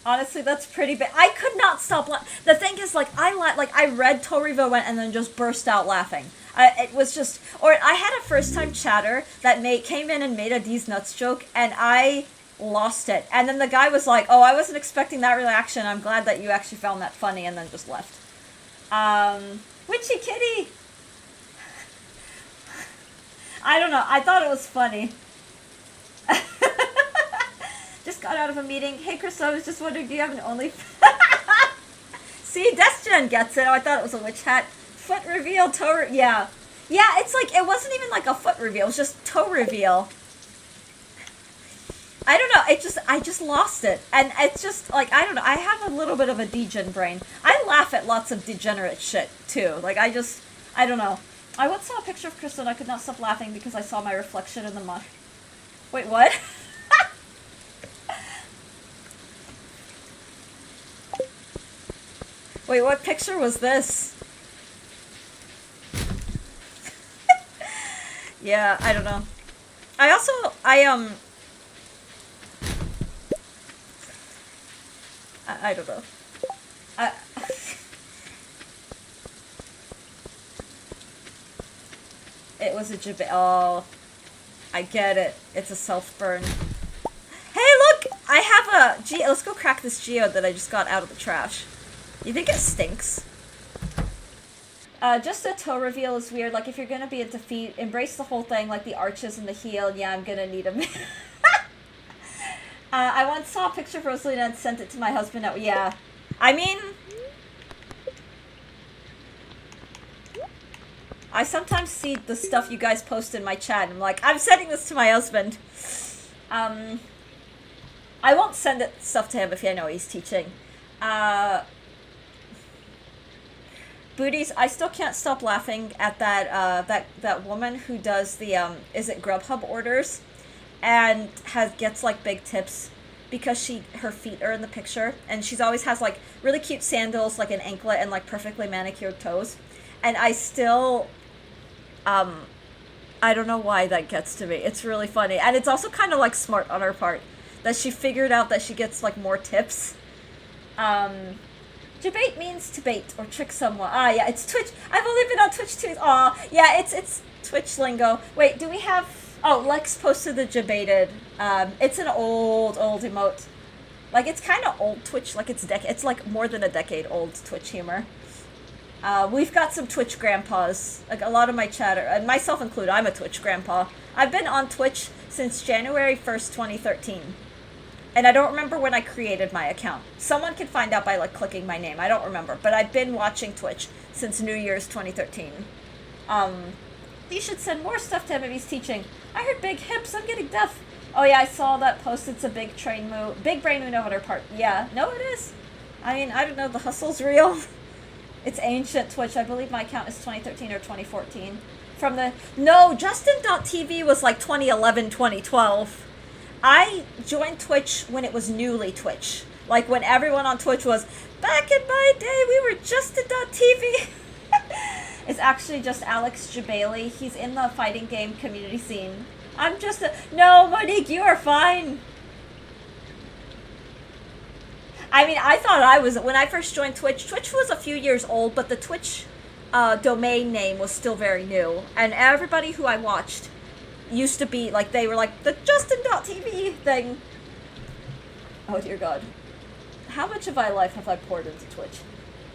Honestly, that's pretty big. I could not stop laughing. The thing is, like, I read toe reveal and then just burst out laughing. It was just, or I had a first-time chatter that came in and made a D's nuts joke, and I lost it. And then the guy was like, oh, I wasn't expecting that reaction. I'm glad that you actually found that funny, and then just left. Witchy kitty! I don't know. I thought it was funny. Just got out of a meeting. Hey, Chris, I was just wondering, do you have an OnlyFans? See, Destron gets it. Oh, I thought it was a witch hat. Foot reveal, yeah. Yeah, it's like, it wasn't even like a foot reveal. It was just toe reveal. I don't know. I just lost it. And it's just, like, I don't know. I have a little bit of a degen brain. I laugh at lots of degenerate shit, too. Like, I don't know. I once saw a picture of Krista and I could not stop laughing because I saw my reflection in the mud. Wait, what? Wait, what picture was this? Yeah, I don't know. I don't know. It was a oh, I get it. It's a self-burn. Hey, look! I have a let's go crack this geode that I just got out of the trash. You think it stinks? Just a toe reveal is weird. Like, if you're gonna be into feet, embrace the whole thing, like the arches and the heel. Yeah, I'm gonna need them. I once saw a picture of Rosalina and sent it to my husband. Yeah. I mean, I sometimes see the stuff you guys post in my chat, and I'm like, I'm sending this to my husband. I won't send stuff to him if I know he's teaching. Booties, I still can't stop laughing at that woman who does the is it Grubhub orders, and gets like big tips because her feet are in the picture, and she's always has like really cute sandals, like an anklet, and like perfectly manicured toes, and I still I don't know why that gets to me. It's really funny, and it's also kind of like smart on her part that she figured out that she gets like more tips. Debate means to bait or trick someone. Ah, yeah, it's Twitch. I've only been on Twitch too. Aw, yeah, it's Twitch lingo. Wait, do we have... Oh, Lex posted the debated. It's an old emote. Like, it's kind of old Twitch. Like, it's like more than a decade old Twitch humor. We've got some Twitch grandpas. Like, a lot of my chatter, and myself included, I'm a Twitch grandpa. I've been on Twitch since January 1st, 2013. And I don't remember when I created my account. Someone can find out by, like, clicking my name. I don't remember. But I've been watching Twitch since New Year's 2013. You should send more stuff to him if he's teaching. I heard big hips. I'm getting deaf. Oh yeah, I saw that post. It's a big train move. Big brain move on her part. Yeah, no it is. I mean, I don't know. The hustle's real. It's ancient Twitch. I believe my account is 2013 or 2014. From the... No, Justin.tv was like 2011, 2012. I joined Twitch when it was newly Twitch. Like when everyone on Twitch was, back in my day, we were Justin.tv. It's actually just Alex Jabali. He's in the fighting game community scene. I'm just a... No, Monique, you are fine. I mean, I thought I was... When I first joined Twitch, Twitch was a few years old, but the Twitch domain name was still very new. And everybody who I watched used to be, like, they were like, the Justin.tv thing. Oh, dear God. How much of my life have I poured into Twitch?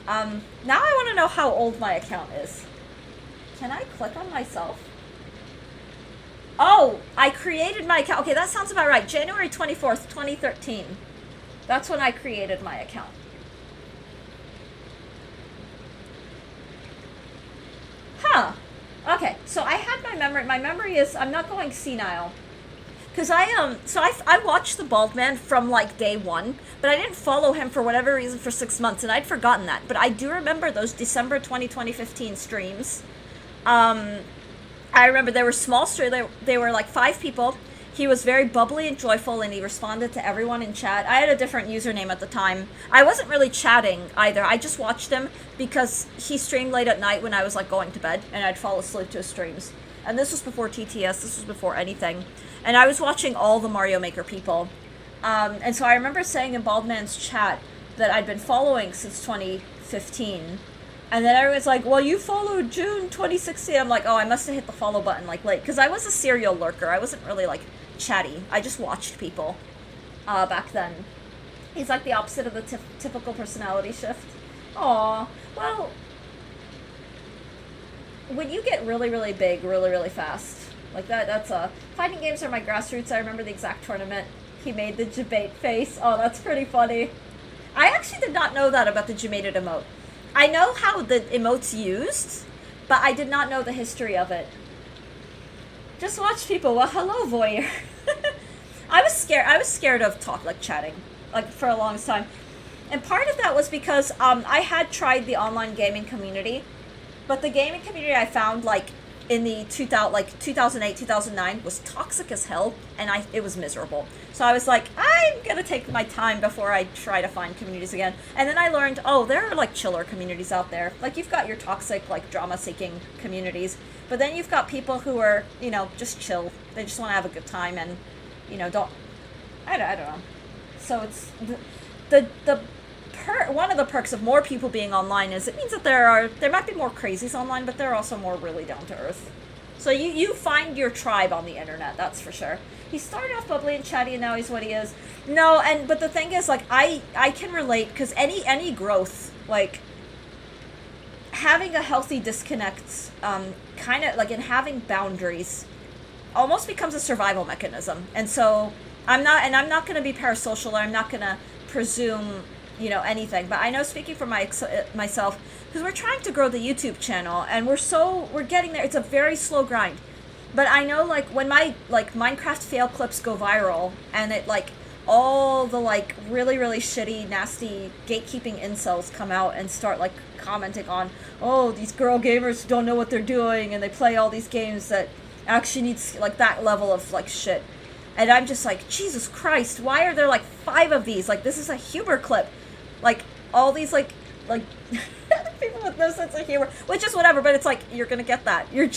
Now I want to know how old my account is. Can I click on myself? Oh, I created my account. Okay, that sounds about right. January 24th, 2013. That's when I created my account. Huh. Okay, so I had my memory. My memory is, I'm not going senile. Because I watched the Bald Man from, like, day one, but I didn't follow him for whatever reason for 6 months, and I'd forgotten that. But I do remember those December 2015 streams. I remember they were small streams. They were, like, 5 people. He was very bubbly and joyful, and he responded to everyone in chat. I had a different username at the time. I wasn't really chatting either. I just watched him because he streamed late at night when I was, like, going to bed, and I'd fall asleep to his streams. And this was before TTS. This was before anything. And I was watching all the Mario Maker people. And so I remember saying in Baldman's chat that I'd been following since 2015. And then everyone's like, well, you followed June 2016. I'm like, oh, I must have hit the follow button, like, late. Because I was a serial lurker. I wasn't really, like, chatty. I just watched people back then. He's like the opposite of the typical personality shift. Aw, well, when you get really, really big, really, really fast, like that's fighting games are my grassroots. I remember the exact tournament. He made the debate face. Oh, that's pretty funny. I actually did not know that about the Jamated emote. I know how the emote's used, but I did not know the history of it. Just watch people. Well, hello, voyeur. I was scared of chatting, like, for a long time. And part of that was because I had tried the online gaming community, but the gaming community I found, like, in the 2008, 2009 was toxic as hell, and it was miserable. So I was like, I'm gonna take my time before I try to find communities again. And then I learned, oh, there are, like, chiller communities out there. Like, you've got your toxic, like, drama-seeking communities, but then you've got people who are, you know, just chill. They just want to have a good time and, you know, I don't know. So it's one of the perks of more people being online is it means that there might be more crazies online, but there are also more really down to earth. So you find your tribe on the internet, that's for sure. He started off bubbly and chatty, and now he's what he is. No, but the thing is, like, I can relate, because any growth, like, having a healthy disconnect, kind of like, in having boundaries, almost becomes a survival mechanism. And so I'm not going to be parasocial, or I'm not going to presume, you know, anything. But I know, speaking for myself, because we're trying to grow the YouTube channel, and we're getting there. It's a very slow grind. But I know, like, when my, like, Minecraft fail clips go viral, and it, like, all the, like, really, really shitty, nasty, gatekeeping incels come out and start, like, commenting on, oh, these girl gamers don't know what they're doing, and they play all these games that actually needs, like, that level of, like, shit. And I'm just like, Jesus Christ, why are there, like, 5 of these? Like, this is a humor clip. Like, all these, like people with no sense of humor, which is whatever, but it's like, you're gonna get that. You're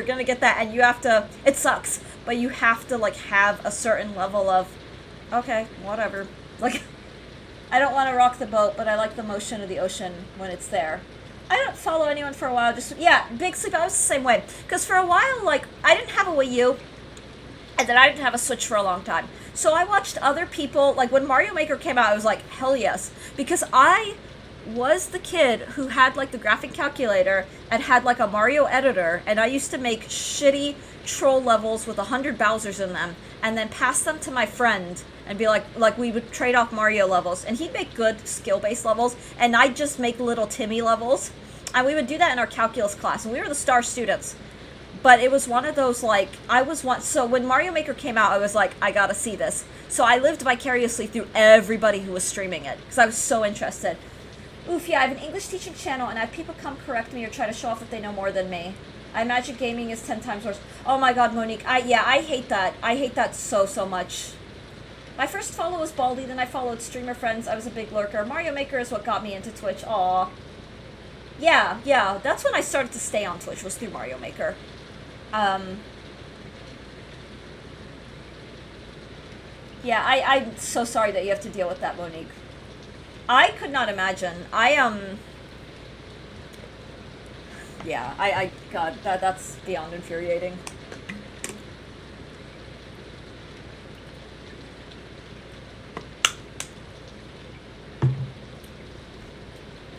gonna get that, and you have to, it sucks, but you have to, like, have a certain level of, okay, whatever. Like, I don't want to rock the boat, but I like the motion of the ocean when it's there. I don't follow anyone for a while, yeah, Big Sleep, I was the same way. Because for a while, like, I didn't have a Wii U, and then I didn't have a Switch for a long time. So I watched other people, like, when Mario Maker came out, I was like, hell yes. Because I was the kid who had, like, the graphic calculator and had, like, a Mario editor, and I used to make shitty troll levels with 100 Bowsers in them, and then pass them to my friend, and be like, we would trade off Mario levels, and he'd make good skill-based levels, and I'd just make little Timmy levels, and we would do that in our calculus class, and we were the star students. but it was one of those, like, so when Mario Maker came out, I was like, I gotta see this. So I lived vicariously through everybody who was streaming it, because I was so interested. Oof, yeah, I have an English teaching channel, and I have people come correct me or try to show off that they know more than me. I imagine gaming is 10 times worse. Oh my god, Monique, I hate that. I hate that so, so much. My first follow was Baldy, then I followed streamer friends. I was a big lurker. Mario Maker is what got me into Twitch. Aw. Yeah, that's when I started to stay on Twitch, was through Mario Maker. Yeah, I'm so sorry that you have to deal with that, Monique. I could not imagine. Yeah, God, that's beyond infuriating.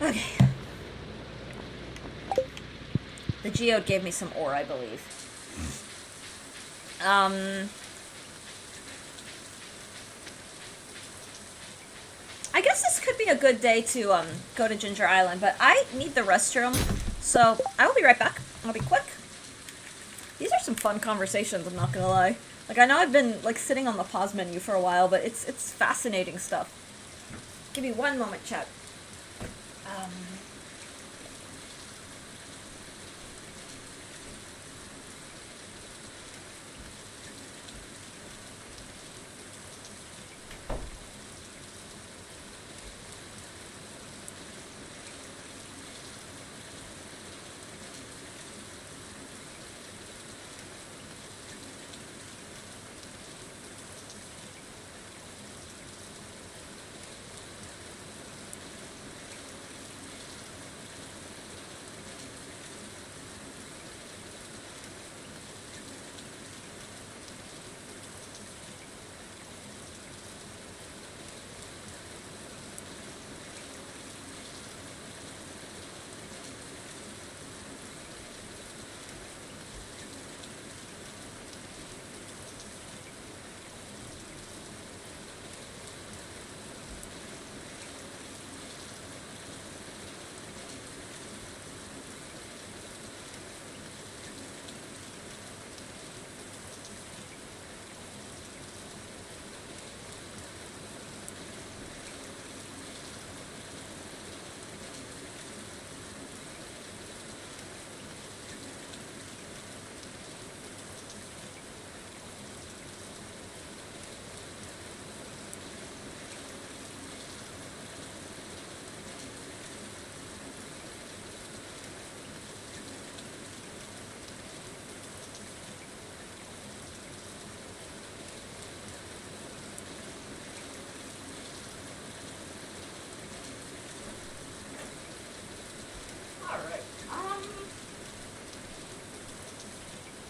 Okay. The geode gave me some ore, I believe. I guess this could be a good day to go to Ginger Island, but I need the restroom, so I will be right back. I'll be quick. These are some fun conversations, I'm not gonna lie. Like, I know I've been, like, sitting on the pause menu for a while, but it's fascinating stuff. Give me one moment, chat.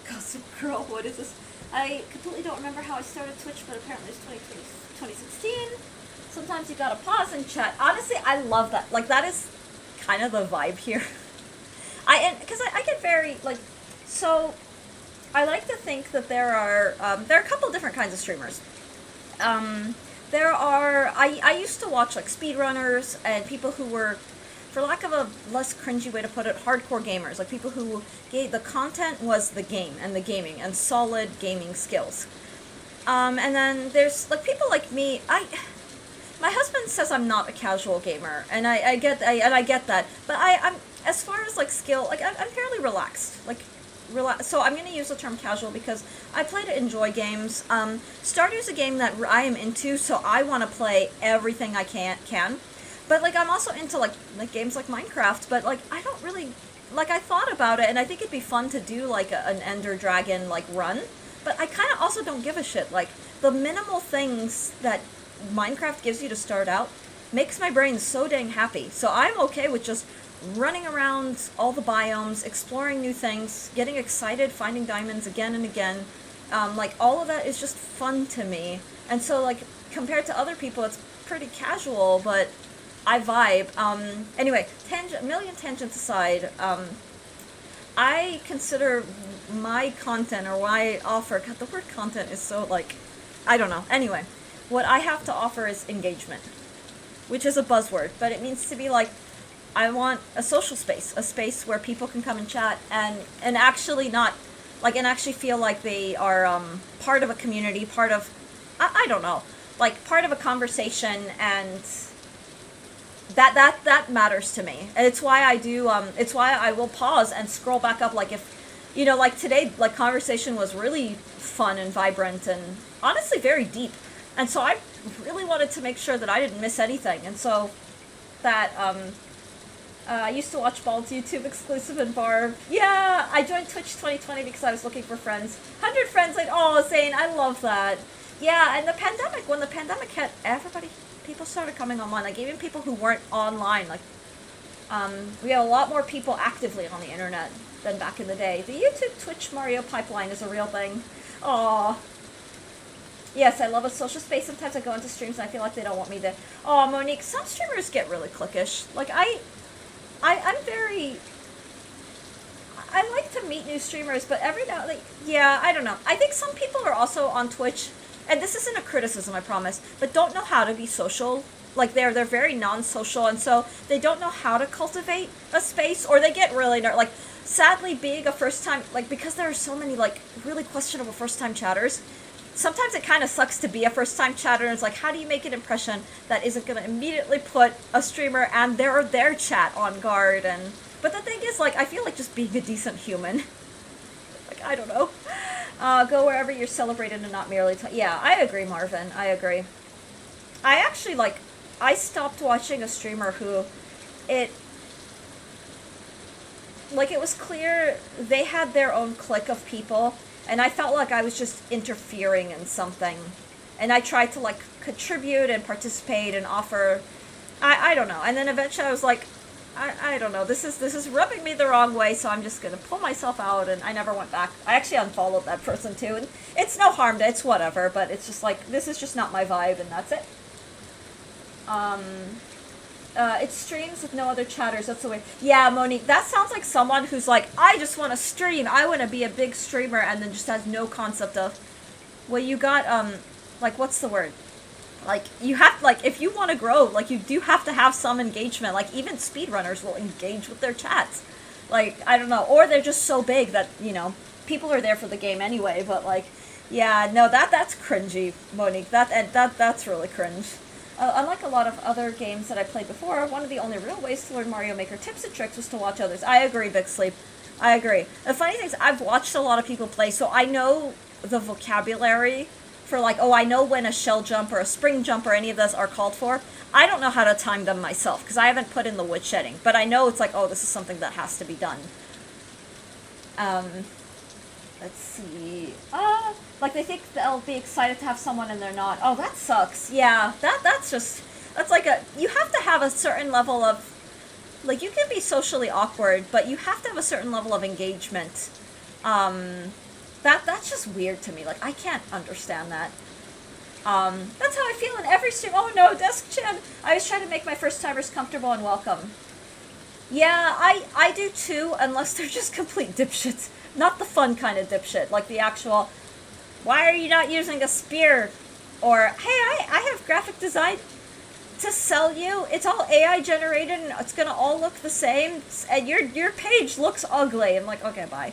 Gossip Girl, what is this? I completely don't remember how I started Twitch, but apparently it's 2016. Sometimes you gotta pause and chat. Honestly, I love that. Like, that is kind of the vibe here. Because I get very, like, so, I like to think that there are a couple different kinds of streamers. I used to watch, like, speedrunners and people who were, for lack of a less cringy way to put it, hardcore gamers. Like, people who gave, the content was the game and the gaming and solid gaming skills. And then there's, like, people like me. My husband says I'm not a casual gamer, and I get that. But I'm, as far as, like, skill, like, I'm fairly relaxed. Like, so I'm going to use the term casual because I play to enjoy games. Stardew's a game that I am into, so I want to play everything I can. But, like, I'm also into, like games like Minecraft, but, like, I don't really, like, I thought about it, and I think it'd be fun to do, like, an Ender Dragon, like, run. But I kind of also don't give a shit. Like, the minimal things that Minecraft gives you to start out makes my brain so dang happy. So I'm okay with just running around all the biomes, exploring new things, getting excited, finding diamonds again and again. Like, all of that is just fun to me. And so, like, compared to other people, it's pretty casual, but I vibe. Anyway, million tangents aside, I consider my content, or what I offer, God, the word content is so, like, I don't know. Anyway, what I have to offer is engagement, which is a buzzword, but it means to be like, I want a social space, a space where people can come and chat and actually not like, and actually feel like they are part of a community, part of, I don't know, like part of a conversation, and that matters to me. And it's why I do. It's why I will pause and scroll back up. Like if, like today, like conversation was really fun and vibrant and honestly very deep. And so I really wanted to make sure that I didn't miss anything. And so that I used to watch Bald's YouTube exclusive and Barb. Yeah, I joined Twitch 2020 because I was looking for friends. 100 friends, like, oh, Zane, I love that. Yeah, and the pandemic, when the pandemic hit, people started coming online. Like, even people who weren't online, like, we had a lot more people actively on the internet than back in the day. The YouTube Twitch Mario pipeline is a real thing. Aww. Yes, I love a social space. Sometimes I go into streams and I feel like they don't want me there. Oh, Monique, some streamers get really cliquish. Like, I'm very... I like to meet new streamers, but every now... Like, yeah, I don't know. I think some people are also on Twitch, and this isn't a criticism, I promise, but don't know how to be social. Like, they're very non-social, and so they don't know how to cultivate a space, or they get really... Like, sadly, being a first-time... Like, because there are so many, like, really questionable first-time chatters, sometimes it kind of sucks to be a first-time chatter, and it's like, how do you make an impression that isn't going to immediately put a streamer and their chat on guard? And but the thing is, like, I feel like just being a decent human. Like, I don't know. Go wherever you're celebrated and not merely... Yeah, I agree, Marvin. I agree. I actually, like, I stopped watching a streamer who... It was clear they had their own clique of people, and I felt like I was just interfering in something. And I tried to, like, contribute and participate and offer... I don't know. And then eventually I was like, I don't know. This is rubbing me the wrong way, so I'm just going to pull myself out, and I never went back. I actually unfollowed that person, too. And it's no harm to it's whatever, but it's just like, this is just not my vibe, and that's it. It streams with no other chatters. That's the way. Yeah, Monique, that sounds like someone who's like, I just want to stream. I want to be a big streamer, and then just has no concept of, well, you got, like, what's the word? Like, you have, like, if you want to grow, like, you do have to have some engagement. Like, even speedrunners will engage with their chats. Like, I don't know. Or they're just so big that, people are there for the game anyway. But, like, yeah, no, that's cringy, Monique. That's really cringe. Unlike a lot of other games that I played before, one of the only real ways to learn Mario Maker tips and tricks was to watch others. I agree, Big Sleep. I agree. The funny thing is, I've watched a lot of people play, so I know the vocabulary for, like, oh, I know when a shell jump or a spring jump or any of those are called for. I don't know how to time them myself, because I haven't put in the woodshedding. But I know it's like, oh, this is something that has to be done. Let's see. Like, they think they'll be excited to have someone and they're not. Oh, that sucks. Yeah, that's like you have to have a certain level of, like, you can be socially awkward, but you have to have a certain level of engagement. That's just weird to me. Like, I can't understand that. That's how I feel in every stream. Oh no, Desk Chan. I always try to make my first timers comfortable and welcome. Yeah, I do too, unless they're just complete dipshits. Not the fun kind of dipshit, like the actual, why are you not using a spear? Or, hey, I have graphic design to sell you. It's all AI generated and it's gonna all look the same. And your page looks ugly. I'm like, okay, bye.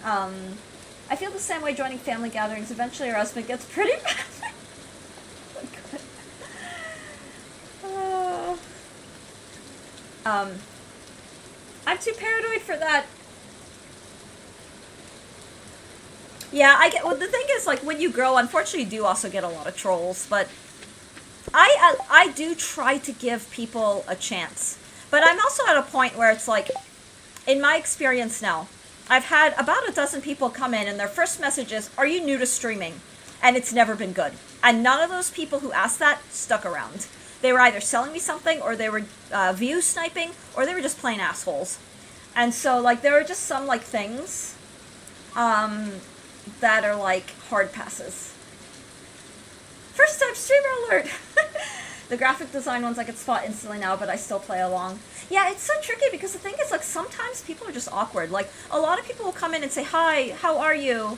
I feel the same way joining family gatherings. Eventually your husband gets pretty mad. I'm too paranoid for that. Yeah, well, the thing is, like, when you grow, unfortunately, you do also get a lot of trolls, but I do try to give people a chance. But I'm also at a point where it's like, in my experience now, I've had about a dozen people come in, and their first message is, are you new to streaming? And it's never been good. And none of those people who asked that stuck around. They were either selling me something, or they were view sniping, or they were just plain assholes. And so, like, there are just some, like, things that are, like, hard passes. First time streamer alert! The graphic design ones I could spot instantly now, but I still play along. Yeah, it's so tricky because the thing is, like, sometimes people are just awkward. Like, a lot of people will come in and say, hi, how are you?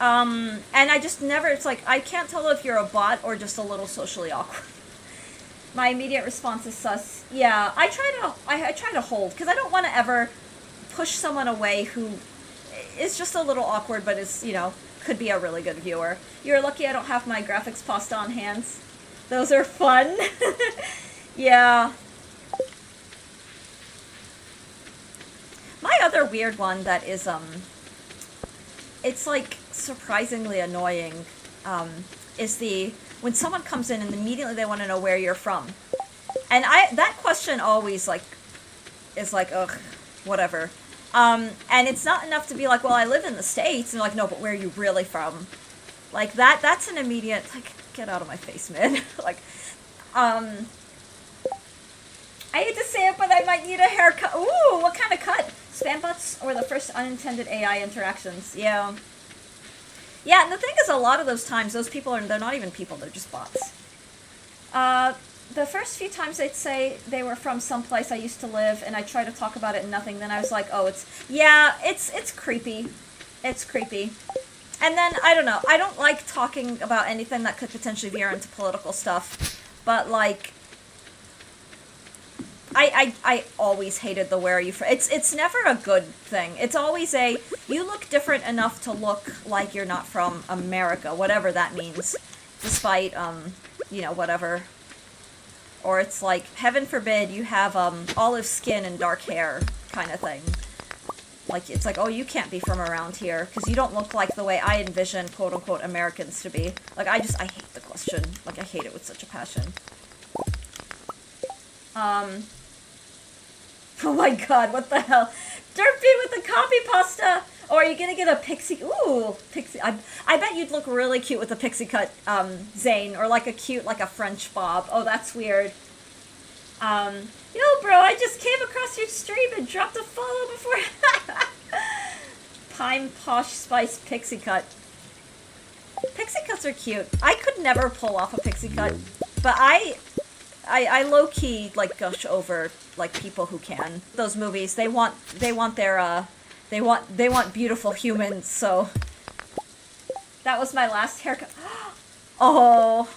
And I just never, it's like, I can't tell if you're a bot or just a little socially awkward. My immediate response is sus. Yeah, I try to hold, because I don't want to ever push someone away who is just a little awkward, but is, you know, could be a really good viewer. You're lucky I don't have my graphics pasta on hands. Those are fun. Yeah. My other weird one that is, it's like surprisingly annoying, is when someone comes in and immediately they want to know where you're from. And that question always, like, is like, ugh, whatever. And it's not enough to be like, well, I live in the States, and like, no, but where are you really from? Like, that's an immediate, like, get out of my face, man. Like, I hate to say it, but I might need a haircut. Ooh, what kind of cut? Spam bots or the first unintended AI interactions? Yeah. Yeah, and the thing is, a lot of those times, those people they're not even people, they're just bots. The first few times they'd say they were from someplace I used to live, and I try to talk about it and nothing, then I was like, oh, it's creepy. It's creepy. And then, I don't know, I don't like talking about anything that could potentially veer into political stuff, but, like, I always hated the where are you from. It's never a good thing. It's always you look different enough to look like you're not from America, whatever that means, despite, you know, whatever. Or it's like, heaven forbid you have, olive skin and dark hair kind of thing. Like, it's like, oh, you can't be from around here, because you don't look like the way I envision, quote-unquote, Americans to be. Like, I hate the question. Like, I hate it with such a passion. Oh my god, what the hell? Derpy with the copy pasta! Or are you gonna get a pixie? Ooh, pixie. I bet you'd look really cute with a pixie cut, Zane. Or like a cute, like a French bob. Oh, that's weird. Yo, bro, I just came across your stream and dropped a follow before. Pine Posh Spice pixie cut. Pixie cuts are cute. I could never pull off a pixie cut. But I low-key, like, gush over, like, people who can. Those movies, they want beautiful humans, so. That was my last haircut. Oh.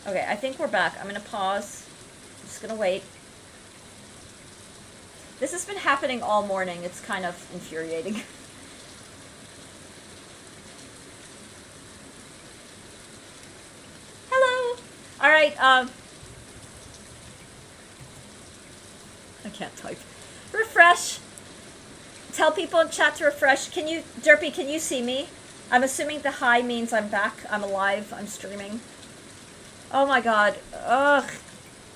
Okay, I think we're back. I'm gonna pause. I'm just gonna wait. This has been happening all morning. It's kind of infuriating. Hello! Alright, I can't type. Refresh! Tell people in chat to refresh. Derpy, can you see me? I'm assuming the hi means I'm back, I'm alive, I'm streaming. Oh my god. Ugh.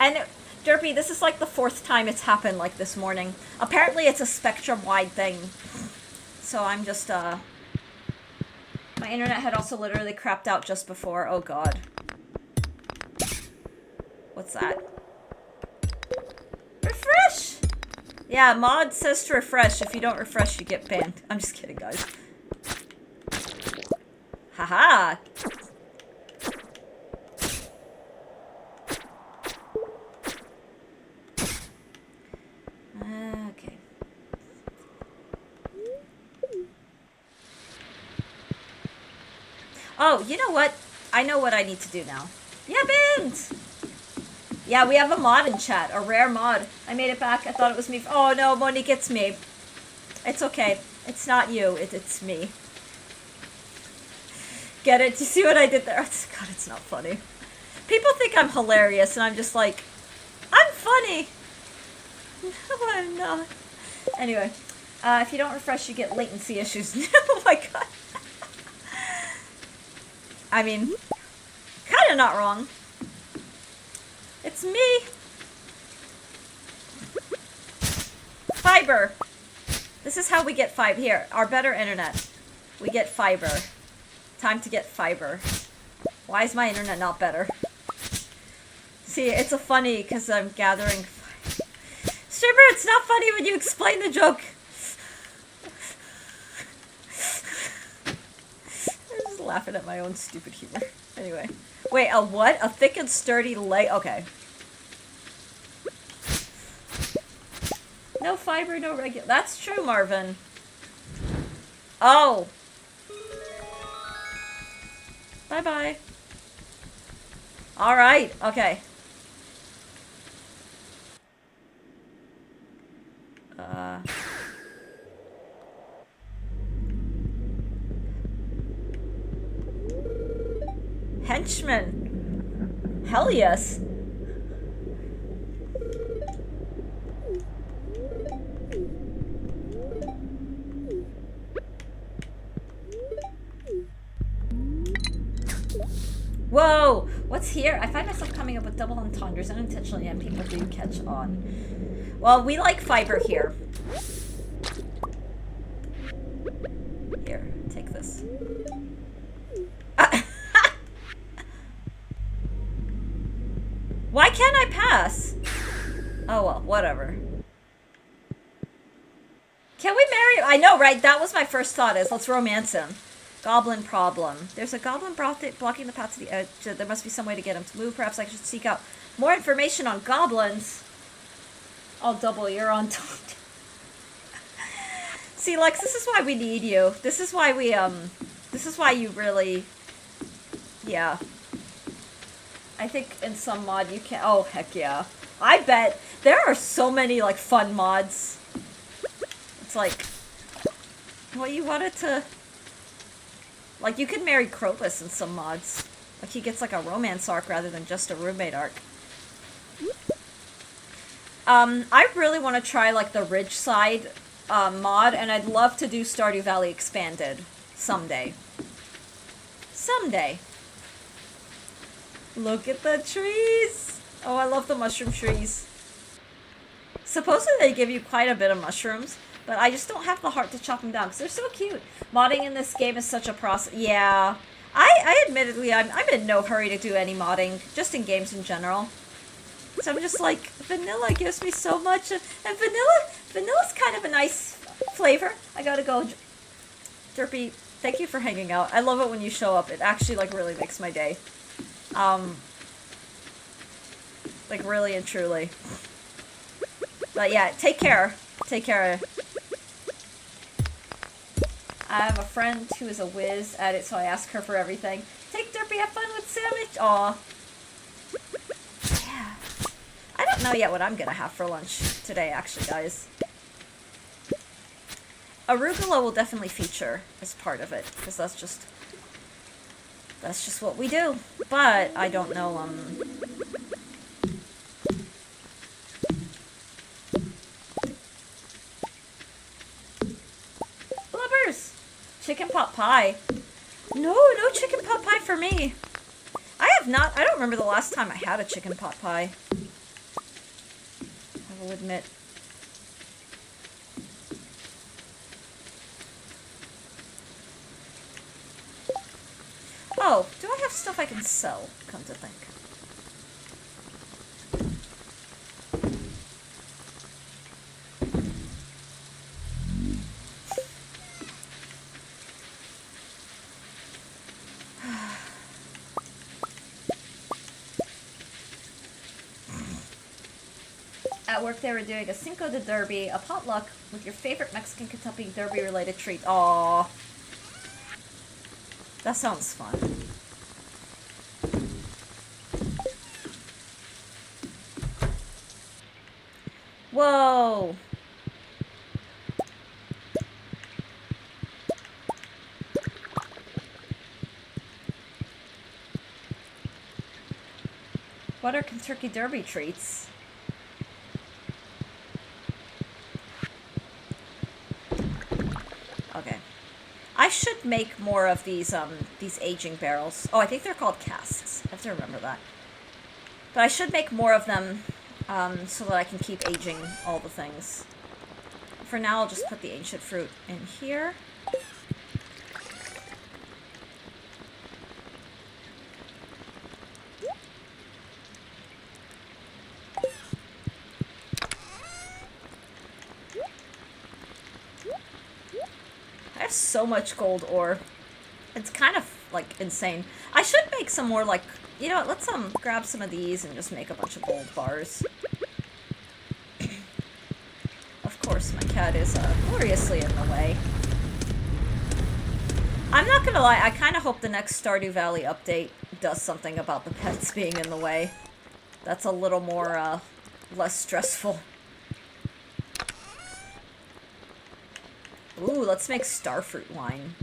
And Derpy, this is like the 4th time it's happened like this morning. Apparently it's a spectrum-wide thing. So I'm just, my internet had also literally crapped out just before. Oh god. What's that? Refresh! Yeah, mod says to refresh. If you don't refresh, you get banned. I'm just kidding, guys. Haha! Okay. Oh, you know what? I know what I need to do now. Yeah, banned! Yeah, we have a mod in chat. A rare mod. I made it back. I thought it was me. Oh no, Monique, it's me. It's okay. It's not you. It's me. Get it? Do you see what I did there? God, it's not funny. People think I'm hilarious, and I'm just like, I'm funny! No, I'm not. Anyway, if you don't refresh, you get latency issues. Oh my god. I mean, kinda not wrong. It's me! Fiber! This is how we get fiber. Here, our better internet. We get fiber. Time to get fiber. Why is my internet not better? See, it's a funny because I'm gathering. Stripper, it's not funny when you explain the joke. I'm just laughing at my own stupid humor. Anyway. Wait, a what? A thick and sturdy leg? Okay. No fiber, no regular. That's true, Marvin. Oh. Bye-bye. Alright, okay. Henchman. Hell yes. Whoa! What's here? I find myself coming up with double entendres unintentionally, and people do catch on. Well, we like fiber here. Here, take this. Why can't I pass? Oh well, whatever. Can we marry? I know, right? That was my first thought is, let's romance him. Goblin problem. There's a goblin blocking the path to the edge. There must be some way to get him to move. Perhaps I should seek out more information on goblins. I'll double your on top. See, Lex, this is why we need you. This is why we, this is why you really, yeah. I think in some mod you can, oh, heck yeah. I bet there are so many, like, fun mods. It's like, well, you wanted to, like, you could marry Krobus in some mods. Like, he gets, like, a romance arc rather than just a roommate arc. I really want to try, like, the Ridgeside mod, and I'd love to do Stardew Valley Expanded someday. Someday. Look at the trees! Oh, I love the mushroom trees. Supposedly they give you quite a bit of mushrooms, but I just don't have the heart to chop them down, because they're so cute. Modding in this game is such a process. Yeah. I admittedly, I'm in no hurry to do any modding, just in games in general. So I'm just like, vanilla gives me so much, and vanilla's kind of a nice flavor. I gotta go. Derpy, thank you for hanging out. I love it when you show up. It actually, like, really makes my day. Like, really and truly. But yeah, take care. Take care. I have a friend who is a whiz at it, so I ask her for everything. Take Derpy, have fun with sandwich. Aw. Yeah. I don't know yet what I'm gonna have for lunch today, actually, guys. Arugula will definitely feature as part of it, because that's just what we do. But I don't know, Blubbers! Chicken pot pie. No chicken pot pie for me. I don't remember the last time I had a chicken pot pie. I will admit. Oh, do I have stuff I can sell, come to think? At work they were doing a Cinco de Derby, a potluck with your favorite Mexican Kentucky Derby related treat. Aww. That sounds fun. Whoa! What are Kentucky Derby treats? Okay. I should make more of these aging barrels. Oh, I think they're called casks. I have to remember that. But I should make more of them, so that I can keep aging all the things. For now, I'll just put the ancient fruit in here. I have so much gold ore. It's kind of, like, insane. I should make some more, like, you know what, let's grab some of these and just make a bunch of gold bars. Of course, my cat is gloriously in the way. I'm not gonna lie, I kind of hope the next Stardew Valley update does something about the pets being in the way. That's a little more, less stressful. Ooh, let's make starfruit wine.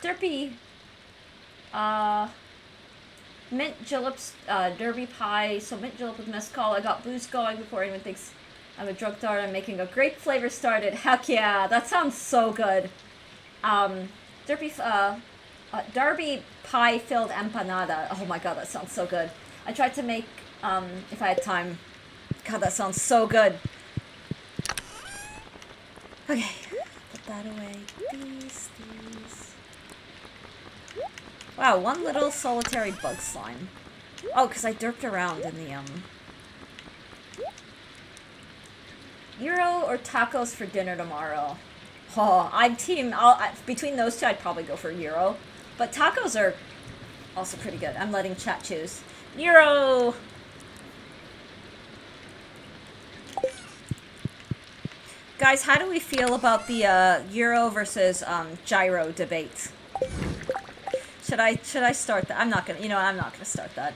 Derpy. Mint juleps, derby pie, so mint julep with mezcal. I got booze going before anyone thinks I'm a drug dart. I'm making a grape flavor started. Heck yeah, that sounds so good. Derby, derby pie filled empanada. Oh my god, that sounds so good. I tried to make, if I had time. God, that sounds so good. Okay, put that away. These. Wow, one little solitary bug slime. Oh, because I derped around in the, Euro or tacos for dinner tomorrow? Oh, I'm team... between those two, I'd probably go for Euro. But tacos are also pretty good. I'm letting chat choose. Euro! Guys, how do we feel about the, Euro versus, gyro debate? Should I start that? I'm not gonna, I'm not gonna start that.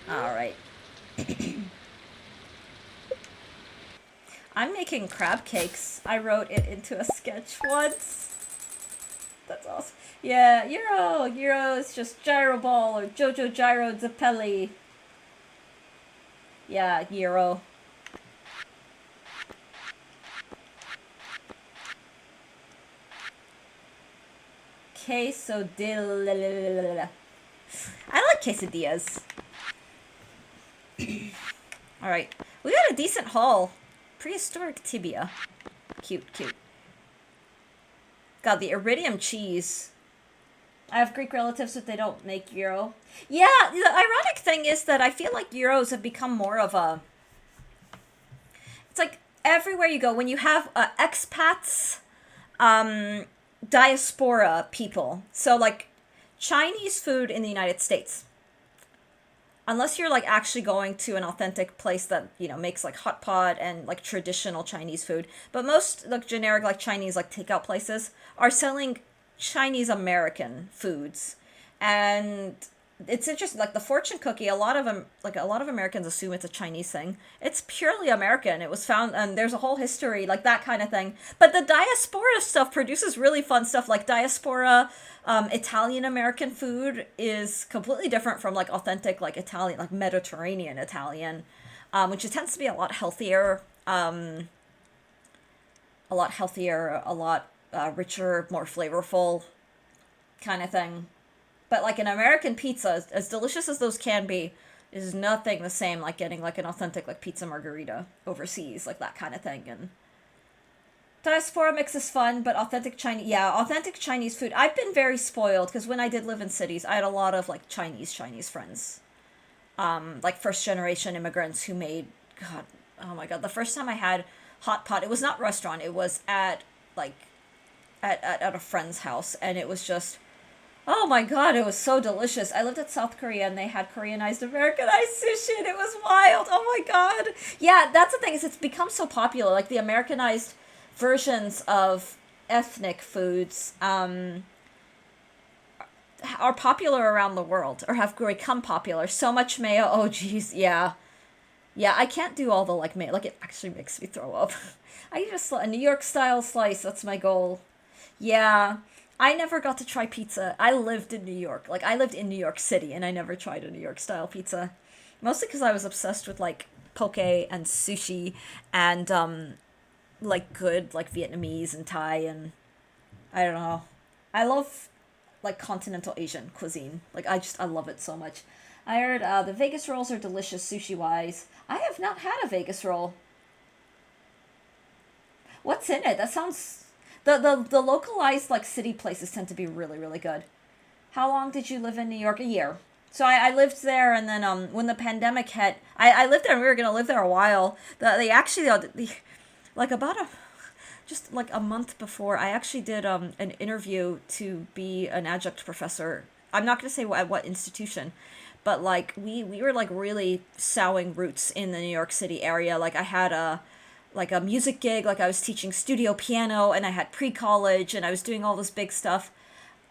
Alright. I'm making crab cakes. I wrote it into a sketch once. That's awesome. Yeah, Euro is just Gyro Ball or Jojo Gyro Zappelli. Yeah, Euro. Quesadilla. I like quesadillas. Alright. We got a decent haul. Prehistoric tibia. Cute. God, the iridium cheese. I have Greek relatives, but they don't make Euro. Yeah, the ironic thing is that I feel like Euros have become more of a... It's like everywhere you go, when you have expats, diaspora people. So, like, Chinese food in the United States. Unless you're, like, actually going to an authentic place that, makes, like, hot pot and, like, traditional Chinese food. But most, like, generic, like, Chinese, like, takeout places are selling Chinese American foods. And it's interesting, like, the fortune cookie, a lot of Americans assume it's a Chinese thing. It's purely American. It was found, and there's a whole history, like, that kind of thing. But the diaspora stuff produces really fun stuff, like diaspora... Italian American food is completely different from like authentic like Italian, like Mediterranean Italian, which it tends to be a lot healthier, a lot richer, more flavorful kind of thing. But like an American pizza, as delicious as those can be, is nothing the same like getting like an authentic like pizza margherita overseas, like that kind of thing. And diaspora mix is fun, but authentic Chinese food. I've been very spoiled because when I did live in cities, I had a lot of like Chinese friends, like first generation immigrants who made oh my god, the first time I had hot pot, it was not restaurant, it was at a friend's house, and it was just, oh my god, it was so delicious. I lived at South Korea and they had Koreanized Americanized sushi and it was wild. Oh my god. Yeah, that's the thing, is it's become so popular, like the Americanized versions of ethnic foods are popular around the world, or have become popular. So much mayo, oh geez, yeah. Yeah, I can't do all the like mayo, like it actually makes me throw up. I just, a New York style slice, that's my goal. Yeah, I never got to try pizza. I lived in New York, like I lived in New York City, and I never tried a New York style pizza. Mostly because I was obsessed with like poke and sushi, and like good like Vietnamese and Thai, and I don't know. I love like continental Asian cuisine. Like I love it so much. I heard the Vegas rolls are delicious sushi wise. I have not had a Vegas roll. What's in it? That sounds the localized like city places tend to be really really good. How long did you live in New York? A year. So I lived there, and then when the pandemic hit, I lived there, and we were gonna live there a while. They actually like just like a month before, I actually did an interview to be an adjunct professor I'm not gonna say at what institution, but like we were like really sowing roots in the New York City area. Like I had a music gig, like I was teaching studio piano, and I had pre-college, and I was doing all this big stuff.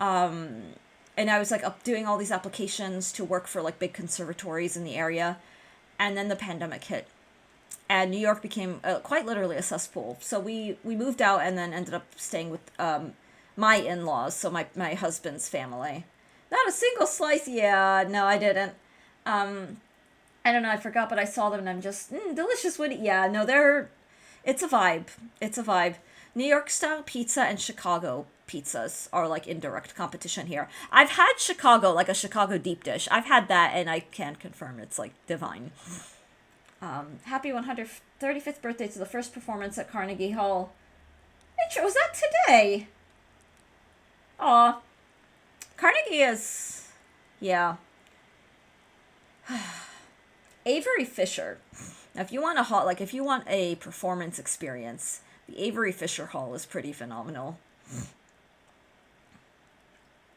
And I was like up doing all these applications to work for like big conservatories in the area, and then the pandemic hit, and New York became quite literally a cesspool. So we moved out and then ended up staying with my in-laws, so my husband's family. Not a single slice. Yeah, no, I didn't. Um, I don't know. I forgot, but I saw them and I'm just delicious. Woody. Yeah, no, they're. It's a vibe. It's a vibe. New York style pizza and Chicago pizzas are like in direct competition here. I've had Chicago, like a Chicago deep dish. I've had that, and I can confirm it's like divine. Happy 135th birthday to the first performance at Carnegie Hall. Was that today? Aw. Carnegie is. Yeah. Avery Fisher. Now, if you want if you want a performance experience, the Avery Fisher Hall is pretty phenomenal.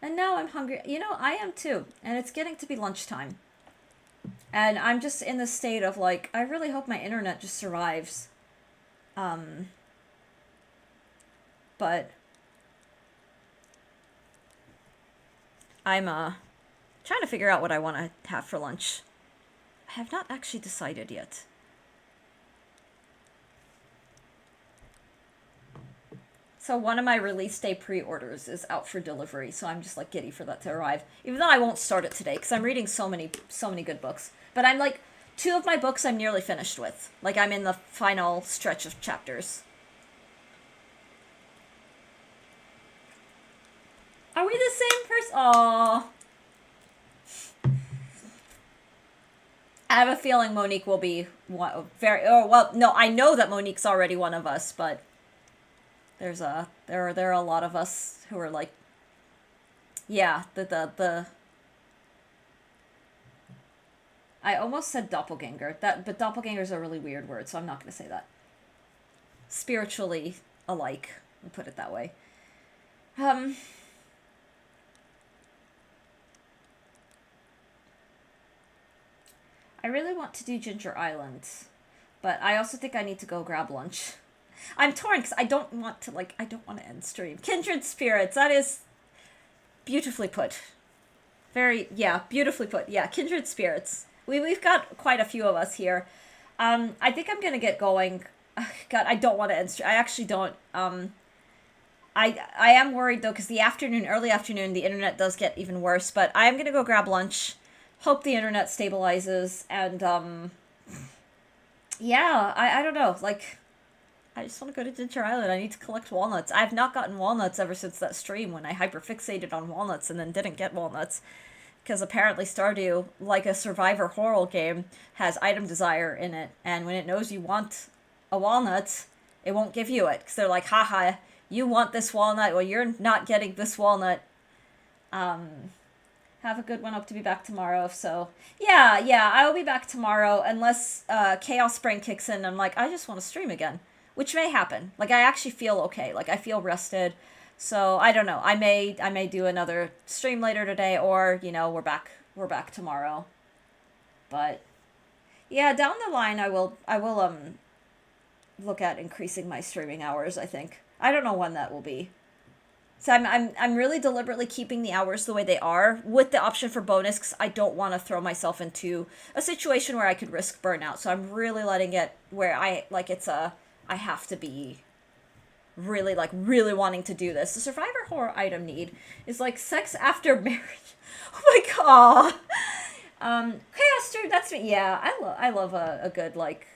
And now I'm hungry. You know, I am too. And it's getting to be lunchtime. And I'm just in the state of like, I really hope my internet just survives. But I'm trying to figure out what I want to have for lunch. I have not actually decided yet. So one of my release day pre-orders is out for delivery, so I'm just like giddy for that to arrive. Even though I won't start it today because I'm reading so many good books. But I'm like, 2 of my books I'm nearly finished with. Like I'm in the final stretch of chapters. Are we the same person? Aww. I have a feeling Monique will be no, I know that Monique's already one of us, but there are a lot of us who are like, yeah, the I almost said doppelganger. But doppelganger's a really weird word, so I'm not going to say that. Spiritually alike, we'll put it that way. I really want to do Ginger Island, but I also think I need to go grab lunch. I'm torn because I don't want to end stream. Kindred Spirits, that is beautifully put. Beautifully put. Yeah, Kindred Spirits. We've got quite a few of us here. I think I'm gonna get going. God, I don't want to end stream. I actually don't. I am worried though because early afternoon, the internet does get even worse. But I am gonna go grab lunch. Hope the internet stabilizes, and yeah, I don't know, like, I just want to go to Ginger Island. I need to collect walnuts. I have not gotten walnuts ever since that stream when I hyperfixated on walnuts and then didn't get walnuts. Because apparently Stardew, like a survivor horror game, has item desire in it, and when it knows you want a walnut, it won't give you it. Because they're like, haha, you want this walnut, well, you're not getting this walnut. Have a good one. Hope to be back tomorrow. If so, yeah, I will be back tomorrow unless Chaos Brain kicks in. And I'm like, I just want to stream again, which may happen. Like I actually feel okay. Like I feel rested. So I don't know. I may do another stream later today, or we're back tomorrow. But yeah, down the line I will look at increasing my streaming hours. I think I don't know when that will be. So I'm really deliberately keeping the hours the way they are with the option for bonus because I don't want to throw myself into a situation where I could risk burnout. So I'm really letting it where I have to be really wanting to do this. The survivor horror item need is like sex after marriage. Oh my god. Chaos stream, that's me. Yeah, I love a good like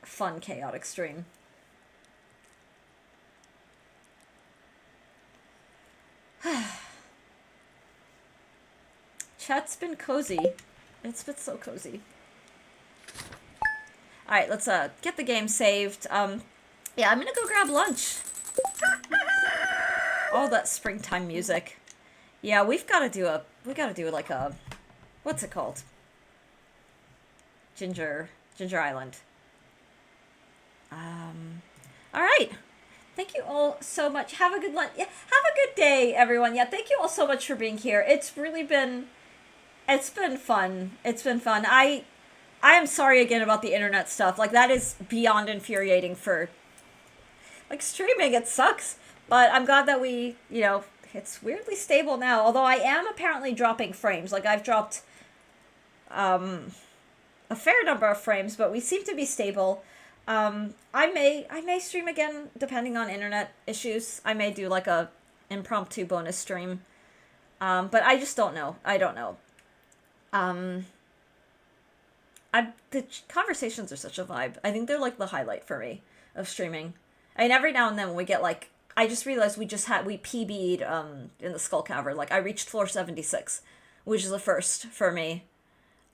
fun chaotic stream. Chat's been cozy. It's been so cozy. Alright, let's get the game saved. Yeah, I'm gonna go grab lunch. All that springtime music. Yeah, we gotta do like a, what's it called? Ginger Island. Alright. Thank you all so much. Have a good lunch. Yeah, have a good day, everyone. Yeah, thank you all so much for being here. It's been fun. It's been fun. I am sorry again about the internet stuff. Like that is beyond infuriating for like streaming. It sucks. But I'm glad that it's weirdly stable now. Although I am apparently dropping frames. Like I've dropped a fair number of frames, but we seem to be stable. I may stream again depending on internet issues. I may do like a impromptu bonus stream. But I just don't know. I don't know. Um, the conversations are such a vibe. I think they're like the highlight for me of streaming. I mean, every now and then when we get like, I just realized we PB'd in the Skull Cavern. Like I reached floor 76, which is a first for me.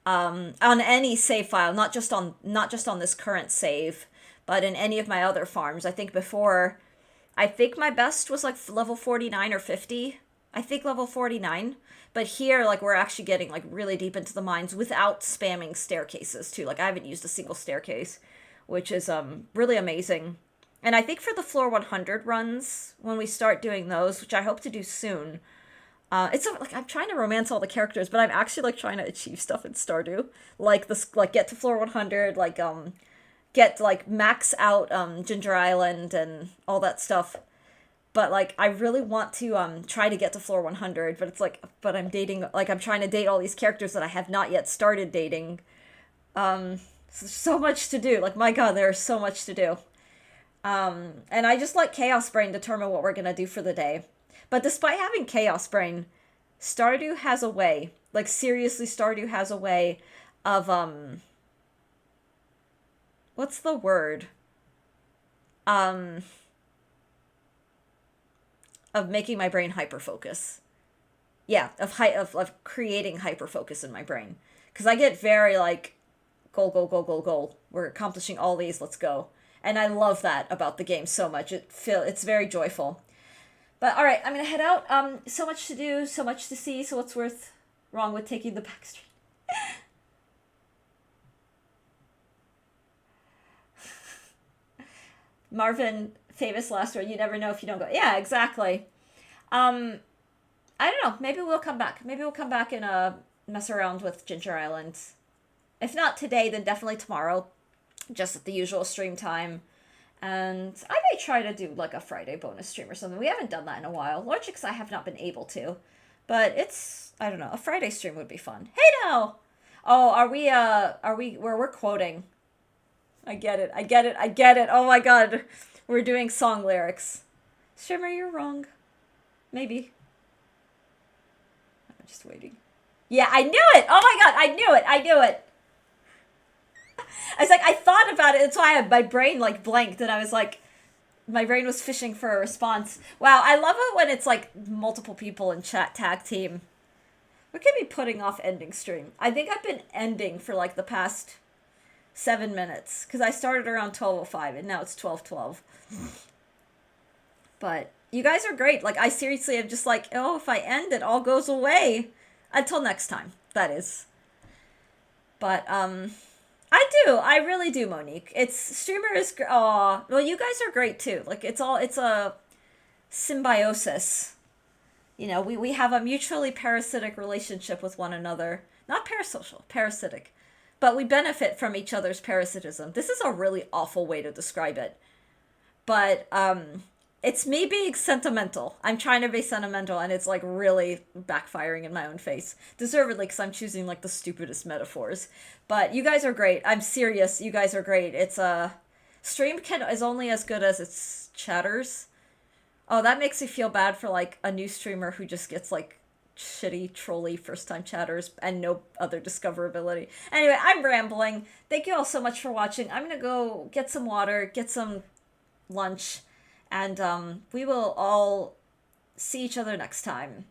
On any save file, not just on this current save, but in any of my other farms. I think my best was like level 49 or 50. I think level 49. But here, like, we're actually getting, like, really deep into the mines without spamming staircases, too. Like, I haven't used a single staircase, which is, really amazing. And I think for the floor 100 runs, when we start doing those, which I hope to do soon, like, I'm trying to romance all the characters, but I'm actually, like, trying to achieve stuff in Stardew. Like, get to floor 100, max out, Ginger Island and all that stuff. But, like, I really want to, try to get to floor 100, but it's like, I'm trying to date all these characters that I have not yet started dating. So much to do. Like, my god, there's so much to do. And I just let Chaos Brain determine what we're gonna do for the day. But despite having Chaos Brain, Stardew has a way, like, seriously, Stardew has a way of, what's the word? Of making my brain hyperfocus. Yeah, of creating hyperfocus in my brain. Because I get very, like, goal, goal, goal, goal, goal. We're accomplishing all these, let's go. And I love that about the game so much. It's very joyful. But, alright, I'm gonna head out. So much to do, so much to see, so what's wrong with taking the back street? Marvin, famous last word, you never know if you don't go. Yeah, exactly. I don't know, maybe we'll come back. Maybe we'll come back and mess around with Ginger Island. If not today, then definitely tomorrow. Just at the usual stream time. And I may try to do like a Friday bonus stream or something. We haven't done that in a while. Largely because I have not been able to. But I don't know, a Friday stream would be fun. Hey now! Oh, we're quoting. I get it. Oh my god. We're doing song lyrics. Shimmer, you're wrong. Maybe. I'm just waiting. Yeah, I knew it! Oh my god, I knew it! I was like, I thought about it, that's why my brain, like, blanked, and I was like, my brain was fishing for a response. Wow, I love it when it's, like, multiple people in chat tag team. We could be putting off ending stream. I think I've been ending for, like, the past 7 minutes, because I started around 12:05, and now it's 12:12. But you guys are great. Like, I seriously am just like, oh, if I end, it all goes away. Until next time, that is. But, I really do, Monique. Streamer is, aw, well, you guys are great too. Like, it's a symbiosis. You know, we have a mutually parasitic relationship with one another. Not parasocial, parasitic. But we benefit from each other's parasitism. This is a really awful way to describe it. But, it's me being sentimental. I'm trying to be sentimental, and it's, like, really backfiring in my own face. Deservedly, because I'm choosing, like, the stupidest metaphors. But you guys are great. I'm serious. You guys are great. It's, stream is only as good as its chatters. Oh, that makes me feel bad for, like, a new streamer who just gets, like, shitty, trolly first-time chatters and no other discoverability. Anyway, I'm rambling. Thank you all so much for watching. I'm gonna go get some water, get some lunch, and we will all see each other next time.